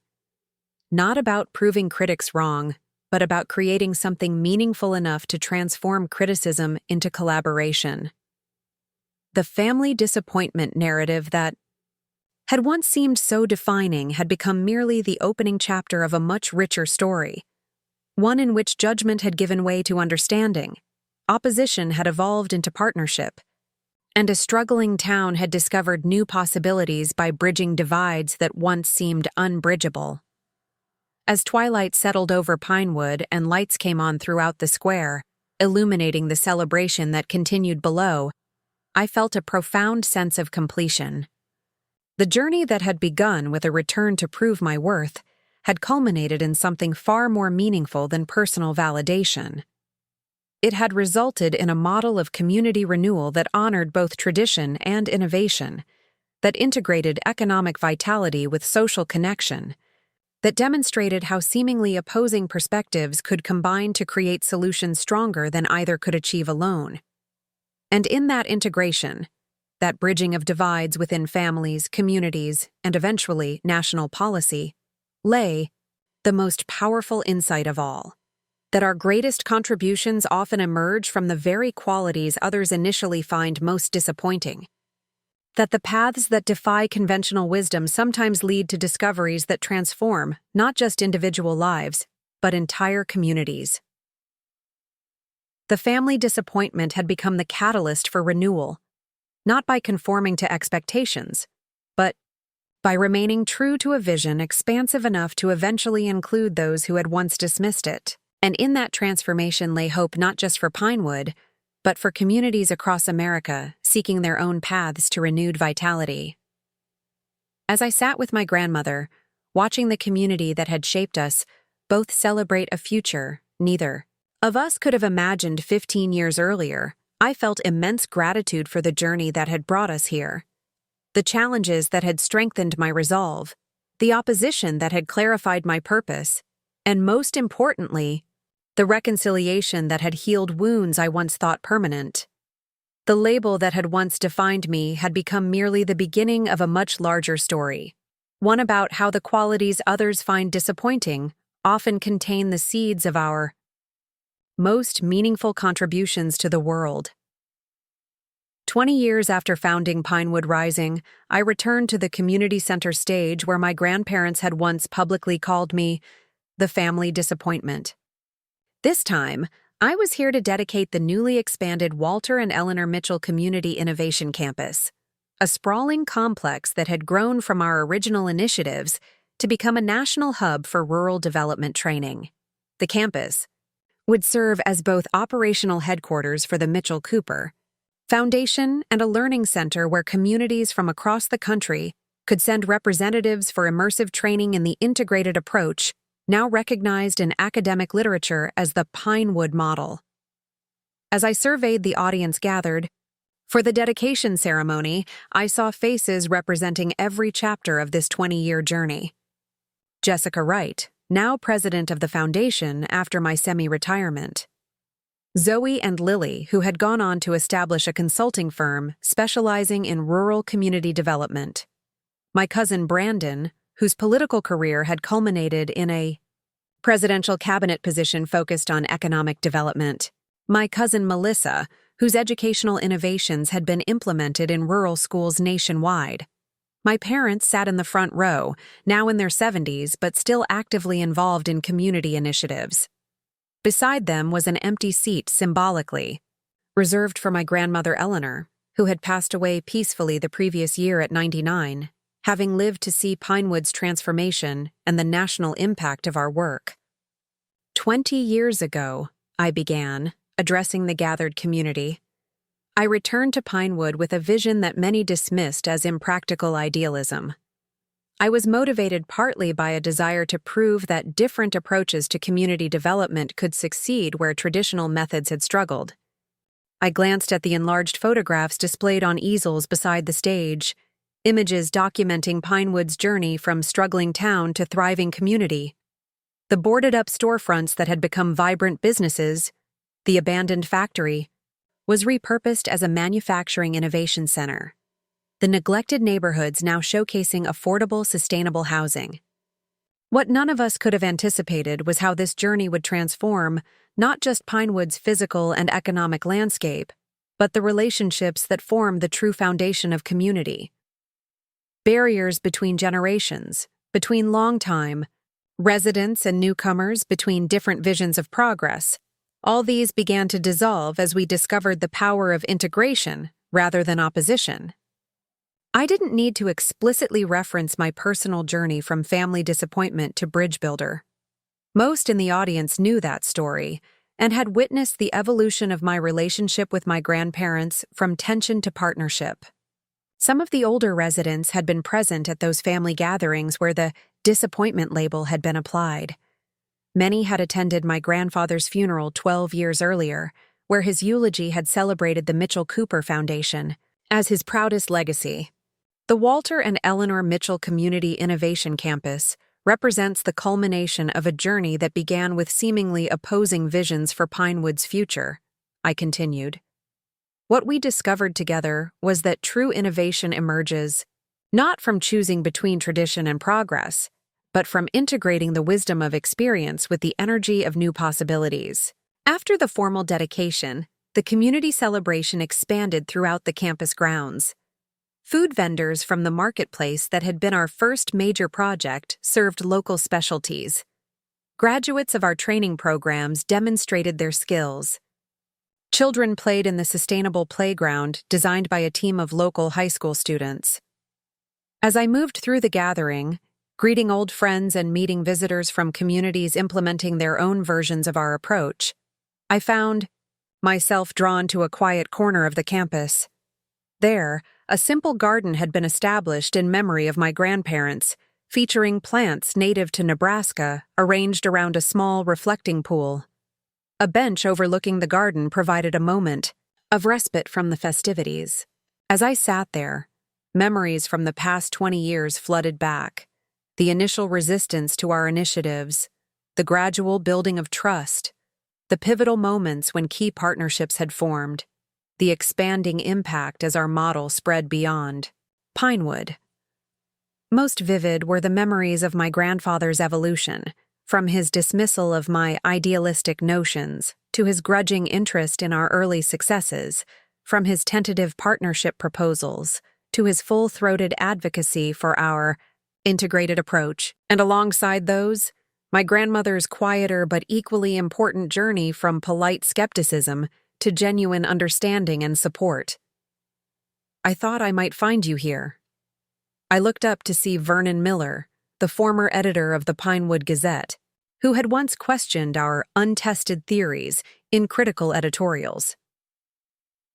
Not about proving critics wrong, but about creating something meaningful enough to transform criticism into collaboration. The family disappointment narrative that had once seemed so defining had become merely the opening chapter of a much richer story, one in which judgment had given way to understanding, opposition had evolved into partnership, and a struggling town had discovered new possibilities by bridging divides that once seemed unbridgeable. As twilight settled over Pinewood and lights came on throughout the square, illuminating the celebration that continued below, I felt a profound sense of completion. The journey that had begun with a return to prove my worth had culminated in something far more meaningful than personal validation. It had resulted in a model of community renewal that honored both tradition and innovation, that integrated economic vitality with social connection, that demonstrated how seemingly opposing perspectives could combine to create solutions stronger than either could achieve alone. And in that integration, that bridging of divides within families, communities, and eventually national policy, lay the most powerful insight of all. That our greatest contributions often emerge from the very qualities others initially find most disappointing. That the paths that defy conventional wisdom sometimes lead to discoveries that transform not just individual lives, but entire communities. The family disappointment had become the catalyst for renewal, not by conforming to expectations, but by remaining true to a vision expansive enough to eventually include those who had once dismissed it. And in that transformation lay hope not just for Pinewood, but for communities across America seeking their own paths to renewed vitality. As I sat with my grandmother, watching the community that had shaped us both celebrate a future neither of us could have imagined 15 years earlier, I felt immense gratitude for the journey that had brought us here. The challenges that had strengthened my resolve, the opposition that had clarified my purpose, and most importantly, the reconciliation that had healed wounds I once thought permanent. The label that had once defined me had become merely the beginning of a much larger story, one about how the qualities others find disappointing often contain the seeds of our most meaningful contributions to the world. 20 years after founding Pinewood Rising, I returned to the community center stage where my grandparents had once publicly called me the family disappointment. This time, I was here to dedicate the newly expanded Walter and Eleanor Mitchell Community Innovation Campus, a sprawling complex that had grown from our original initiatives to become a national hub for rural development training. The campus would serve as both operational headquarters for the Mitchell Cooper Foundation and a learning center where communities from across the country could send representatives for immersive training in the integrated approach now recognized in academic literature as the Pinewood model. As I surveyed the audience gathered, for the dedication ceremony, I saw faces representing every chapter of this 20-year journey. Jessica Wright, now president of the foundation after my semi-retirement. Zoe and Lily, who had gone on to establish a consulting firm specializing in rural community development. My cousin Brandon, whose political career had culminated in a presidential cabinet position focused on economic development. My cousin Melissa, whose educational innovations had been implemented in rural schools nationwide. My parents sat in the front row, now in their 70s but still actively involved in community initiatives. Beside them was an empty seat symbolically, reserved for my grandmother Eleanor, who had passed away peacefully the previous year at 99, having lived to see Pinewood's transformation and the national impact of our work. 20 years ago, I began, addressing the gathered community. I returned to Pinewood with a vision that many dismissed as impractical idealism. I was motivated partly by a desire to prove that different approaches to community development could succeed where traditional methods had struggled. I glanced at the enlarged photographs displayed on easels beside the stage, images documenting Pinewood's journey from struggling town to thriving community. The boarded-up storefronts that had become vibrant businesses, the abandoned factory, was repurposed as a manufacturing innovation center. The neglected neighborhoods now showcasing affordable, sustainable housing. What none of us could have anticipated was how this journey would transform not just Pinewood's physical and economic landscape, but the relationships that form the true foundation of community. Barriers between generations, between long-time residents and newcomers, between different visions of progress, all these began to dissolve as we discovered the power of integration rather than opposition. I didn't need to explicitly reference my personal journey from family disappointment to bridge builder. Most in the audience knew that story and had witnessed the evolution of my relationship with my grandparents from tension to partnership. Some of the older residents had been present at those family gatherings where the disappointment label had been applied. Many had attended my grandfather's funeral 12 years earlier, where his eulogy had celebrated the Mitchell Cooper Foundation as his proudest legacy. The Walter and Eleanor Mitchell Community Innovation Campus represents the culmination of a journey that began with seemingly opposing visions for Pinewood's future, I continued. What we discovered together was that true innovation emerges not from choosing between tradition and progress, but from integrating the wisdom of experience with the energy of new possibilities. After the formal dedication, the community celebration expanded throughout the campus grounds. Food vendors from the marketplace that had been our first major project served local specialties. Graduates of our training programs demonstrated their skills. Children played in the sustainable playground designed by a team of local high school students. As I moved through the gathering, greeting old friends and meeting visitors from communities implementing their own versions of our approach, I found myself drawn to a quiet corner of the campus. There, a simple garden had been established in memory of my grandparents, featuring plants native to Nebraska arranged around a small reflecting pool. A bench overlooking the garden provided a moment of respite from the festivities. As I sat there, memories from the past 20 years flooded back. The initial resistance to our initiatives, the gradual building of trust, the pivotal moments when key partnerships had formed, the expanding impact as our model spread beyond Pinewood. Most vivid were the memories of my grandfather's evolution, from his dismissal of my idealistic notions to his grudging interest in our early successes, from his tentative partnership proposals to his full-throated advocacy for our integrated approach, and alongside those, my grandmother's quieter but equally important journey from polite skepticism to genuine understanding and support. I thought I might find you here. I looked up to see Vernon Miller, the former editor of the Pinewood Gazette, who had once questioned our untested theories in critical editorials.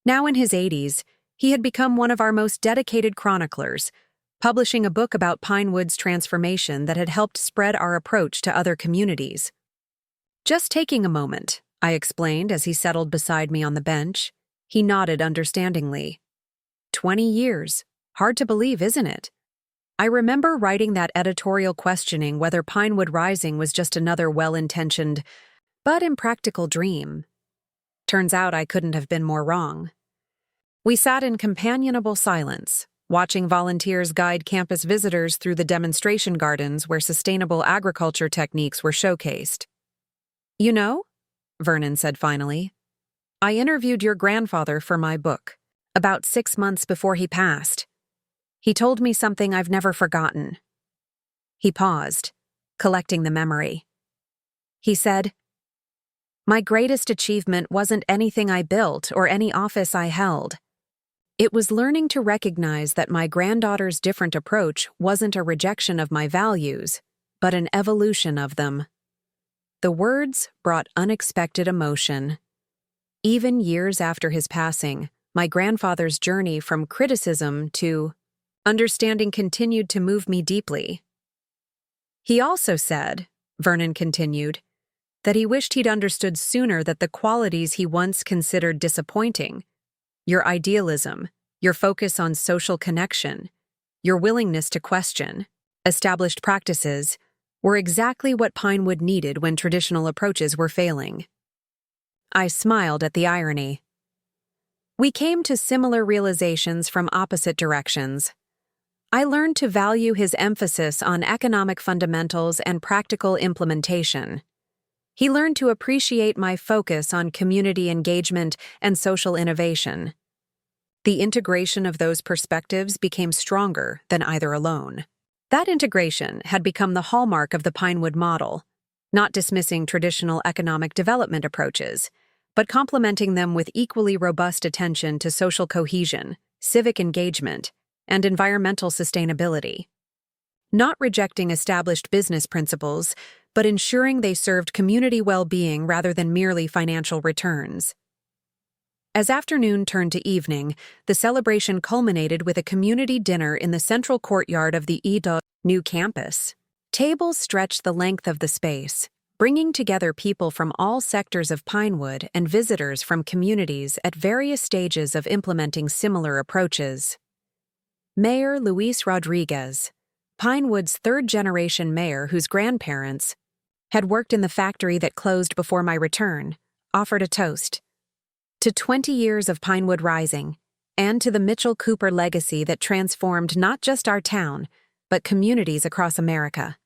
Now in his 80s, he had become one of our most dedicated chroniclers, publishing a book about Pinewood's transformation that had helped spread our approach to other communities. Just taking a moment, I explained as he settled beside me on the bench. He nodded understandingly. 20 years. Hard to believe, isn't it? I remember writing that editorial questioning whether Pinewood Rising was just another well-intentioned but impractical dream. Turns out I couldn't have been more wrong. We sat in companionable silence, watching volunteers guide campus visitors through the demonstration gardens where sustainable agriculture techniques were showcased. You know, Vernon said finally, I interviewed your grandfather for my book, about 6 months before he passed. He told me something I've never forgotten. He paused, collecting the memory. He said, My greatest achievement wasn't anything I built or any office I held. It was learning to recognize that my granddaughter's different approach wasn't a rejection of my values, but an evolution of them. The words brought unexpected emotion. Even years after his passing, my grandfather's journey from criticism to understanding continued to move me deeply. He also said, Vernon continued, that he wished he'd understood sooner that the qualities he once considered disappointing, your idealism, your focus on social connection, your willingness to question established practices, were exactly what Pinewood needed when traditional approaches were failing. I smiled at the irony. We came to similar realizations from opposite directions. I learned to value his emphasis on economic fundamentals and practical implementation. He learned to appreciate my focus on community engagement and social innovation. The integration of those perspectives became stronger than either alone. That integration had become the hallmark of the Pinewood model, not dismissing traditional economic development approaches, but complementing them with equally robust attention to social cohesion, civic engagement, and environmental sustainability. Not rejecting established business principles, but ensuring they served community well-being rather than merely financial returns. As afternoon turned to evening, the celebration culminated with a community dinner in the central courtyard of the EDO new campus. Tables stretched the length of the space, bringing together people from all sectors of Pinewood and visitors from communities at various stages of implementing similar approaches. Mayor Luis Rodriguez, Pinewood's third-generation mayor whose grandparents had worked in the factory that closed before my return, offered a toast to 20 years of Pinewood Rising, and to the Mitchell Cooper legacy that transformed not just our town, but communities across America.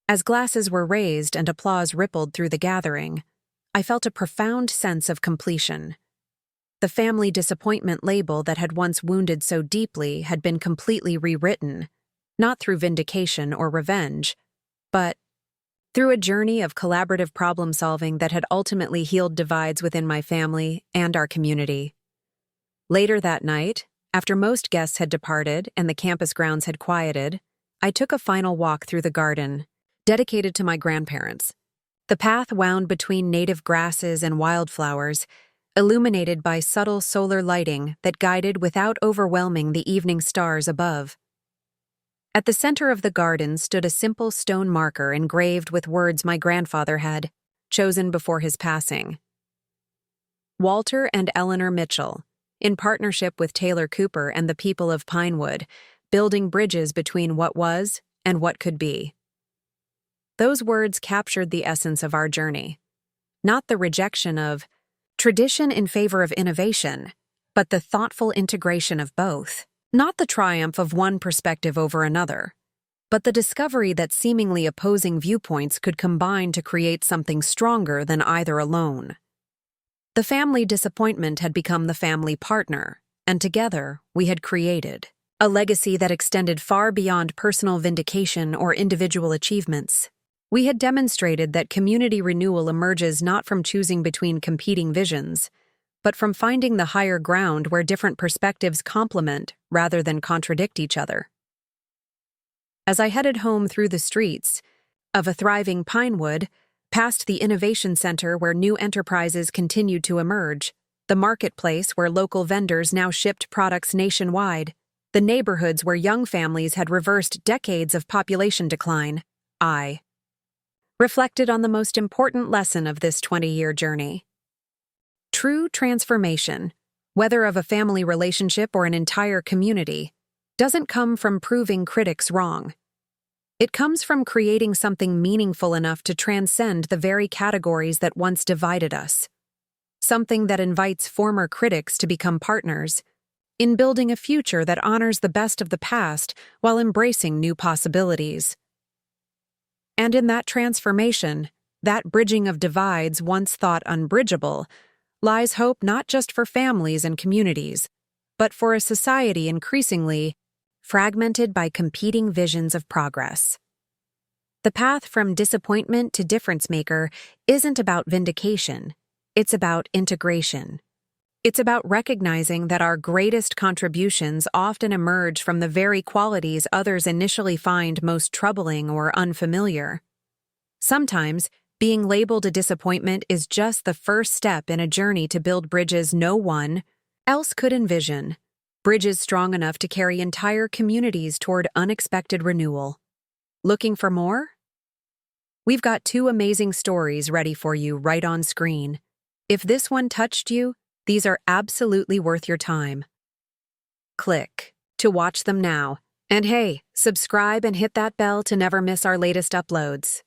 As glasses were raised and applause rippled through the gathering, I felt a profound sense of completion. The family disappointment label that had once wounded so deeply had been completely rewritten, not through vindication or revenge, but through a journey of collaborative problem-solving that had ultimately healed divides within my family and our community. Later that night, after most guests had departed and the campus grounds had quieted, I took a final walk through the garden, dedicated to my grandparents. The path wound between native grasses and wildflowers, illuminated by subtle solar lighting that guided without overwhelming the evening stars above. At the center of the garden stood a simple stone marker engraved with words my grandfather had chosen before his passing. Walter and Eleanor Mitchell, in partnership with Taylor Cooper and the people of Pinewood, building bridges between what was and what could be. Those words captured the essence of our journey, not the rejection of tradition in favor of innovation, but the thoughtful integration of both. Not the triumph of one perspective over another, but the discovery that seemingly opposing viewpoints could combine to create something stronger than either alone. The family disappointment had become the family partner, and together we had created a legacy that extended far beyond personal vindication or individual achievements. We had demonstrated that community renewal emerges not from choosing between competing visions, but from finding the higher ground where different perspectives complement rather than contradict each other. As I headed home through the streets of a thriving Pinewood, past the Innovation Center where new enterprises continued to emerge, the marketplace where local vendors now shipped products nationwide, the neighborhoods where young families had reversed decades of population decline, I reflected on the most important lesson of this 20-year journey. True transformation, whether of a family relationship or an entire community, doesn't come from proving critics wrong. It comes from creating something meaningful enough to transcend the very categories that once divided us. Something that invites former critics to become partners in building a future that honors the best of the past while embracing new possibilities. And in that transformation, that bridging of divides once thought unbridgeable, lies hope not just for families and communities, but for a society increasingly fragmented by competing visions of progress. The path from disappointment to difference maker isn't about vindication, it's about integration. It's about recognizing that our greatest contributions often emerge from the very qualities others initially find most troubling or unfamiliar. Sometimes, being labeled a disappointment is just the first step in a journey to build bridges no one else could envision. Bridges strong enough to carry entire communities toward unexpected renewal. Looking for more? We've got 2 amazing stories ready for you right on screen. If this one touched you, these are absolutely worth your time. Click to watch them now. And hey, subscribe and hit that bell to never miss our latest uploads.